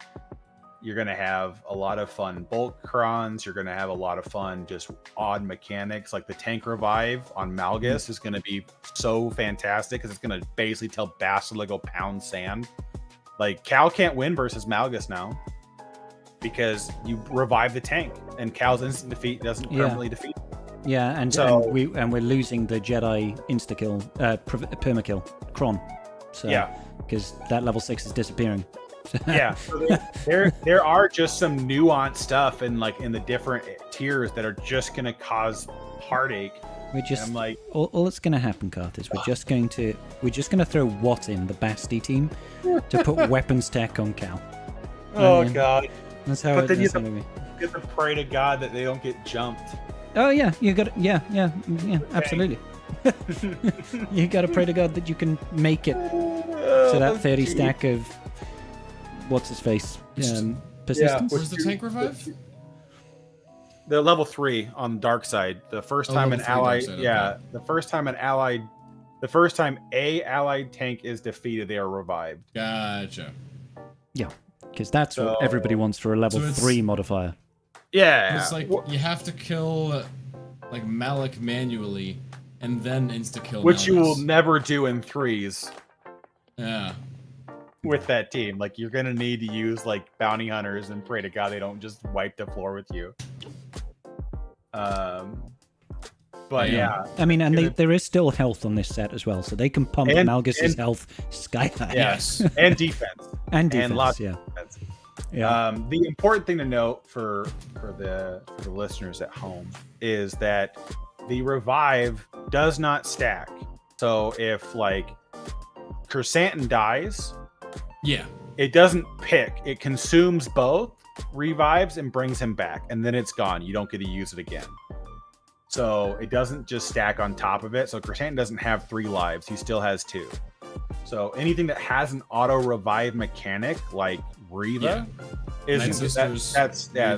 S2: you're going to have a lot of fun bulk crons. You're going to have a lot of fun just odd mechanics, like the tank revive on Malgus is going to be so fantastic because it's going to basically tell Bastard to go pound sand. Like Cal can't win versus Malgus now because you revive the tank and Cal's instant defeat doesn't permanently defeat.
S1: Yeah, and we're losing the Jedi insta kill, permakill Kron. So,
S2: Yeah.
S1: because that level 6 is disappearing.
S2: Yeah, so there are just some nuanced stuff in the different tiers that are just gonna cause heartache.
S1: We're just
S2: And I'm like,
S1: all that's going to happen, Karth, is we're just going to throw Watt in the Basti team to put weapons tech on Cal.
S2: oh
S1: yeah.
S2: God,
S1: That's how
S2: But
S1: it
S2: then you
S1: is.
S2: have to-
S1: Anyway.
S2: you have to pray to God that they don't get jumped.
S1: Oh yeah, you got yeah, absolutely. You got to pray to God that you can make it to that 30 stack of what's his face persistence.
S3: Where's the tank revive?
S2: The level 3 on dark side. The first
S3: Oh,
S2: time an
S3: level 3
S2: ally,
S3: dark side,
S2: yeah,
S3: okay.
S2: the first time a allied tank is defeated, they are revived.
S3: Gotcha.
S1: Yeah, because that's what
S2: So-
S1: everybody wants for a level
S3: So it's-
S1: 3 modifier.
S2: Yeah.
S3: It's like you have to kill like Malik manually, and then insta kill.
S2: Which you will
S3: Malgus.
S2: never do in 3s
S3: Yeah.
S2: with that team. Like, you're gonna need to use like bounty hunters and pray to God they don't just wipe the floor with you. But yeah.
S1: I mean, and
S2: Gonna-
S1: there is still health on this set as well, so they can pump
S2: And-
S1: Malgus's
S2: and-
S1: health sky high.
S3: Yes.
S2: and defense.
S1: And defense,
S2: lots
S1: yeah.
S2: of defense.
S1: Yeah.
S2: The important thing to note for the listeners at home is that the revive does not stack. So if like Chrysanthemum dies,
S3: Yeah.
S2: it doesn't pick. It consumes both, revives, and brings him back, and then it's gone. You don't get to use it again. So it doesn't just stack on top of it. So Chrysanthemum doesn't have 3 lives. He still has 2. So anything that has an auto revive mechanic like Reva
S3: Night
S2: isn't
S3: Sisters,
S2: yeah.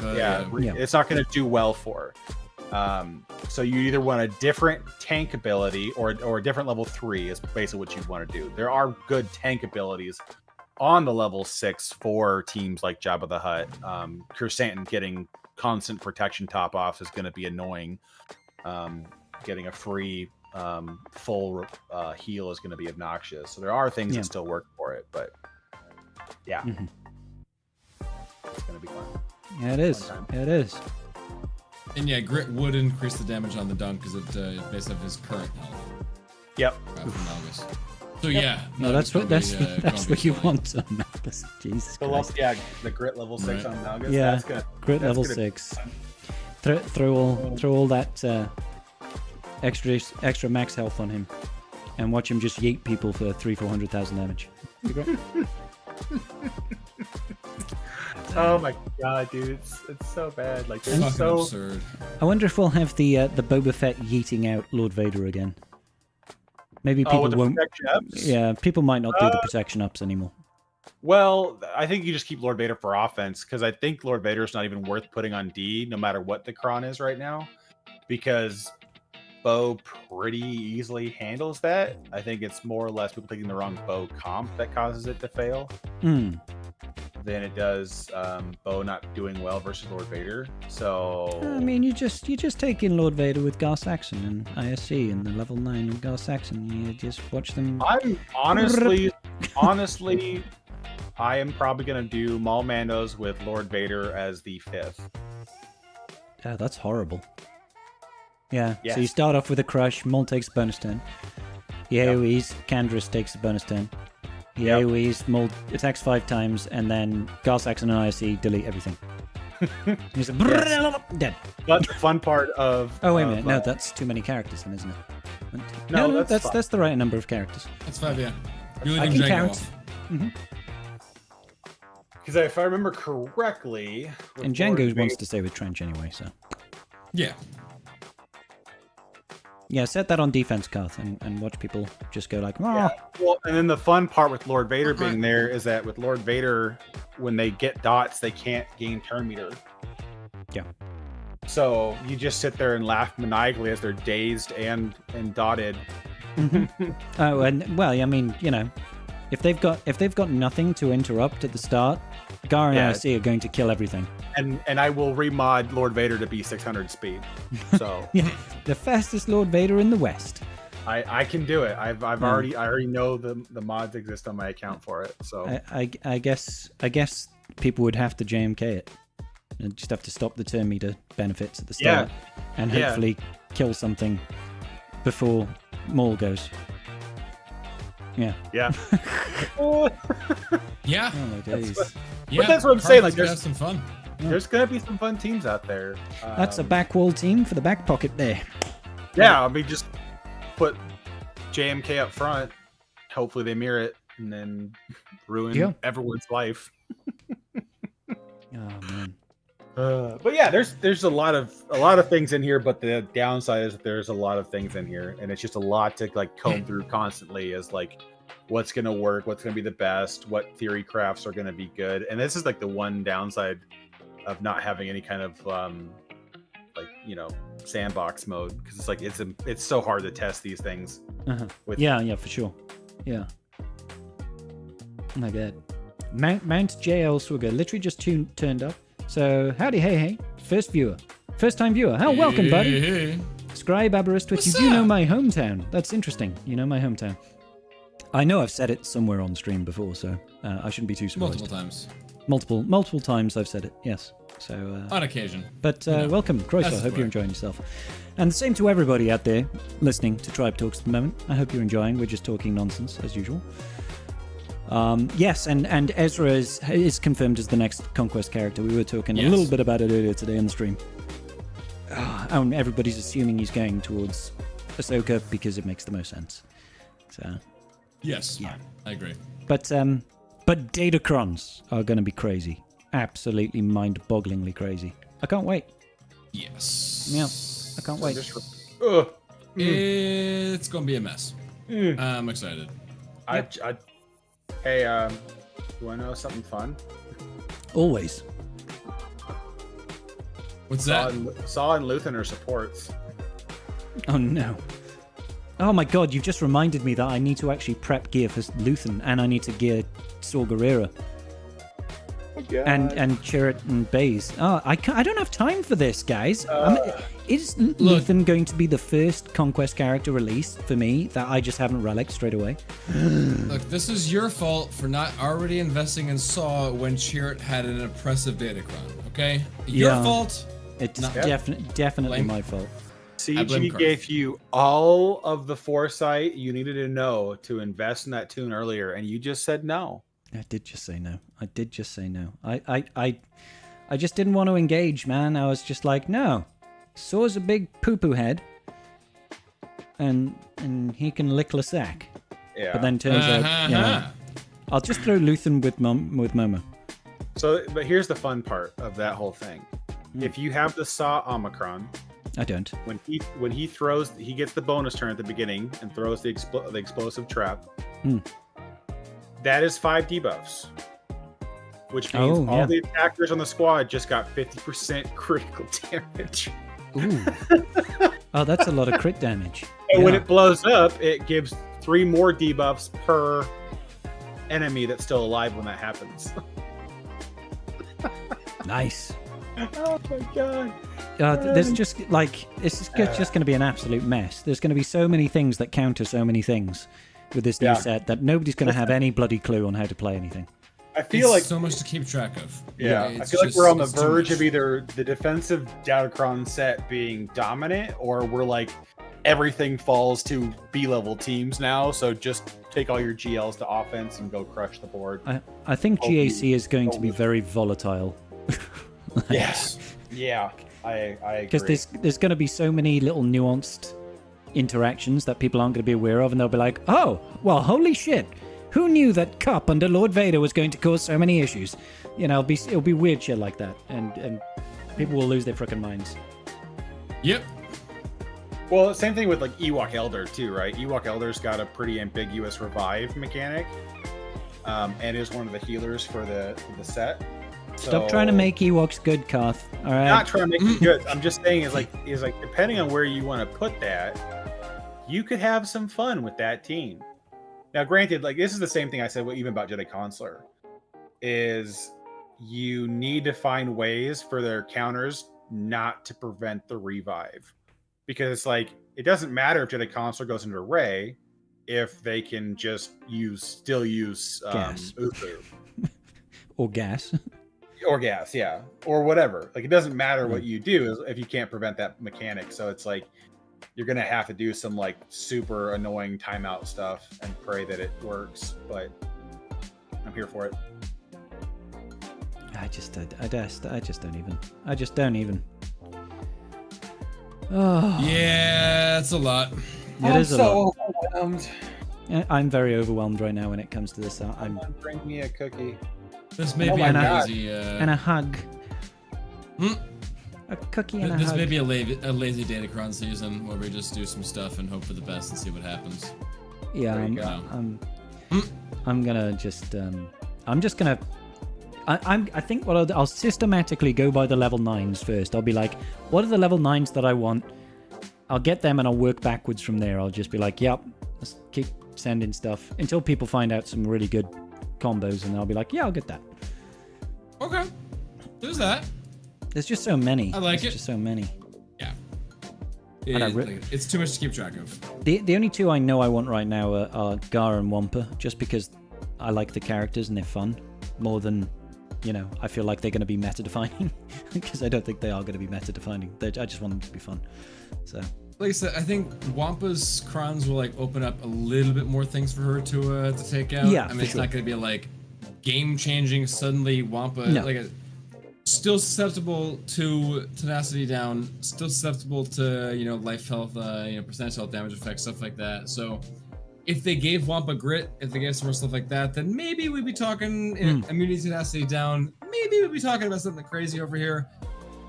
S1: Yeah.
S2: It's not going to do well for. So you either want a different tank ability or a different level 3 is basically what you want to do. There are good tank abilities on the level 6 for teams like Jabba the Hutt. Chrysanthemum getting constant protection top offs is going to be annoying. Getting a free full heal is going to be obnoxious. So there are things that still work for it, but yeah, it's going to be fun.
S1: Yeah, it is.
S2: Fun
S1: Yeah, it is.
S3: And yeah, Grit would increase the damage on the dunk because it based off his current health
S2: Yep.
S3: from Malgus. So yeah,
S1: No, that's what
S3: Malgus probably,
S1: that's
S3: gonna
S1: what
S3: be
S1: you
S3: fine.
S1: want on Malgus. Jesus
S2: The
S1: Christ.
S2: the grit level 6
S3: Right.
S2: on Malgus.
S1: Yeah,
S2: That's gonna,
S1: Grit
S2: that's
S1: level
S2: gonna be
S1: 6.
S2: fun.
S1: Throw all that extra max health on him, and watch him just yeet people for 400,000 damage. Be great.
S2: Oh my god, dude, it's so bad. Like,
S3: Fucking
S2: it's so
S3: absurd.
S1: I wonder if we'll have the Boba Fett yeeting out Lord Vader again. Maybe people
S2: with the
S1: won't.
S2: protection ups?
S1: Yeah, people might not do the protection ups anymore.
S2: Well, I think you just keep Lord Vader for offense because I think Lord Vader's not even worth putting on D, no matter what the Kron is right now, because Bo pretty easily handles that. I think it's more or less people taking the wrong Bo comp that causes it to fail
S1: Hmm.
S2: than it does Bo not doing well versus Lord Vader. So
S1: I mean, you just take in Lord Vader with Gar Saxon and ISC and the level 9 with Gar Saxon. You just watch them.
S2: I'm honestly, I am probably gonna do Maul Mandos with Lord Vader as the 5th.
S1: Yeah, that's horrible. Yeah,
S2: Yes.
S1: so you start off with a crush, Maul takes a bonus turn. The AoEs, Candra's takes a bonus turn. The
S2: Yep.
S1: AoEs, Maul attacks 5 times, and then Gar Saxon and ISC delete everything. He's like, dead.
S2: But the fun part of
S1: Oh, wait a minute. No,
S2: uh,
S1: that's too many characters then, isn't it?
S2: No,
S1: No,
S2: that's fine.
S1: that's the right number of characters.
S3: That's 5, yeah. You're
S1: I
S3: leaving
S1: can
S3: Django
S1: count.
S3: off.
S2: because if I remember correctly, with
S1: And
S2: Lord
S1: Django
S2: Vader-
S1: wants to stay with Trench anyway, so.
S3: Yeah.
S1: Yeah, set that on defense, Karth, and watch people just go like, oh,
S2: Yeah. Well, and then the fun part with Lord Vader being there is that with Lord Vader, when they get dots, they can't gain turn meter.
S1: Yeah.
S2: So you just sit there and laugh maniacally as they're dazed and dotted.
S1: Oh, and well, I mean, you know, if they've got nothing to interrupt at the start, Gar and
S2: Yeah.
S1: ISC are going to kill everything.
S2: And I will remod Lord Vader to be 600 speed. So
S1: Yeah, the fastest Lord Vader in the West.
S2: I can do it. I already know the mods exist on my account for it. So
S1: I guess people would have to JMK it. And just have to stop the turn meter benefits at the start, and
S2: Yeah.
S1: hopefully kill something before Maul goes. Yeah.
S2: yeah.
S3: Yeah.
S1: Oh my days.
S3: Yeah.
S2: that's what I'm saying, like,
S3: Carthage could
S2: there's-
S3: have some fun.
S2: There's gonna be some fun teams out there.
S1: That's a back wall team for the back pocket there.
S2: Yeah, I mean, just put JMK up front. Hopefully they mirror it and then ruin
S1: Yeah.
S2: everyone's life.
S1: Oh man.
S2: But yeah, there's a lot of things in here, but the downside is that there's a lot of things in here, and it's just a lot to like comb through constantly. As like, what's gonna work, what's gonna be the best, what theory crafts are gonna be good, and this is like the one downside of not having any kind of like, you know, sandbox mode, because it's like it's so hard to test these things.
S1: Uh-huh.
S2: With-
S1: Yeah, for sure. Yeah. Oh my god. Mount JL Swigger literally just turned up. So, howdy, hey. First time viewer. Oh, welcome, buddy.
S3: Hey.
S1: Scribe Aberystwyth, you
S3: What's
S1: do know
S3: up?
S1: my hometown. That's interesting. You know my hometown. I know I've said it somewhere on stream before, so I shouldn't be too surprised.
S3: Multiple times.
S1: Multiple times I've said it, yes. So,
S3: On occasion.
S1: but
S3: You know,
S1: welcome, Croysa.
S3: that's
S1: Hope
S3: the
S1: you're
S3: way.
S1: enjoying yourself. And the same to everybody out there listening to Tribe Talks at the moment. I hope you're enjoying. We're just talking nonsense, as usual. Yes, and Ezra is confirmed as the next Conquest character. We were talking a
S3: Yes.
S1: little bit about it earlier today on the stream. And everybody's assuming he's going towards Ahsoka because it makes the most sense. So,
S3: Yes.
S1: Yeah.
S3: I agree.
S1: but Datacrons are going to be crazy. Absolutely mind-bogglingly crazy. I can't wait.
S3: Yes.
S1: Yeah, I can't wait.
S2: Ugh.
S3: It's gonna be a mess. I'm excited.
S2: Hey, you want to know something fun?
S1: Always.
S3: What's that?
S2: Saw and Luthen are supports.
S1: Oh no. Oh my god, you've just reminded me that I need to actually prep gear for Luthen and I need to gear Saw Gerrera and Chirrut and Baze. Oh, I don't have time for this, guys. Is Luthen going to be the first Conquest character released for me that I just haven't relicked straight away?
S3: Look, this is your fault for not already investing in Saw when Chirrut had an impressive Datacron, okay? Your
S1: Yeah.
S3: fault.
S1: It's
S3: No.
S1: definitely
S3: Blame-
S1: my fault.
S3: I blame
S2: CG
S3: Carth.
S2: gave you all of the foresight you needed to know to invest in that tune earlier, and you just said no.
S1: I did just say no. I just didn't want to engage, man. I was just like, no. Saw's a big poo-poo head. And he can lick Lasak.
S2: Yeah.
S1: But then turns out, you know, I'll just throw Luthen with Momo.
S2: So, but here's the fun part of that whole thing. If you have the Saw Omicron,
S1: I don't.
S2: when he throws, he gets the bonus turn at the beginning and throws the explosive trap. That is 5 debuffs, which means
S1: Oh,
S2: all
S1: yeah.
S2: the attackers on the squad just got 50% critical damage.
S1: Ooh. Oh, that's a lot of crit damage.
S2: And when
S1: Yeah.
S2: it blows up, it gives 3 more debuffs per enemy that's still alive when that happens.
S1: Nice.
S2: Oh my god.
S1: There's just like it's just going to be an absolute mess. There's going to be so many things that counter so many things with this new
S2: Yeah.
S1: set that nobody's going to have any bloody clue on how to play anything.
S2: I feel
S3: It's
S2: like
S3: so much to keep track of.
S2: I
S3: It's
S2: feel like
S3: just-
S2: we're on the
S3: it's too
S2: verge
S3: much.
S2: of either the defensive Datacron set being dominant, or we're like everything falls to B-level teams now. So just take all your GLs to offense and go crush the board.
S1: I think
S2: Hopefully-
S1: GAC is going to be very volatile.
S2: Yes. Yeah. I agree.
S1: Because there's going to be so many little nuanced interactions that people aren't going to be aware of, and they'll be like, "Oh, well, holy shit! Who knew that Cup under Lord Vader was going to cause so many issues?" You know, it'll be weird shit like that, and people will lose their frickin' minds.
S3: Yep.
S2: Well, same thing with like Ewok Elder too, right? Ewok Elder's got a pretty ambiguous revive mechanic, and is one of the healers for the set.
S1: Stop trying to make Ewoks good, Karth. All right.
S2: Not trying to make it good. I'm just saying is like depending on where you want to put that, you could have some fun with that team. Now, granted, like this is the same thing I said even about Jedi Consular, is you need to find ways for their counters not to prevent the revive, because it's like it doesn't matter if Jedi Consular goes into Rey if they can just still use
S1: Gas.
S2: Ufu.
S1: Or gas.
S2: Or gas, yeah, or whatever. Like it doesn't matter what you do if you can't prevent that mechanic. So it's like you're gonna have to do some like super annoying timeout stuff and pray that it works. But I'm here for it.
S1: I just don't even. Oh,
S3: Yeah, it's a lot.
S1: it is a lot.
S2: overwhelmed.
S1: I'm very overwhelmed right now when it comes to this.
S2: Bring me a cookie.
S3: This may
S2: Oh
S3: be
S2: my
S3: a
S2: God.
S3: lazy.
S1: And a hug.
S3: Hmm?
S1: A cookie and a
S3: This
S1: hug.
S3: may be a lazy Datacron season where we just do some stuff and hope for the best and see what happens.
S1: Yeah,
S2: There you
S1: I'm gonna just I'm just gonna I think what I'll systematically go by the level 9s first. I'll be like, what are the level 9s that I want? I'll get them and I'll work backwards from there. I'll just be like, yep, let's keep sending stuff until people find out some really good combos, and I'll be like, yeah, I'll get that.
S3: Okay. There's that.
S1: There's just so many.
S3: I like
S1: There's
S3: it.
S1: just so many.
S3: Yeah. It's too much to keep track of.
S1: The only two I know I want right now are Gar and Wampa, just because I like the characters and they're fun more than, I feel like they're going to be meta-defining, because I don't think they are going to be meta-defining. I just want them to be fun. So.
S3: Like I said, I think Wampa's crowns will like open up a little bit more things for her to take out.
S1: Yeah,
S3: I mean, it's not going to be like game-changing. Suddenly, Wampa still susceptible to tenacity down, still susceptible to life health, percentage health damage effects, stuff like that. So, if they gave Wampa grit, if they gave some more stuff like that, then maybe we'd be talking immunity tenacity down. Maybe we'd be talking about something crazy over here.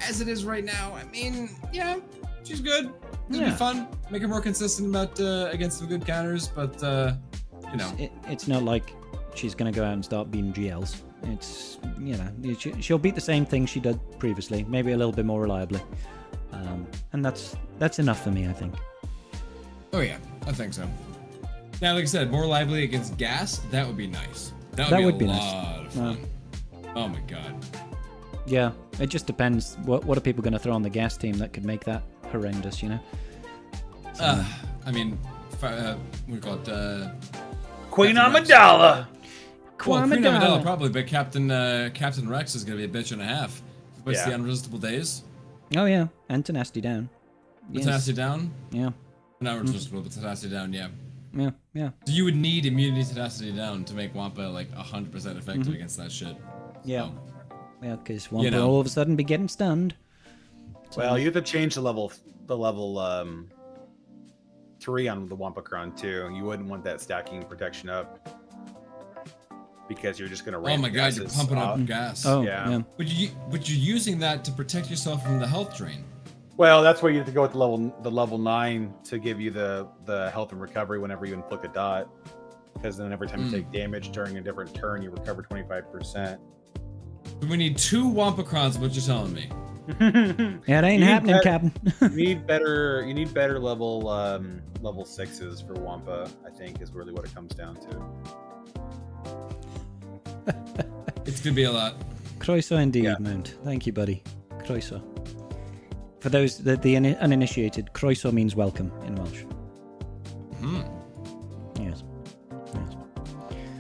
S3: As it is right now, I mean, yeah, she's good. It'll be fun. Make her more consistent about against some good counters, but
S1: it's not like she's gonna go out and start beating GLs. It's she'll beat the same thing she did previously, maybe a little bit more reliably, and that's enough for me, I think.
S3: Oh yeah, I think so. Now, like I said, more reliably against gas, that would be nice. That would be a lot of fun. Oh my god.
S1: Yeah, it just depends. What are people going to throw on the gas team that could make that horrendous, So,
S3: I mean, what do you call it?
S2: Queen Amidala.
S3: Well, Queen Amidala probably, but Captain Rex is going to be a bitch and a half. What's the unresistible days?
S1: Oh yeah, and tenacity down.
S3: Tenacity down?
S1: Yeah.
S3: Not resistible, but tenacity down, yeah.
S1: Yeah.
S3: So you would need immunity tenacity down to make Wampa like 100% effective against that shit.
S1: Yeah. Yeah, because Wampa will all of a sudden be getting stunned. So,
S2: well, you have to change the level 3 on the Wampacron too. You wouldn't want that stacking protection up because you're just gonna.
S3: Oh my god, you're pumping up gas.
S1: Oh yeah.
S3: But you're using that to protect yourself from the health drain.
S2: Well, that's why you have to go with the level 9 to give you the health and recovery whenever you inflict a dot. Because then every time you take damage during a different turn, you recover 25%.
S3: We need 2 Wampacrons, what you're telling me.
S1: Yeah, it ain't happening, Captain.
S2: You need better level 6s for Wampa, I think, is really what it comes down to.
S3: It's gonna be a lot.
S1: Croeso indeed, Mount. Thank you, buddy. Croeso. For those the uninitiated, Croeso means welcome in Welsh. Yes.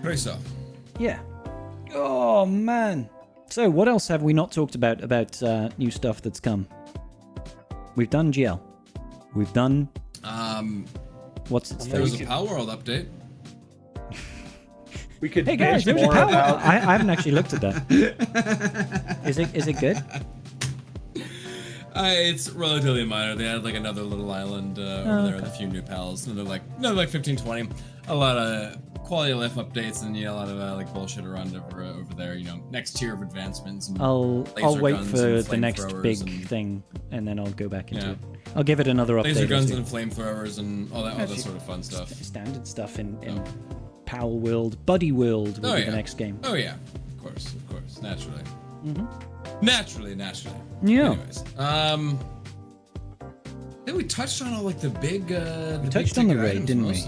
S3: Croeso.
S1: Yeah. Oh man. So what else have we not talked about new stuff that's come? We've done GL. We've done what's its
S3: There was
S1: face?
S3: a Power World update.
S2: We could
S1: Hey guys, there's a
S2: more
S1: power.
S2: about.
S1: I haven't actually looked at that. Is it good?
S3: It's relatively minor. They had like another little island over there with a few new pals. Another like 15, 20. A lot of quality of life updates and a lot of like bullshit around over there. Next tier of advancements. And
S1: I'll wait for the next big
S3: and,
S1: thing, and then I'll go back into it. I'll give it another update.
S3: Laser guns and flamethrowers and all that sort of fun stuff.
S1: Standard stuff in Pal World, Buddy World will be the next game.
S3: Oh yeah, of course, naturally. Naturally.
S1: Yeah.
S3: Anyways, I think we touched on all like the big. We
S1: touched on the raid, didn't we?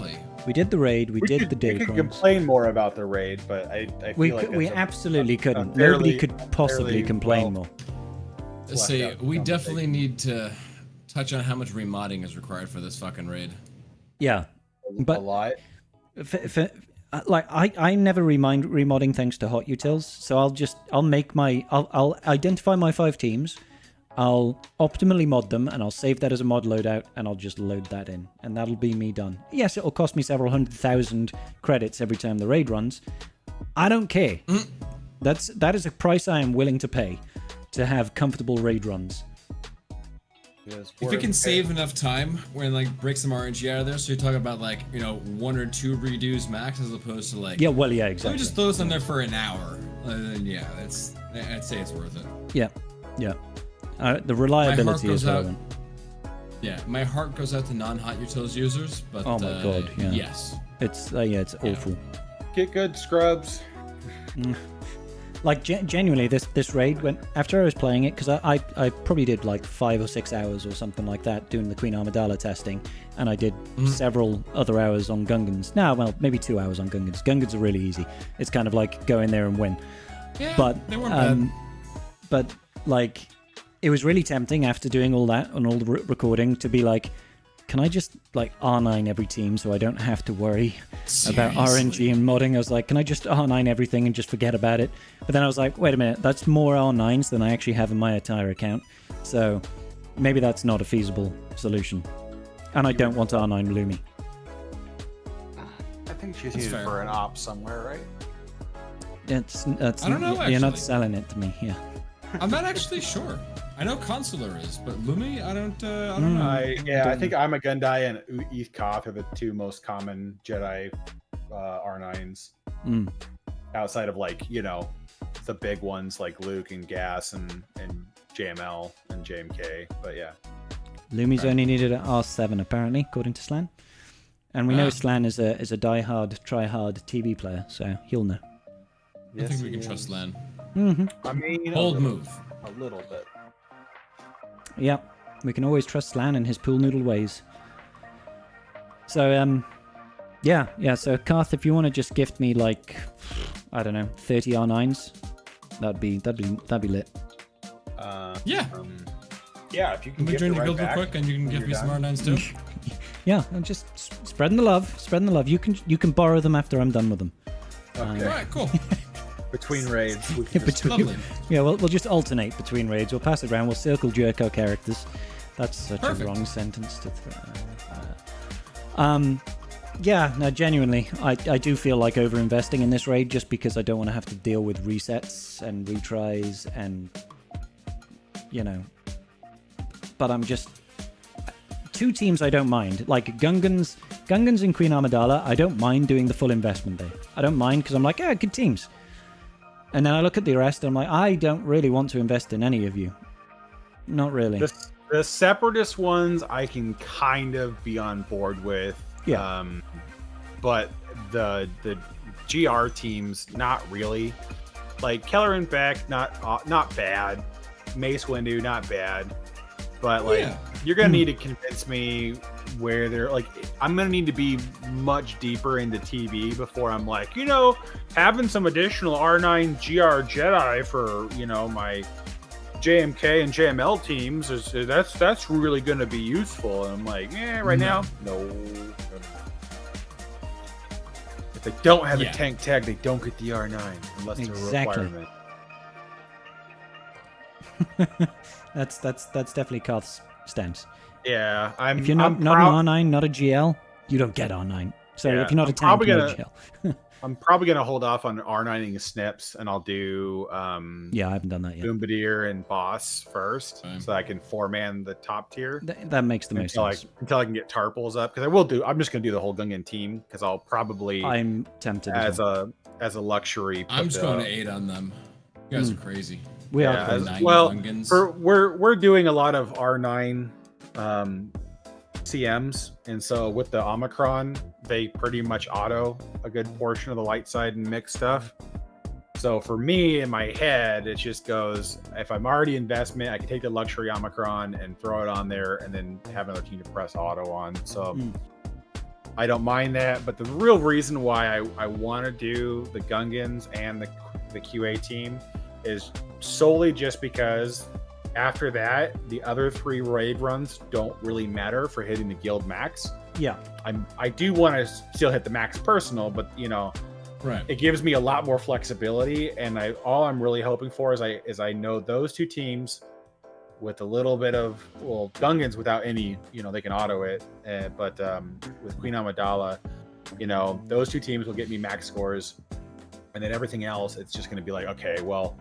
S1: We did the raid. We did the
S2: We could
S1: Datacrons.
S2: complain more about the raid, but I feel like
S1: we absolutely couldn't.
S2: fairly-
S1: Nobody could possibly complain more.
S3: Let's see.
S2: out
S3: We
S2: conversation.
S3: definitely need to touch on how much remodding is required for this fucking raid.
S1: Yeah,
S2: a
S1: but
S2: lot.
S1: I never remodding thanks to hot utils. So I'll identify my 5 teams. I'll optimally mod them, and I'll save that as a mod loadout, and I'll just load that in, and that'll be me done. Yes, it'll cost me several 100,000 credits every time the raid runs. I don't care. That is a price I am willing to pay to have comfortable raid runs.
S3: If it can save enough time when like break some RNG out of there, so you're talking about like 1 or 2 redos max as opposed to like
S1: Yeah,
S3: let
S1: exactly.
S3: me just throw this on there for an hour. Then I'd say it's worth it.
S1: Yeah. The reliability is relevant.
S3: Yeah, my heart goes out to non-hot utils users, but
S1: Oh my god, yeah.
S3: yes,
S1: It's awful.
S2: Get good scrubs.
S1: Like genuinely, this raid went after I was playing it, because I probably did like 5 or 6 hours or something like that doing the Queen Amidala testing, and I did several other hours on Gungans. No, well, maybe 2 hours on Gungans. Gungans are really easy. It's kind of like go in there and win.
S3: Yeah,
S1: But
S3: they weren't bad.
S1: but like, it was really tempting after doing all that and all the recording to be like, can I just like R9 every team so I don't have to worry about RNG and modding? I was like, can I just R9 everything and just forget about it? But then I was like, wait a minute, that's more R9s than I actually have in my entire account. So maybe that's not a feasible solution. And I don't want R9 Lumi.
S4: I think she's
S3: That's
S4: used
S3: fair.
S4: for an op somewhere, right?
S1: That's
S3: I don't know,
S1: You're not
S3: actually.
S1: selling it to me, yeah.
S3: I'm not actually sure. I know Consular is, but Lumi, I don't know.
S2: I think I'm a Gundai and Eth Koth are the two most common Jedi R9s.
S1: Mm.
S2: Outside of like, the big ones like Luke and Gas and JML and JMK. But yeah.
S1: Lumi's
S3: Right.
S1: only needed at R7 apparently, according to Slan. And we know
S3: Ah.
S1: Slan is a die-hard, try-hard TV player, so he'll know.
S3: I think we can trust Lan.
S2: I mean,
S3: Bold move.
S2: a little bit.
S1: Yeah, we can always trust Slan and his pool noodle ways. So, yeah. So, Karth, if you want to just gift me like, I don't know, 30 R9s, that'd be lit.
S3: Yeah.
S2: Yeah, if you can
S3: Let me
S2: get
S3: join
S2: the
S3: your
S2: right
S3: guild real
S2: back
S3: quick, and you can
S2: when
S3: give
S2: you're
S3: me some
S2: done.
S3: R9s too.
S1: Yeah, I'm just spreading the love. You can borrow them after I'm done with them.
S2: Okay.
S3: All right, cool.
S2: Between raids, we can just,
S3: Lovely.
S1: Yeah, we'll just alternate between raids. We'll pass it around. We'll circle jerk our characters. That's such
S3: Perfect.
S1: a wrong sentence to throw. Yeah, no, genuinely, I do feel like over-investing in this raid just because I don't want to have to deal with resets and retries and, But I'm just... 2 teams I don't mind. Like, Gungans and Queen Amidala, I don't mind doing the full investment day. I don't mind because I'm like, yeah, good teams. And then I look at the rest and I'm like, I don't really want to invest in any of you. Not really.
S2: the separatist ones I can kind of be on board with.
S1: Yeah.
S2: But the GR teams, not really. Like Keller and Beck, not bad. Mace Windu, not bad. But like,
S3: Yeah.
S2: you're gonna need to convince me where they're like. I'm gonna need to be much deeper into TV before I'm like, having some additional R9 GR Jedi for my JMK and JML teams that's really gonna be useful. And I'm like, right now, no. If they don't have
S3: Yeah.
S2: a tank tag, they don't get the R9 unless it's a
S1: Exactly.
S2: requirement.
S1: That's definitely Karth's stance.
S2: Yeah, I'm.
S1: If you're not
S2: I'm
S1: an
S2: proud-
S1: R9, not a GL, you don't get R9. So
S2: Yeah,
S1: if you're not
S2: I'm
S1: a tank,
S2: probably
S1: you're not a
S2: gonna-
S1: GL.
S2: I'm probably gonna hold off on R9ing Snips, and I'll do
S1: Yeah, I haven't done that yet.
S2: Boombadir and Boss first,
S3: Fine.
S2: so I can 4-man the top tier
S1: That makes the most sense.
S2: until I can get Tarples up. Because I will do. I'm just gonna do the whole Gungan team because I'll probably
S1: I'm tempted as well.
S2: as a luxury.
S3: I'm
S2: put
S3: just
S2: the-
S3: going to 8 on them. You guys are crazy.
S1: We
S2: yeah,
S1: are.
S2: as-
S3: Nine
S2: well,
S3: Gungans.
S2: we're doing a lot of R9 CMs, and so with the Omicron, they pretty much auto a good portion of the light side and mix stuff. So for me, in my head, it just goes, if I'm already investment, I can take the luxury Omicron and throw it on there and then have another team to press auto on. So I don't mind that. But the real reason why I want to do the Gungans and the QA team is solely just because after that, the other 3 raid runs don't really matter for hitting the guild max.
S1: Yeah.
S2: I do want to still hit the max personal, but
S3: Right.
S2: it gives me a lot more flexibility. And all I'm really hoping for is I know those 2 teams with a little bit of Gungans without any, they can auto it, but with Queen Amidala, those 2 teams will get me max scores, and then everything else, it's just going to be like, okay, well,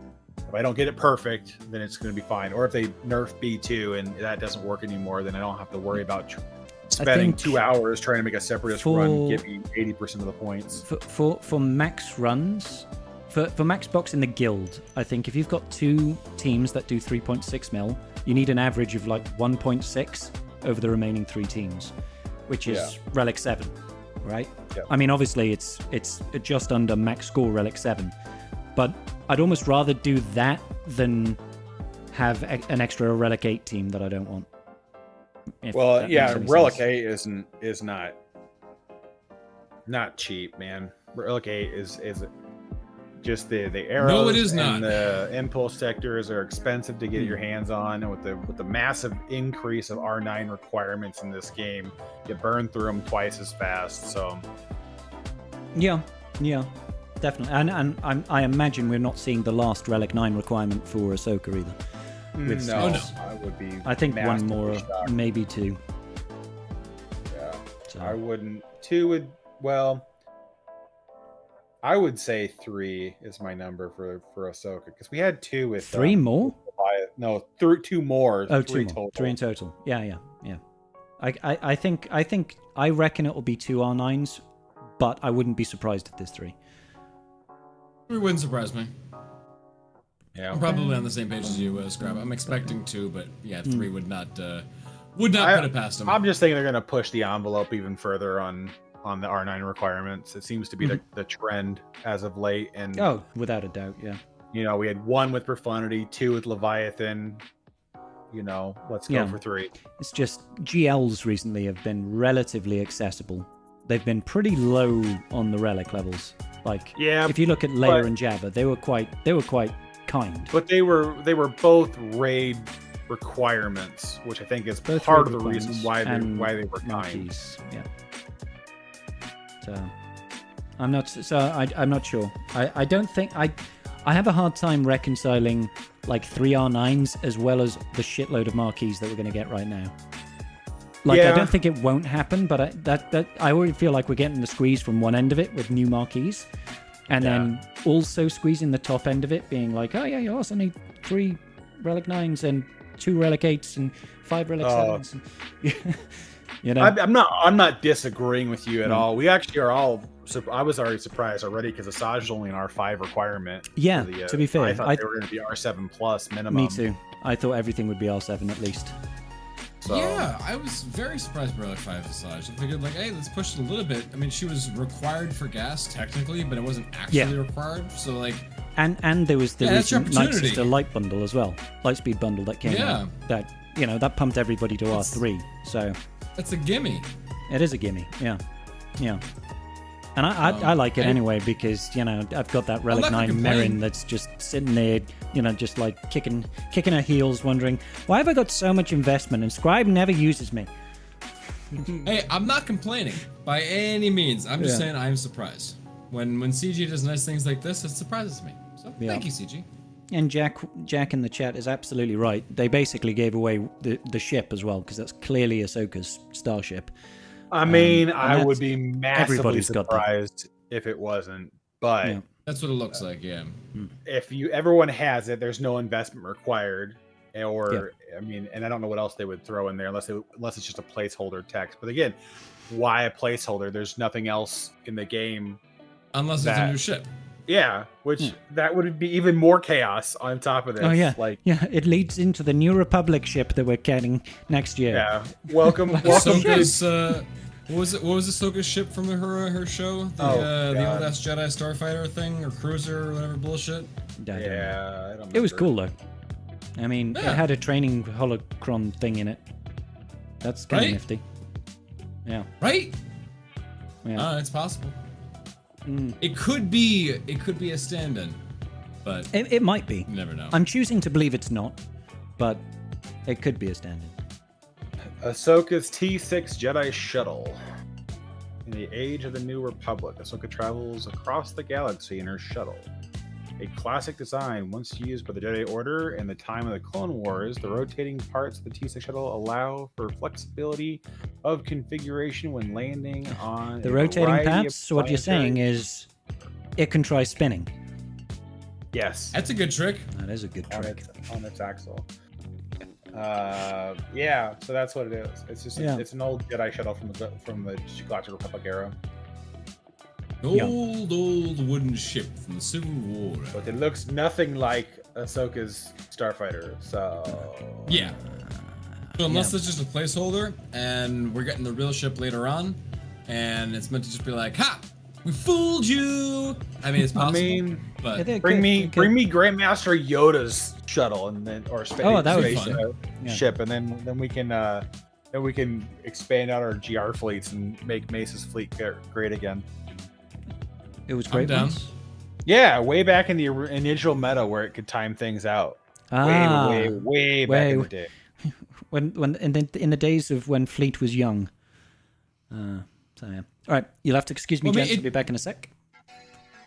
S2: if I don't get it perfect, then it's going to be fine. Or if they nerf B2 and that doesn't work anymore, then I don't have to worry about spending
S1: think
S2: 2 hours trying to make a separatist run get me 80% of the points.
S1: For max runs, for max box in the guild, I think if you've got 2 teams that do 3.6 mil, you need an average of like 1.6 over the remaining 3 teams, which is Relic 7, right?
S2: Yeah.
S1: I mean, obviously it's just under max score Relic 7, but I'd almost rather do that than have an extra Relic 8 team that I don't want.
S2: Well, yeah, Relic
S1: sense.
S2: 8 is not cheap, man. Relic 8 is just the arrows.
S3: No, it is
S2: and
S3: not.
S2: The impulse sectors are expensive to get your hands on, and with the massive increase of R9 requirements in this game, you burn through them twice as fast. So
S1: Yeah, definitely. And I imagine we're not seeing the last Relic 9 requirement for Ahsoka either. With
S2: no,
S1: Six.
S2: I would be.
S1: I think one
S2: massively
S1: more,
S2: shocked.
S1: maybe two.
S2: Yeah,
S1: So.
S2: I wouldn't. Two would. Well, I would say 3 is my number for Ahsoka, because we had 2 with
S1: 3 more?
S2: No, 2 more.
S1: Oh,
S2: 3
S1: 2 more.
S2: total.
S1: 3 in total. Yeah. I think I reckon it will be 2 R9s, but I wouldn't be surprised if there's 3.
S3: 3 wouldn't surprise me.
S2: Yeah,
S3: I'm probably on the same page as you, Scrap. I'm expecting 2, but yeah, 3 would not put it past them.
S2: I'm just thinking they're going to push the envelope even further on the R9 requirements. It seems to be the trend as of late. And
S1: Oh, without a doubt, yeah.
S2: you know, we had 1 with Profundity, 2 with Leviathan. You know, let's go for 3.
S1: It's just GLs recently have been relatively accessible. They've been pretty low on the relic levels. Like,
S2: Yeah,
S1: if you look at Leia and Jabba, they were quite kind.
S2: but they were both raid requirements, which I think is
S1: Both
S2: part
S1: raid
S2: of the reason why
S1: requirements
S2: they
S1: and
S2: were kind.
S1: Marquise, yeah. So I'm not sure. I don't think I have a hard time reconciling like 3 R9s as well as the shitload of marquees that we're going to get right now. Like,
S2: Yeah.
S1: I don't think it won't happen, but I already feel like we're getting the squeeze from one end of it with new marquees, and then also squeezing the top end of it, being like, oh yeah, you also need 3 Relic 9s and 2 Relic 8s and 5 Relic 7s. And, you know,
S2: I'm not disagreeing with you at all. We actually are all. I was already surprised already because Asajj is only an R5 requirement.
S1: Yeah,
S2: for
S1: to be fair,
S2: I thought they were going to be R7 plus minimum.
S1: me too. I thought everything would be R7 at least.
S2: So,
S3: Yeah, I was very surprised by Relic 5 Asajj. I figured, like, hey, let's push it a little bit. I mean, she was required for gas, technically, but it wasn't actually required. So, like...
S1: And there was the
S3: that's your
S1: recent Night
S3: opportunity.
S1: Sister Light bundle as well. Lightspeed bundle that came out. That, you know, that pumped everybody to R3. So...
S3: That's a gimme.
S1: It is a gimme, yeah. And I like it anyway because, you know, I've got that Relic 9 Merrin that's just sitting there, you know, just like kicking her heels, wondering, why have I got so much investment and Scribe never uses me?
S3: Hey, I'm not complaining by any means. I'm just saying I'm surprised. When CG does nice things like this, it surprises me. So thank you, CG.
S1: And Jack in the chat is absolutely right. They basically gave away the ship as well because that's clearly Ahsoka's starship.
S2: I mean, I would be massively
S1: everybody's got that.
S2: surprised if it wasn't. But
S3: that's what it looks like. Yeah.
S2: if everyone has it, there's no investment required. Or I mean, and I don't know what else they would throw in there unless it's just a placeholder text. But again, why a placeholder? There's nothing else in the game
S3: Unless it's a new ship.
S2: Yeah, which that would be even more chaos on top of this.
S1: Oh yeah,
S2: like
S1: it leads into the New Republic ship that we're getting next year.
S2: yeah. Welcome to
S3: Ahsoka's, what was Ahsoka's ship from her show? The old ass Jedi Starfighter thing or cruiser or whatever bullshit.
S2: yeah. I don't
S1: It was
S2: remember.
S1: cool though. I mean, it had a training holocron thing in it. That's kind of nifty. Yeah.
S3: Right?
S1: Yeah.
S3: It's possible. It could be a stand-in, but
S1: It might be.
S3: you never know.
S1: I'm choosing to believe it's not, but it could be a stand-in.
S2: Ahsoka's T6 Jedi shuttle. In the age of the New Republic, Ahsoka travels across the galaxy in her shuttle. A classic design once used by the Jedi Order in the time of the Clone Wars, the rotating parts of the T6 shuttle allow for flexibility of configuration when landing on
S1: The
S2: a
S1: rotating
S2: variety of
S1: paths, so what you're saying
S2: planetary-
S1: is it can try spinning.
S2: Yes.
S3: That's a good trick.
S1: That is a good trick.
S2: on its axle. Yeah, so that's what it is. It's just it's an old Jedi shuttle from the Galactic Republic era.
S3: Old wooden ship from the Civil War.
S2: But it looks nothing like Ahsoka's starfighter, so
S3: Yeah. So unless it's just a placeholder and we're getting the real ship later on, and it's meant to just be like, ha! We fooled you. I mean, it's possible. But
S2: bring me Grandmaster Yoda's shuttle and then
S1: that would be
S3: fun.
S2: Ship, and then we can expand out our GR fleets and make Mace's fleet great again.
S1: It was great.
S3: I'm down.
S1: Once.
S2: Yeah, way back in the initial meta where it could time things out. Way back in the day.
S1: When in the days of when Fleet was young. So yeah. All right, you'll have to excuse me, gents. I'll be back in a sec.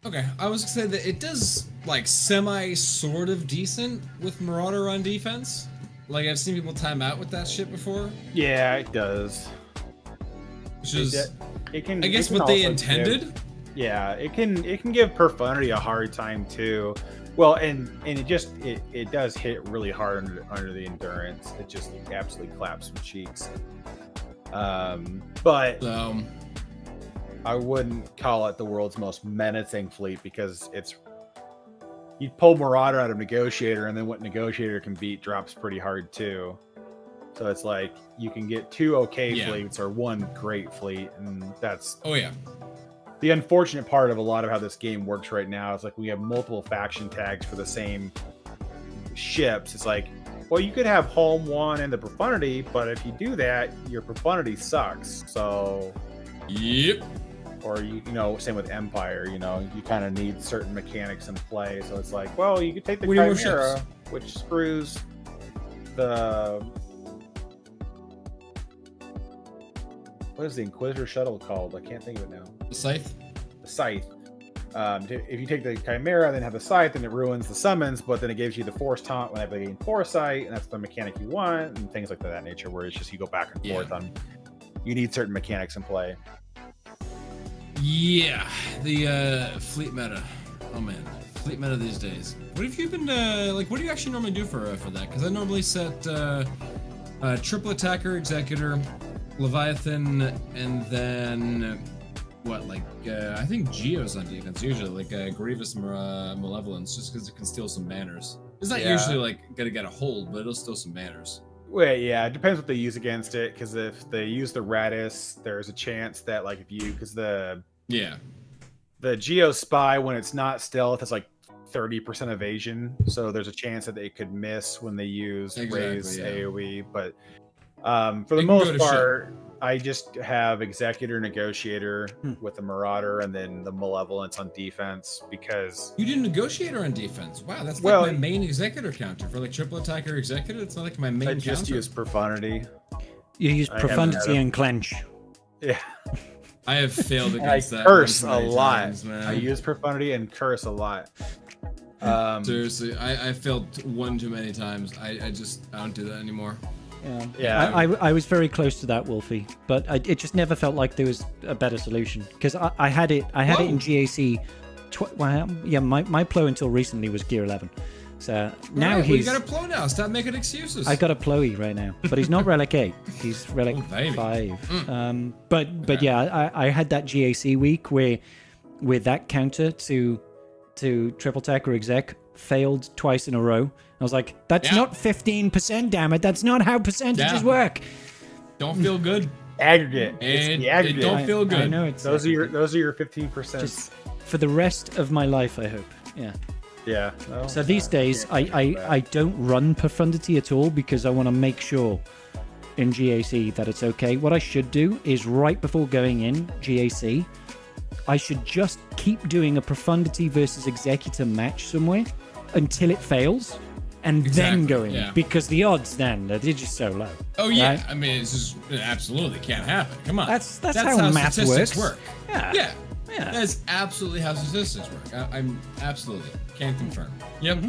S3: Okay, I was gonna say that it does like semi sort of decent with Marauder on defense. Like I've seen people time out with that shit before.
S2: Yeah, it does.
S3: Which is,
S2: it can.
S3: I guess
S2: it can
S3: what they
S2: also
S3: intended.
S2: Yeah, it can give Profundity a hard time too. Well, and it does hit really hard under the endurance. It just absolutely claps some cheeks. But I wouldn't call it the world's most menacing fleet because you pull Marauder out of Negotiator, and then what Negotiator can beat drops pretty hard too. So it's like you can get two fleets or one great fleet, and that's the unfortunate part of a lot of how this game works right now. Is like we have multiple faction tags for the same ships. It's like, well, you could have Home 1 and the Profundity, but if you do that, your Profundity sucks. So,
S3: yep.
S2: Or you know, same with Empire. You know, you kind of need certain mechanics in play. So it's like, well, you could take the Chimera, which screws the what is the Inquisitor shuttle called? I can't think of it now.
S3: The Scythe.
S2: The Scythe. If you take the Chimera, then have the Scythe, then it ruins the summons, but then it gives you the Force Taunt when they gain Foresight, and that's the mechanic you want, and things like that nature, where it's just you go back and forth on. You need certain mechanics in play.
S3: Yeah, the fleet meta. Oh man, fleet meta these days. What have you been like? What do you actually normally do for that? Because I normally set triple attacker, executor, Leviathan, and then what? Like I think Geo's on defense usually, like Grievous Malevolence, just because it can steal some banners. It's not usually like gonna get a hold, but it'll steal some banners.
S2: Well, yeah, it depends what they use against it. Because if they use the Radis, there's a chance that like because the Geo Spy, when it's not stealth, it's like 30% evasion. So there's a chance that they could miss when they use raise AoE. But for the most part, I just have Executor, Negotiator with the Marauder, and then the Malevolence on defense because
S3: you did Negotiator on defense. Wow, that's like my main Executor counter for like triple attacker Executor. It's not like my main.
S2: I just use Profundity.
S1: You use Profundity and Clench.
S2: Yeah.
S3: I have failed against that.
S2: I curse a lot.
S3: Times, man.
S2: I use Profundity and curse a lot.
S3: Seriously, I failed one too many times. I don't do that anymore.
S1: Yeah. I was very close to that, Wolfie, but it just never felt like there was a better solution because I had it in GAC. My Plo until recently was Gear 11. So now
S3: you got a Plo now. Stop making excuses.
S1: I got a Ploe right now, but he's not Relic 8. He's Relic 5. But yeah, I had that GAC week where with that counter to triple tech or exec failed twice in a row. I was like, that's not 15%, damn it. That's not how percentages work.
S3: Don't feel good.
S2: Aggregate. It's the aggregate.
S3: It don't feel good.
S1: I know it's
S2: those are your 15%.
S1: Just for the rest of my life, I hope. Yeah.
S2: Yeah. Well,
S1: so these days, I don't run Profundity at all because I want to make sure in GAC that it's okay. What I should do is right before going in GAC, I should just keep doing a Profundity versus Executor match somewhere until it fails. And then going because the odds then they're just so low.
S3: Oh yeah,
S1: right?
S3: I mean it absolutely can't happen. Come on,
S1: that's how math
S3: statistics
S1: works.
S3: Work. Yeah. That's absolutely how statistics work. I'm absolutely can't confirm. Yep.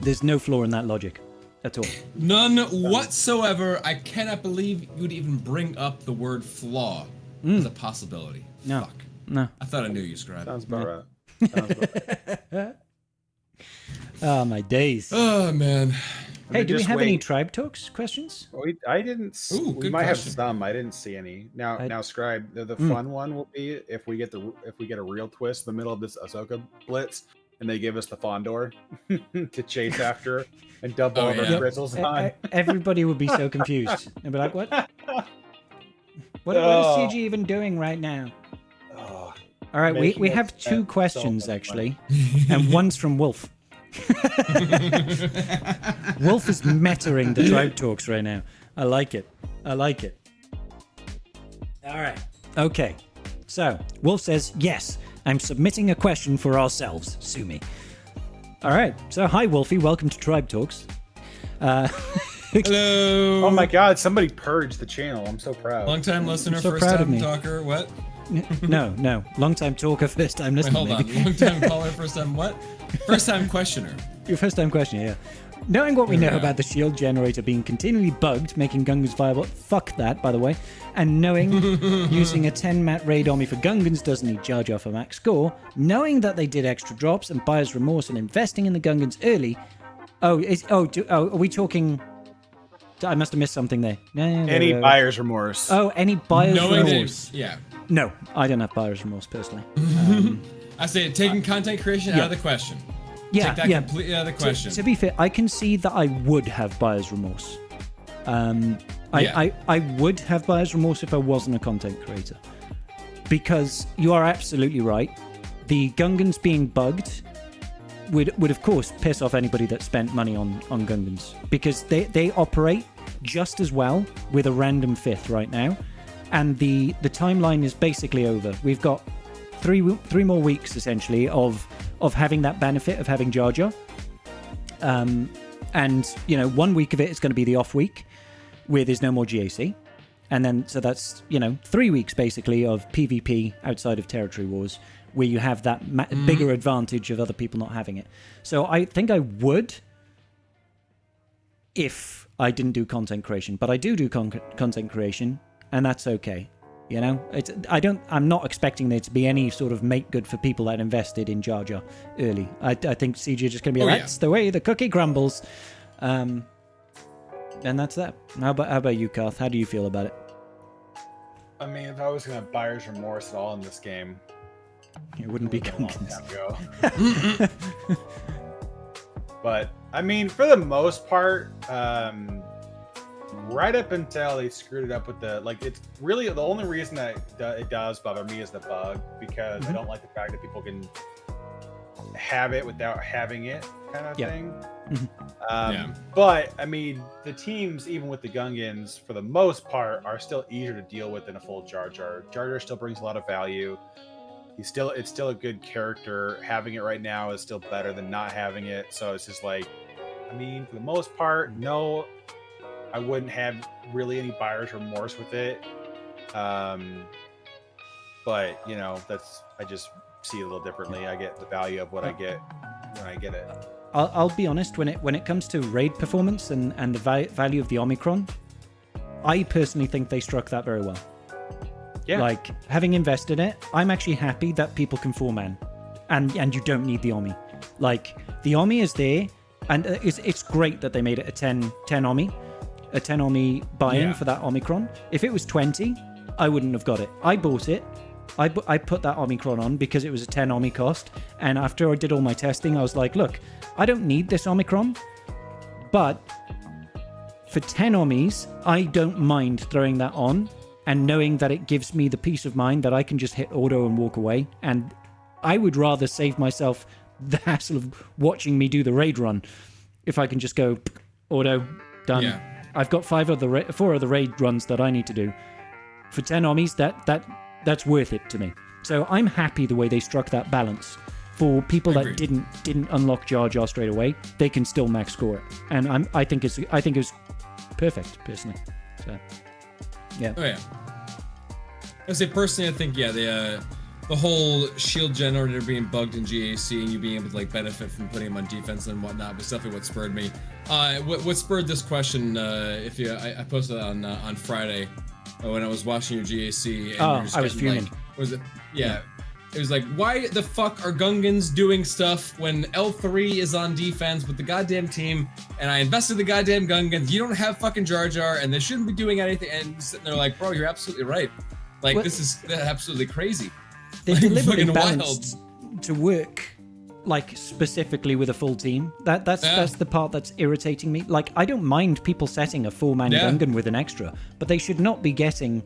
S1: There's no flaw in that logic at all.
S3: None whatsoever. I cannot believe you'd even bring up the word flaw as a possibility.
S1: No.
S3: Fuck.
S1: No.
S3: I thought I knew you, Scribe.
S2: Sounds about right.
S1: Oh, my days.
S3: Oh, man.
S1: Hey, do we have any tribe talks questions?
S2: I didn't. We might have some. I didn't see any. Now, Scribe. The fun one will be if we get a real twist in the middle of this Ahsoka blitz, and they give us the Fondor to chase after and dump all of our crystals on.
S1: Everybody would be so confused. They'd be like, "What? What is CG even doing right now?" All right, we
S2: Making
S1: have
S2: it
S1: two
S2: at
S1: questions,
S2: so much
S1: actually, and one's from Wolf. Wolf is mettering the tribe talks right now. I like it. I like it. All right. Okay. So, Wolf says, yes, I'm submitting a question for ourselves. Sue me. All right. So, hi, Wolfie. Welcome to Tribe Talks.
S3: Hello.
S2: Oh my God! Somebody purged the channel. I'm so proud.
S3: Long time listener,
S1: so
S3: first
S1: proud of
S3: time
S1: me.
S3: talker. What?
S1: No. Long time talker, first time
S3: Wait,
S1: listener.
S3: hold on.
S1: maybe.
S3: Long time caller, first time what? First time questioner.
S1: Your first time question, yeah. Knowing what we know
S3: Yeah.
S1: about the shield generator being continually bugged, making Gungans viable, fuck that, by the way, and knowing using a 10-mat raid army for Gungans doesn't need Jar Jar for max score, knowing that they did extra drops and buyer's remorse and investing in the Gungans early. Are we talking? I must have missed something there. No,
S2: Any buyer's remorse.
S1: Oh, any buyer's
S3: Knowing
S1: remorse?
S3: that, yeah.
S1: No, I don't have buyer's remorse personally.
S3: I say taking content creation out of the question. Take that completely out of the question.
S1: To be fair, I can see that I would have buyer's remorse. I would have buyer's remorse if I wasn't a content creator. Because you are absolutely right. The Gungans being bugged would of course piss off anybody that spent money on Gungans. Because they operate just as well with a random fifth right now. And the timeline is basically over. We've got three more weeks essentially of having that benefit of having Jar Jar. And 1 week of it is going to be the off week where there's no more GAC. And then so that's 3 weeks basically of PvP outside of territory wars where you have that bigger advantage of other people not having it. So I think I would if I didn't do content creation, but I do content creation, and that's okay. I'm not expecting there to be any sort of make good for people that invested in Jar Jar early. I think CG is just going to be that's the way the cookie crumbles. And that's that. How about you, Karth? How do you feel about it?
S2: I mean, if I was gonna have buyer's remorse at all in this game,
S1: It wouldn't be
S2: a long
S1: Gungans.
S2: time ago. But I mean, for the most part, right up until they screwed it up with it's really the only reason that it does bother me is the bug, because I don't like the fact that people can have it without having it kind of thing. But I mean, the teams, even with the Gungans, for the most part, are still easier to deal with than a full Jar Jar. Jar Jar still brings a lot of value. It's still a good character. Having it right now is still better than not having it. So it's just like, I mean, for the most part, no, I wouldn't have really any buyer's remorse with it. But I just see it a little differently. I get the value of what I get when I get it.
S1: I'll be honest, when it comes to raid performance and the value of the Omicron, I personally think they struck that very well.
S2: Yeah.
S1: Like, having invested in it, I'm actually happy that people can 4-man, and you don't need the Omi. Like, the Omi is there, and it's great that they made it a 10 Omi, a 10 Omi buy-in for that Omicron. If it was 20, I wouldn't have got it. I bought it. I put that Omicron on because it was a 10 Omi cost, and after I did all my testing, I was like, look, I don't need this Omicron, but for 10 Omis, I don't mind throwing that on and knowing that it gives me the peace of mind that I can just hit auto and walk away. And I would rather save myself the hassle of watching me do the raid run if I can just go auto, done.
S3: Yeah.
S1: I've got 4 of the raid runs that I need to do. For 10 Omis, that's worth it to me. So I'm happy the way they struck that balance. For people that didn't unlock Jar Jar straight away, they can still max score it. And I think it's perfect, personally. So yeah.
S3: Oh yeah. I say personally, I think the whole shield generator being bugged in GAC and you being able to benefit from putting them on defense and whatnot was definitely what spurred me. What spurred this question? I posted that on Friday when I was watching your GAC. And
S1: I was fuming.
S3: Was it? Yeah. It was like, why the fuck are Gungans doing stuff when L3 is on defense with the goddamn team, and I invested the goddamn Gungans? You don't have fucking Jar Jar, and they shouldn't be doing anything. And sitting there like, bro, you're absolutely right. This is absolutely crazy.
S1: They deliberately balanced to work specifically with a full team. That's the part that's irritating me. I don't mind people setting a 4-man Gungan with an extra, but they should not be getting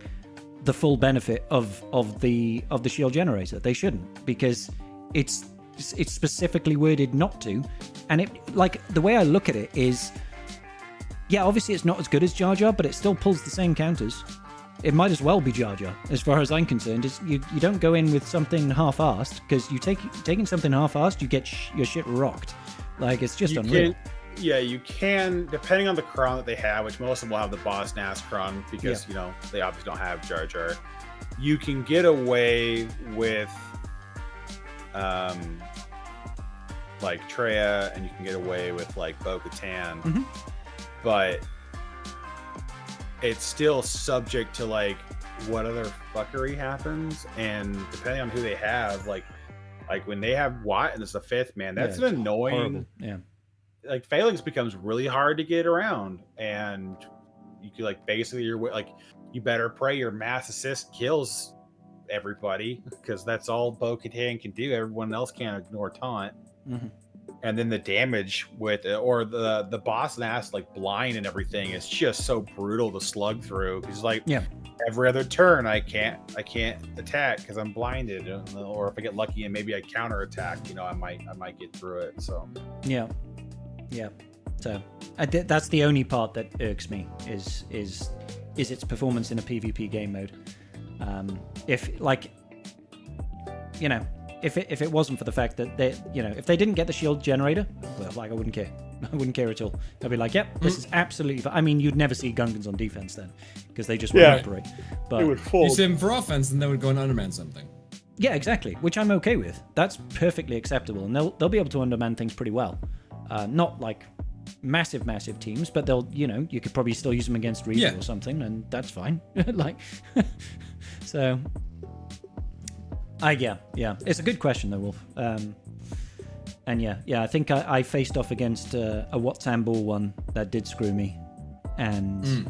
S1: the full benefit of the shield generator. They shouldn't, because it's specifically worded not to. And it, like, the way I look at it is, yeah, obviously it's not as good as Jar Jar, but it still pulls the same counters. It might as well be Jar Jar, as far as I'm concerned. You don't go in with something half-assed, because taking something half-assed, you get your shit rocked. Like, it's just unreal.
S2: You can, depending on the Kron that they have, which most of them will have the Boss Nass Kron, because, you know, they obviously don't have Jar Jar. You can get away with, like, Traya, and you can get away with, like, Bo-Katan. But it's still subject to, like, what other fuckery happens, and depending on who they have, like when they have Watt and it's the 5th, man, that's an annoying
S1: horrible. Yeah,
S2: like, Phalanx becomes really hard to get around, and you can, like, basically you better pray your mass assist kills everybody, because that's all Bo-Katan can do. Everyone else can't ignore taunt. And then the damage with it, or the Boss Nass, like, blind and everything, is just so brutal to slug through. Because, like, every other turn I can't attack because I'm blinded, or if I get lucky and maybe I counter attack, you know, I might get through it. So
S1: yeah. So that's the only part that irks me is its performance in a PvP game mode. If, like, you know, if it wasn't for the fact that they, you know, if they didn't get the shield generator, well, like, I wouldn't care. I wouldn't care at all. I'd be like, yep, this is absolutely fine. I mean, you'd never see Gungans on defense then, because they just wouldn't operate. But
S2: it would fold.
S3: You see them for offense, and they would go and underman something.
S1: Yeah, exactly, which I'm okay with. That's perfectly acceptable, and they'll be able to underman things pretty well. Not like massive teams, but they'll, you know, you could probably still use them against Reva or something, and that's fine. Like, so, yeah, it's a good question though, Wolf. And yeah, I think I faced off against a Watsan Ball one that did screw me, and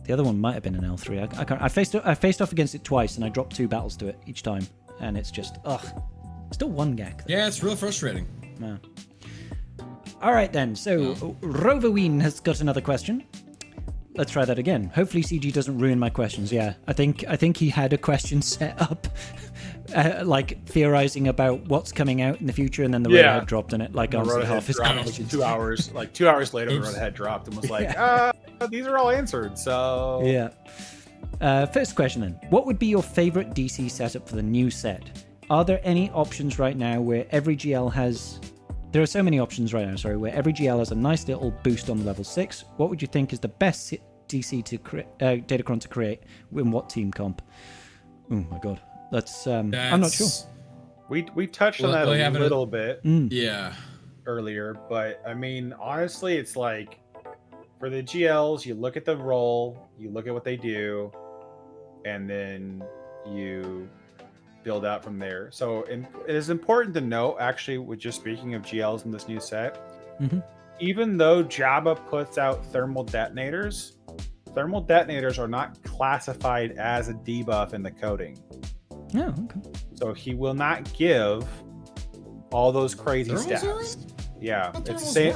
S1: the other one might have been an L3. I can't. I faced off against it twice, and I dropped 2 battles to it each time, and it's just still 1 gak.
S3: Yeah, it's real frustrating.
S1: Yeah. All right then. So Roverween has got another question. Let's try that again. Hopefully CG doesn't ruin my questions. Yeah, I think he had a question set up, like theorizing about what's coming out in the future, and then the Redhead dropped in it. Like, honestly, half his questions.
S2: 2 hours, like 2 hours later, the Redhead dropped and was like, "These are all answered." So
S1: yeah. First question then: what would be your favorite DC setup for the new set? Are there any options right now where every GL has? There are so many options right now, where every GL has a nice little boost on level 6. What would you think is the best DC to Datacron to create in what team comp? Oh my god. I'm not sure.
S2: We touched on that a little bit earlier, but I mean, honestly, it's like, for the GLs, you look at the role, you look at what they do, and then you build out from there. So it is important to note, actually, with just speaking of GLs in this new set, even though Jabba puts out thermal detonators are not classified as a debuff in the coding.
S1: Oh, okay.
S2: So he will not give all those crazy stats. Yeah, it's the same.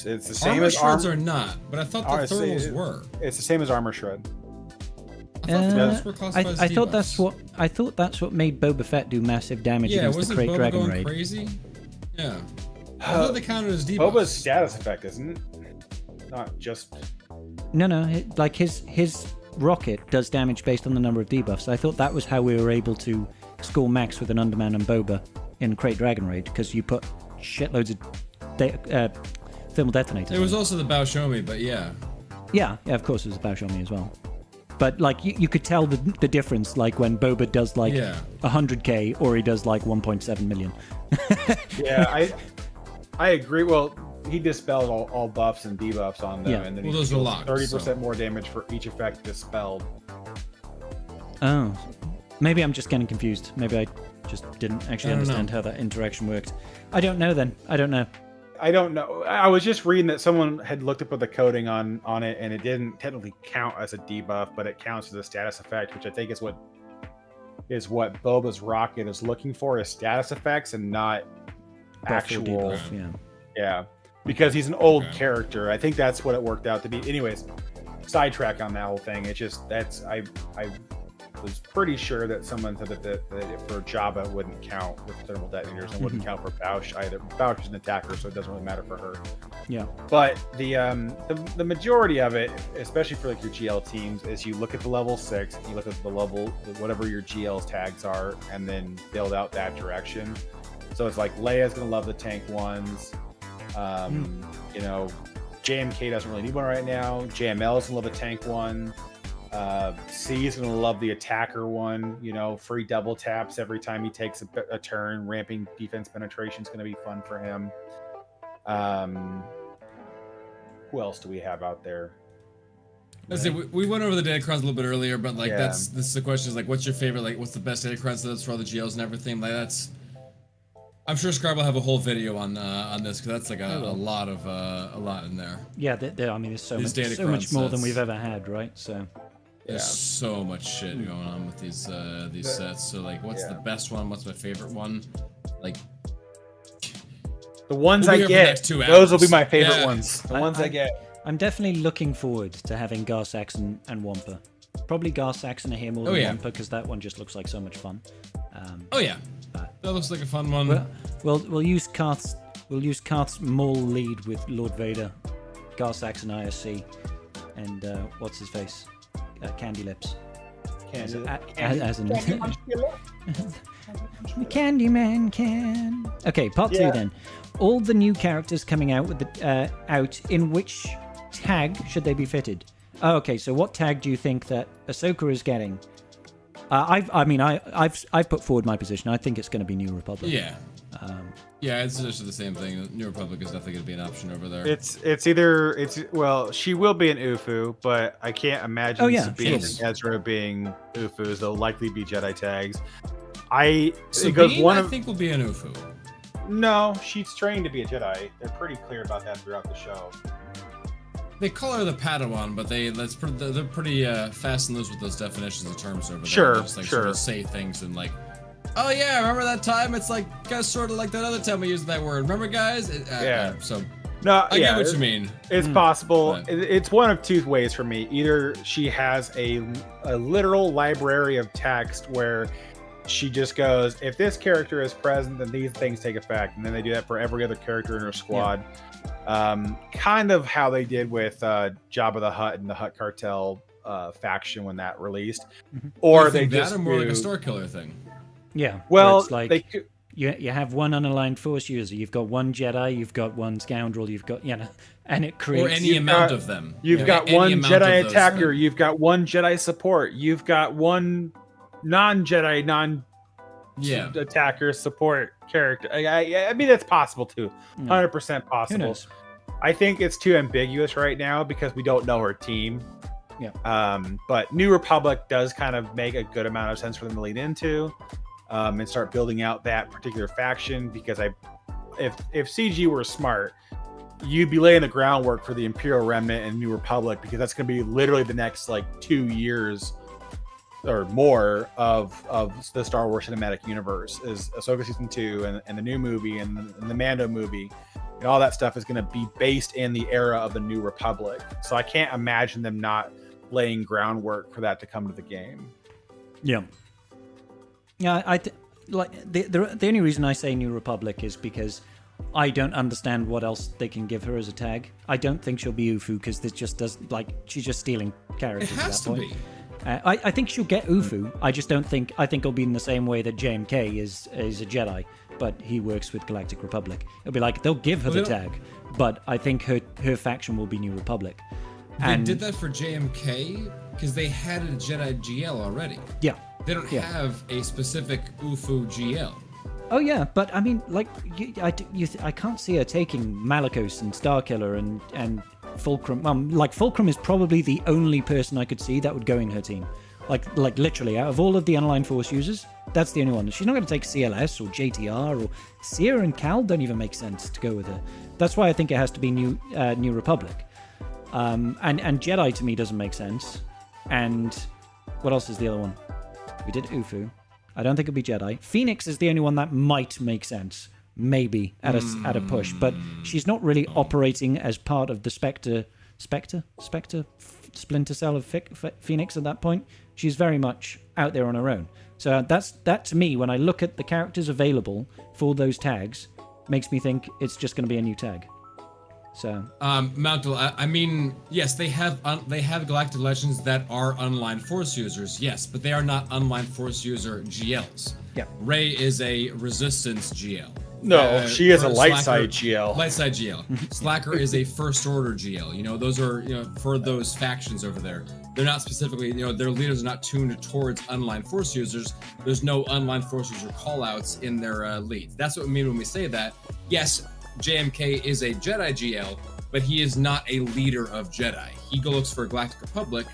S2: It's the same as
S3: shreds are not, but I thought the thermals were.
S2: It's the same as armor shred.
S1: I thought that's what made Boba Fett do massive damage against the Crate
S3: Boba
S1: Dragon
S3: going
S1: raid.
S3: Crazy? Yeah. I thought they counted as debuffs.
S2: Boba's status effect, isn't it? Not just.
S1: No. Like his rocket does damage based on the number of debuffs. I thought that was how we were able to score max with an Underman and Boba in Crate Dragon raid, because you put shitloads of thermal detonators.
S3: There was also the Baoshomi, but yeah.
S1: Yeah, of course it was the Baoshomi as well. But like you could tell the difference, like when Boba does like 100k or he does like 1.7 million.
S2: Yeah, I agree. Well, he dispelled all buffs and debuffs on them, and then he
S3: those are locked,
S2: 30% more damage for each effect dispelled.
S1: Oh, maybe I'm just getting confused. Maybe I just didn't actually understand how that interaction worked. I don't know then. I don't know. I was just reading that someone had looked up at the coding on it, and it didn't technically count as a debuff, but it counts as a status effect, which I think is what Boba's rocket is looking for, is status effects and not actual debuff.
S2: Yeah, because he's an old character. I think that's what it worked out to be. Anyways, sidetrack on that whole thing. It's just I was pretty sure that someone said that for Jabba it wouldn't count with thermal detonators and wouldn't count for Bausch either. Bausch is an attacker, so it doesn't really matter for her.
S1: Yeah.
S2: But the majority of it, especially for like your GL teams, is you look at the level 6, you look at the level whatever your GL's tags are, and then build out that direction. So it's like Leia's gonna love the tank ones. You know, JMK doesn't really need one right now. JML's gonna love a tank one. C is gonna love the attacker one. You know, free double taps every time he takes a turn. Ramping defense penetration is gonna be fun for him. Who else do we have out there?
S3: Let's see, we went over the Datacrons a little bit earlier, but like this is the question is like, what's your favorite? Like, what's the best Datacron setups for all the GLs and everything? Like that's. I'm sure Scribe will have a whole video on this because that's like a lot in there.
S1: Yeah, I mean, there's so much more than we've ever had, right? So
S3: there's so much shit going on with these sets. So like, what's the best one? What's my favorite one? Like
S2: the ones I get, those will be my favorite ones. The ones I get.
S1: I'm definitely looking forward to having Gar Saxon and Wampa. Probably Gar Saxon here more than Wampa because that one just looks like so much fun.
S3: That looks like a fun one.
S1: We'll use Karth's Maul lead with Lord Vader, Gar Saxon ISC, and what's his face? Candy Lips. As in Candyman can. Okay, part 2 then. All the new characters coming out with the out. In which tag should they be fitted? Oh, okay, so what tag do you think that Ahsoka is getting? I've put forward my position. I think it's going to be New Republic.
S3: Yeah. It's just the same thing. New Republic is definitely going to be an option over there.
S2: She will be an UFU, but I can't imagine Sabine and Ezra being UFUs. They'll likely be Jedi tags.
S3: I think will be an UFU.
S2: No, she's trained to be a Jedi. They're pretty clear about that throughout the show.
S3: They call her the Padawan, but they're pretty fast and loose with those definitions of terms over there.
S2: Sure,
S3: just, like, sort of say things and like, oh yeah, remember that time? It's like sort of like that other time we used that word. Remember, guys? So
S2: no,
S3: I get what you mean.
S2: It's possible. It's one of two ways for me. Either she has a literal library of text where she just goes, if this character is present, then these things take effect, and then they do that for every other character in her squad. Kind of how they did with Jabba the Hutt and the Hutt Cartel faction when that released, or they just
S3: that or more like a Star Killer thing.
S1: Yeah,
S2: well,
S1: it's like you have one unaligned Force user, you've got one Jedi, you've got one scoundrel, you've got and it creates
S3: or any amount of them.
S2: You've got one Jedi attacker, you've got one Jedi support, you've got one non-Jedi attacker support character. I mean, it's possible too. 100% possible. I think it's too ambiguous right now because we don't know her team. But New Republic does kind of make a good amount of sense for them to lead into and start building out that particular faction, because if CG were smart, you'd be laying the groundwork for the Imperial Remnant and New Republic, because that's going to be literally the next like 2 years or more of the Star Wars cinematic universe. Is Ahsoka season 2 and the new movie and the Mando movie and all that stuff is going to be based in the era of the New Republic. So I can't imagine them not laying groundwork for that to come to the game.
S1: The only reason I say New Republic is because I don't understand what else they can give her as a tag. I don't think she'll be UFU, because this just doesn't, like, she's just stealing characters.
S3: It has to be.
S1: I think she'll get UFU. I think it'll be in the same way that JMK is a Jedi, but he works with Galactic Republic. It'll be like they'll give her the tag, but I think her faction will be New Republic.
S3: They did that for JMK because they had a Jedi GL already.
S1: Yeah.
S3: They don't have a specific UFU GL.
S1: Oh yeah, but I mean, like, I can't see her taking Malicos and Starkiller and Fulcrum. Like, Fulcrum is probably the only person I could see that would go in her team. Like literally, out of all of the online Force users, that's the only one. She's not going to take CLS or JTR, or Seer and Cal don't even make sense to go with her. That's why I think it has to be New Republic. And Jedi to me doesn't make sense. And what else is the other one? We did UFU. I don't think it'll be Jedi. Phoenix is the only one that might make sense, maybe at a push, but she's not really operating as part of the Spectre Spectre, Splinter Cell of Phoenix at that point. She's very much out there on her own. So that to me, when I look at the characters available for those tags, makes me think it's just going to be a new tag. So
S3: Mountel, I mean, yes, they have Galactic Legends that are Unaligned Force users, yes, but they are not Unaligned Force user GLs.
S1: Yeah.
S3: Rey is a Resistance GL.
S2: No, she is a light
S3: Slacker,
S2: side GL.
S3: Light side GL. Slacker is a First Order GL. You know, those are, you know, for those factions over there. They're not specifically, you know, their leaders are not tuned towards Unaligned Force users. There's no Unaligned Force user callouts in their leads. That's what we mean when we say that. Yes, JMK is a Jedi GL, but he is not a leader of Jedi. He looks for Galactic Republic,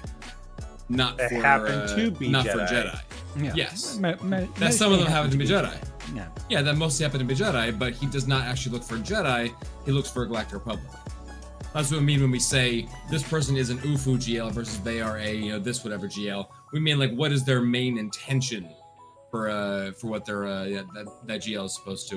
S3: not
S2: They
S3: for
S2: happen to be
S3: not
S2: Jedi.
S3: for Jedi.
S1: yeah.
S3: Yes,
S1: That
S3: some of them happen to be Jedi.
S1: Yeah.
S3: Yeah, that mostly happen to be Jedi, but he does not actually look for Jedi. He looks for Galactic Republic. That's what we mean when we say this person is an UFU GL versus they are a, you know, this whatever GL. We mean like what is their main intention for what their that GL is supposed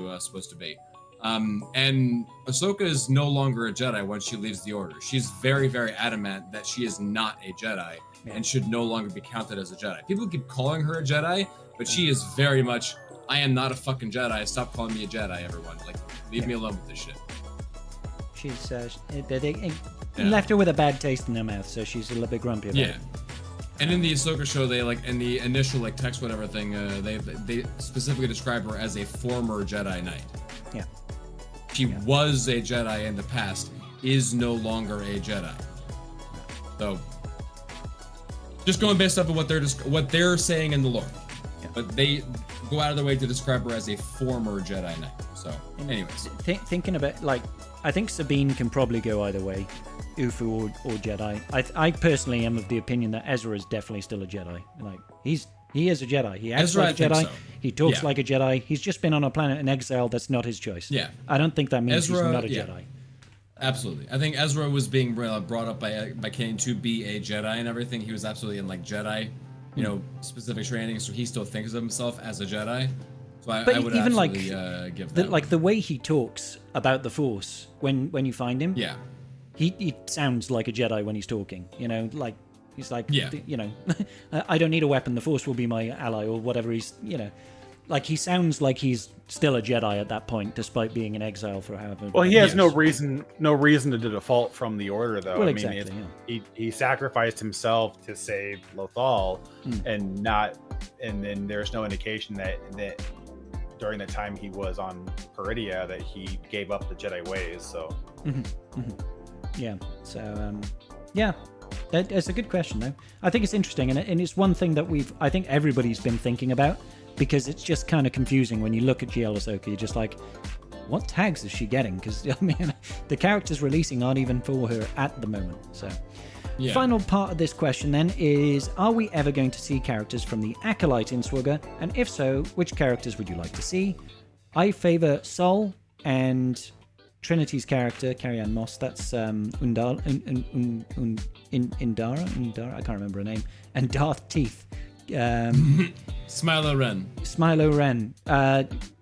S3: to be. And Ahsoka is no longer a Jedi once she leaves the Order. She's very, very adamant that she is not a Jedi and should no longer be counted as a Jedi. People keep calling her a Jedi, but she is very much, I am not a fucking Jedi. Stop calling me a Jedi, everyone. Like, leave me alone with this shit.
S1: She's they left her with a bad taste in her mouth, so she's a little bit grumpy about it.
S3: And in the Ahsoka show, they like in the initial like text whatever thing, they specifically describe her as a former Jedi Knight.
S1: Yeah.
S3: She was a Jedi in the past, is no longer a Jedi. So, just going based off of what they're saying in the lore, but they go out of their way to describe her as a former Jedi Knight. So, anyways,
S1: Thinking about, like, I think Sabine can probably go either way, UFU or Jedi. I personally am of the opinion that Ezra is definitely still a Jedi. Like, he is a Jedi. He acts like a Jedi. So. He talks like a Jedi. He's just been on a planet in exile. That's not his choice.
S3: Yeah.
S1: I don't think that means
S3: Ezra,
S1: he's not a Jedi.
S3: Absolutely. I think Ezra was being brought up by Kane to be a Jedi and everything. He was absolutely in like Jedi, you know, specific training. So he still thinks of himself as a Jedi. So I would
S1: even
S3: absolutely give that.
S1: Like the way he talks about the Force when you find him.
S3: Yeah.
S1: He sounds like a Jedi when he's talking. You know, like. He's like,
S3: yeah.
S1: You know, I don't need a weapon. The Force will be my ally, or whatever. He's, you know, like he sounds like he's still a Jedi at that point, despite being in exile for however.
S2: Well, he has no reason to default from the Order, though.
S1: Well,
S2: I
S1: exactly,
S2: mean, he sacrificed himself to save Lothal, and then there's no indication that during the time he was on Peridia that he gave up the Jedi ways. So,
S1: yeah. So, yeah. It's a good question, though. I think it's interesting, and it's one thing that I think everybody's been thinking about, because it's just kind of confusing when you look at GL Ahsoka. You're just like, what tags is she getting? Because, I mean, the characters releasing aren't even for her at the moment. So, Final part of this question, then, is are we ever going to see characters from the Acolyte in SWGoH? And if so, which characters would you like to see? I favor Sol and Trinity's character, Carrie-Anne Moss, that's Indara, I can't remember her name, and Darth Teeth.
S3: Smilo
S1: Ren.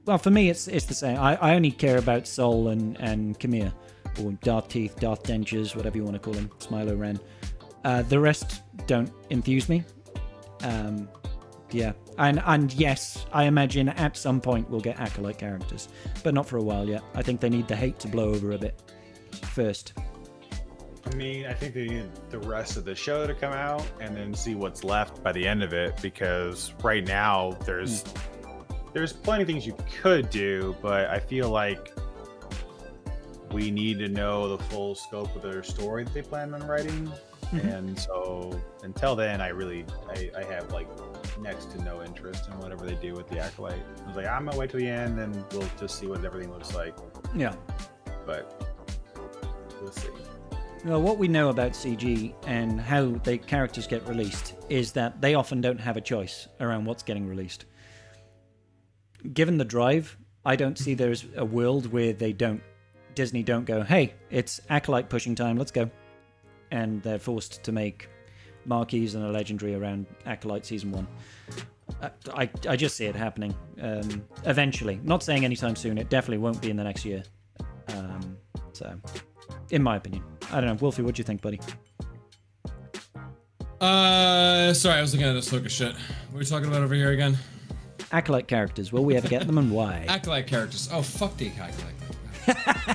S1: Well, for me, it's the same. I only care about Sol and Camille, or Darth Teeth, Darth Dentures, whatever you want to call him, Smilo Ren. The rest don't enthuse me. Yeah, and yes, I imagine at some point we'll get Acolyte characters, but not for a while yet. I think they need the hate to blow over a bit first.
S2: I mean, I think they need the rest of the show to come out and then see what's left by the end of it, because right now there's plenty of things you could do, but I feel like we need to know the full scope of their story that they plan on writing. And so until then, I have like next to no interest in whatever they do with the Acolyte. I was like, I'm gonna wait till the end, and we'll just see what everything looks like.
S1: Yeah,
S2: but we'll see.
S1: Well, what we know about CG and how the characters get released is that they often don't have a choice around what's getting released. Given the drive, I don't see there's a world where Disney don't go, hey, it's Acolyte pushing time, let's go. And they're forced to make marquees and a legendary around Acolyte Season 1. I just see it happening eventually. Not saying anytime soon. It definitely won't be in the next year. So, in my opinion, I don't know. Wolfie, what do you think, buddy?
S3: Sorry, I was looking at this look of shit. What are we talking about over here again?
S1: Acolyte characters. Will we ever get them, and why?
S3: Acolyte characters. Oh, fuck the acolyte.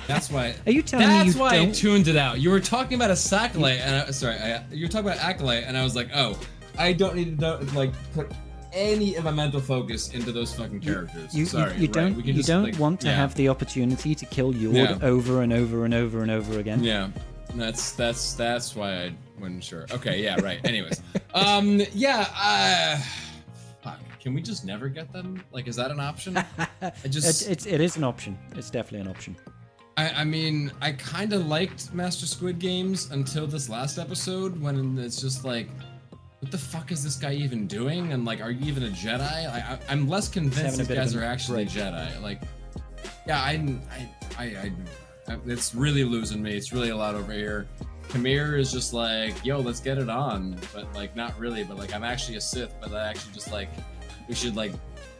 S3: That's why.
S1: Are you telling me
S3: That's
S1: you
S3: why
S1: don't?
S3: I tuned it out. You were talking about a sacklight, and you were talking about acolyte, and I was like, oh, I don't need to like put any of my mental focus into those fucking characters.
S1: You don't want to have the opportunity to kill Yord over and over and over and over again.
S3: Yeah, that's why I wasn't sure. Okay, yeah, right. Anyways, fuck. Can we just never get them? Like, is that an option? It
S1: is an option. It's definitely an option.
S3: I mean, I kind of liked Master Squid Games until this last episode when it's just like, what the fuck is this guy even doing? And like, are you even a Jedi? I'm less convinced these guys are actually Jedi. Like, yeah, it's really losing me. It's really a lot over here. Kamir is just like, yo, let's get it on, but like, not really. But like, I'm actually a Sith, but I actually just like, we should like,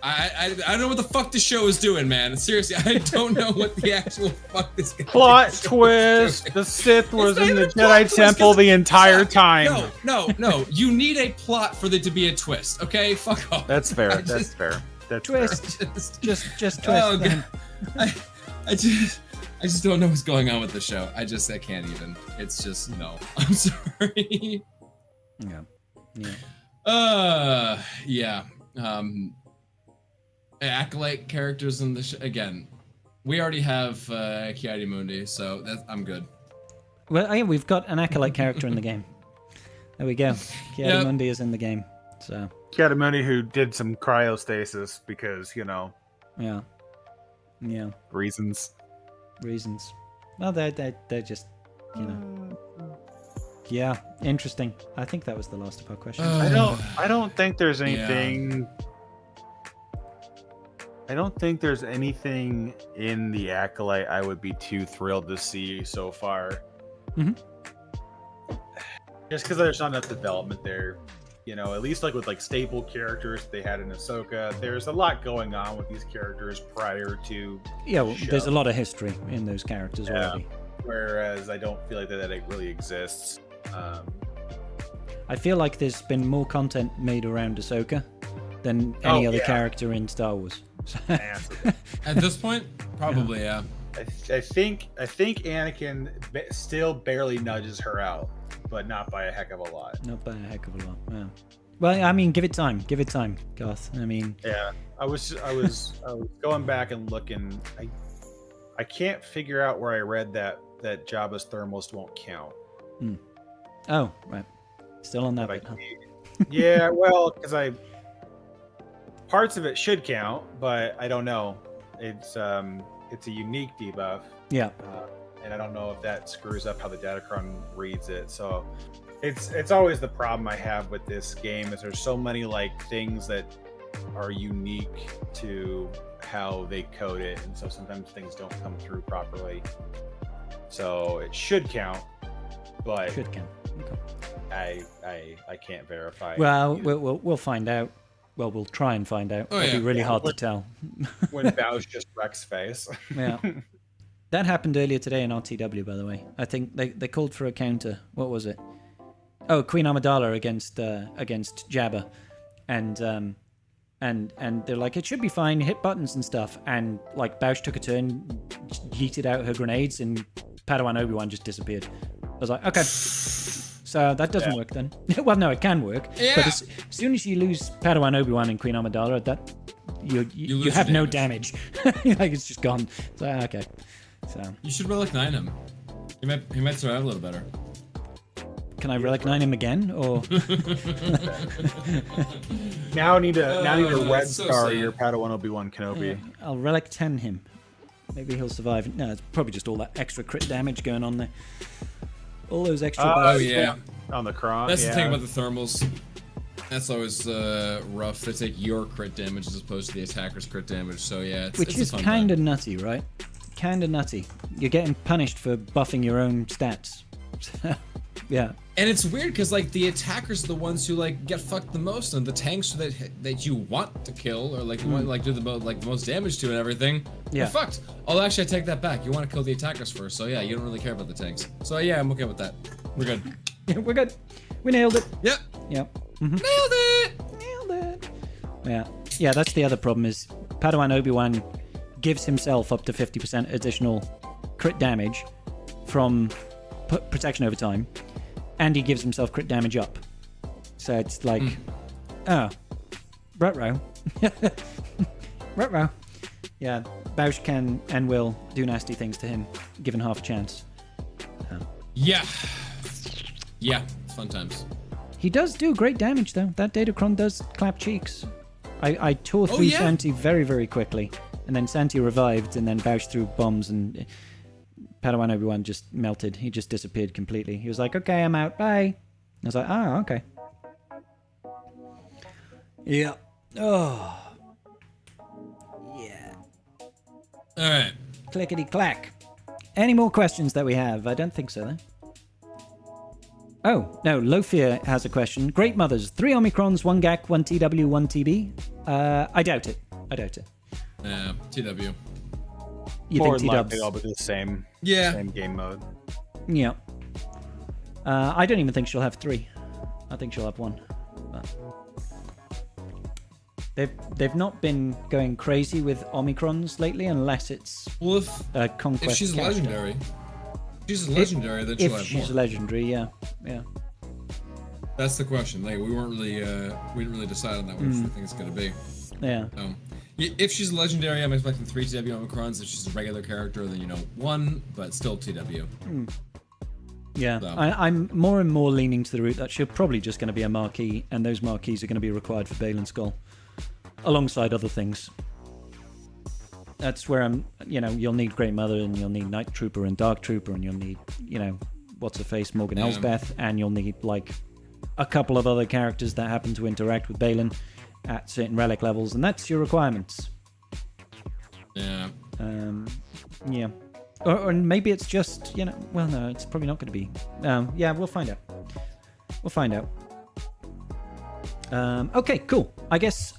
S3: I don't know what the fuck this show is doing, man. Seriously, I don't know what the actual fuck this guy
S2: plot twist. The Sith was in the Jedi Temple the entire time.
S3: No. You need a plot for there to be a twist. Okay, fuck off.
S2: That's fair. That's fair.
S1: Twist. Just twist.
S3: Oh, God. I just don't know what's going on with the show. I can't even. It's just no. I'm sorry.
S1: Yeah.
S3: Acolyte characters in the again. We already have Ki-Adi-Mundi, so I'm good.
S1: Well, yeah, we've got an acolyte character in the game. There we go. Ki-Adi-Mundi is in the game. So
S2: Ki-Adi-Mundi, who did some cryostasis because
S1: Yeah.
S2: reasons.
S1: Well, they're just Yeah, interesting. I think that was the last of our questions.
S2: I don't think there's anything. I don't think there's anything in the Acolyte I would be too thrilled to see so far.
S1: Mm-hmm.
S2: Just because there's not enough development there. At least like with like staple characters they had in Ahsoka, there's a lot going on with these characters prior to.
S1: Yeah, well, there's a lot of history in those characters already.
S2: Whereas I don't feel like that really exists.
S1: I feel like there's been more content made around Ahsoka than any other character in Star Wars.
S3: At this point, probably, yeah.
S2: I think Anakin still barely nudges her out, but not by a heck of a lot.
S1: Not by a heck of a lot. Yeah. Well, I mean, give it time. Give it time, Garth. I mean.
S2: Yeah, I was going back and looking. I can't figure out where I read that Jabba's thermals won't count.
S1: Oh, right. Still on that bit, huh?
S2: Yeah, well, because parts of it should count, but I don't know. It's a unique debuff.
S1: Yeah.
S2: And I don't know if that screws up how the Datacron reads it. So it's always the problem I have with this game is there's so many like things that are unique to how they code it, and so sometimes things don't come through properly. So it should count, but
S1: should count. Okay.
S2: I can't verify.
S1: Well, we'll find out. Well, we'll try and find out. It'll be really hard to tell.
S2: When Bow's just Rex face.
S1: Yeah. That happened earlier today in RTW, by the way. I think they called for a counter. What was it? Oh, Queen Amidala against Jabba, and they're like, it should be fine. Hit buttons and stuff. And like Bausch took a turn, yeeted out her grenades, and Padawan Obi-Wan just disappeared. I was like, okay. So that doesn't work then. Well, no, it can work. Yeah. But as soon as you lose Padawan Obi-Wan and Queen Amidala, that you have no damage. Like it's just gone. So okay. So
S3: you should relic 9 him. He might survive a little better.
S1: Can I relic 9 him again, or
S2: now need to red star your Padawan Obi-Wan Kenobi?
S1: Yeah, I'll relic 10 him. Maybe he'll survive. No, it's probably just all that extra crit damage going on there. All those extra.
S3: Oh yeah,
S2: on the cross.
S3: That's the thing about the thermals. That's always rough. They take your crit damage as opposed to the attacker's crit damage. So yeah,
S1: which is kind of nutty, right? Kind of nutty. You're getting punished for buffing your own stats. Yeah.
S3: And it's weird because like the attackers are the ones who like get fucked the most, and the tanks that you want to kill or like want like do the most damage to and everything.
S1: Yeah.
S3: Are fucked. Although actually, I take that back. You want to kill the attackers first, so yeah, you don't really care about the tanks. So yeah, I'm okay with that. We're good.
S1: Yeah, we're good. We nailed it.
S3: Yep.
S1: Yep.
S3: Nailed it.
S1: Nailed it. Yeah. Yeah, that's the other problem is Padawan Obi-Wan gives himself up to 50% additional crit damage from protection over time, and he gives himself crit damage up. So it's like, oh, ruh-roh. Ruh-roh. Yeah, Bausch can and will do nasty things to him, given half a chance.
S3: Yeah. Yeah, it's fun times.
S1: He does do great damage, though. That Datacron does clap cheeks. I tore through Santi very, very quickly, and then Santi revived, and then Bausch threw bombs, and Padawan Obi-Wan just melted. He just disappeared completely. He was like, okay, I'm out, bye. I was like, oh, okay. Yeah. Oh. Yeah.
S3: All right.
S1: Clickety-clack. Any more questions that we have? I don't think so, though. Oh, no, Lofia has a question. Great Mothers, 3 Omicrons, 1 GAC, 1 TW, 1 TB. I doubt it. I doubt it.
S3: TW.
S1: You
S2: More
S1: think
S2: than likely
S1: T-dubs?
S2: they'll be the same.
S3: Yeah.
S2: Same game mode.
S1: Yeah. I don't even think she'll have 3. I think she'll have 1. But they've not been going crazy with Omicrons lately, unless it's
S3: Well,
S1: a conquest.
S3: if she's
S1: character.
S3: legendary, then she'll have
S1: If
S3: more.
S1: she's legendary, yeah.
S3: That's the question. Like we didn't really decide on that which I think it's gonna be.
S1: Yeah.
S3: If she's legendary, I'm expecting 3 TW Omicrons. If she's a regular character, then 1, but still TW.
S1: Yeah,
S3: So.
S1: I'm more and more leaning to the route that she's probably just going to be a marquee, and those marquees are going to be required for Bale and Skull, alongside other things. That's where I'm, you'll need Great Mother, and you'll need Night Trooper and Dark Trooper, and you'll need, what's-her-face, Morgan Elsbeth, and you'll need, like, a couple of other characters that happen to interact with Balin at certain relic levels, and that's your requirements.
S3: Yeah.
S1: Yeah. Or maybe it's just, well, no, it's probably not going to be. Yeah, we'll find out. We'll find out. Okay, cool. I guess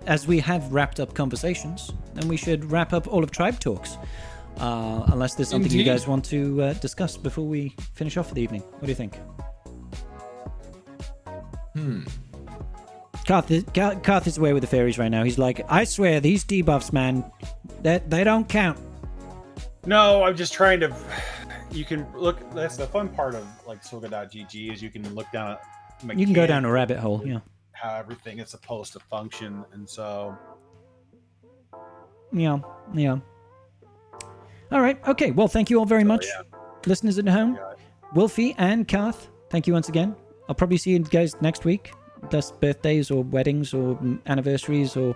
S1: as we have wrapped up conversations, then we should wrap up all of Tribe Talks. Unless there's something you guys want to discuss before we finish off for the evening. What do you think? Karth is away with the fairies right now. He's like, I swear, these debuffs, man, they don't count.
S2: No, I'm just trying to. You can look. That's the fun part of like SWGoH is you can look down at.
S1: You can go down a rabbit hole, yeah.
S2: How everything is supposed to function, and so.
S1: Yeah. All right. Okay. Well, thank you all very much, listeners at home. Wolfie and Karth, thank you once again. I'll probably see you guys next week. That's birthdays or weddings or anniversaries or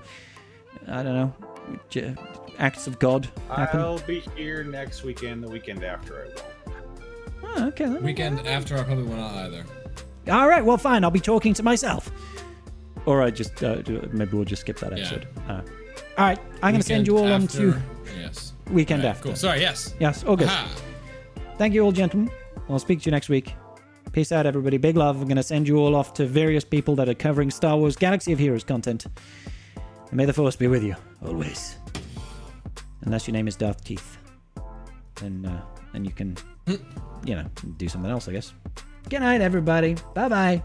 S1: I don't know, acts of God happen.
S2: I'll be here next weekend. The weekend after I will.
S1: Oh, okay.
S3: Weekend after I probably will not either.
S1: All right. Well, fine. I'll be talking to myself. Or I just maybe we'll just skip that episode. All right. I'm going to send you all on to weekend after.
S3: Cool. Sorry. Yes.
S1: Yes. All good. Thank you all, gentlemen. I'll speak to you next week. Peace out, everybody. Big love. I'm going to send you all off to various people that are covering Star Wars Galaxy of Heroes content. And may the Force be with you, always. Unless your name is Darth Keith. Then you can, do something else, I guess. Good night, everybody. Bye-bye.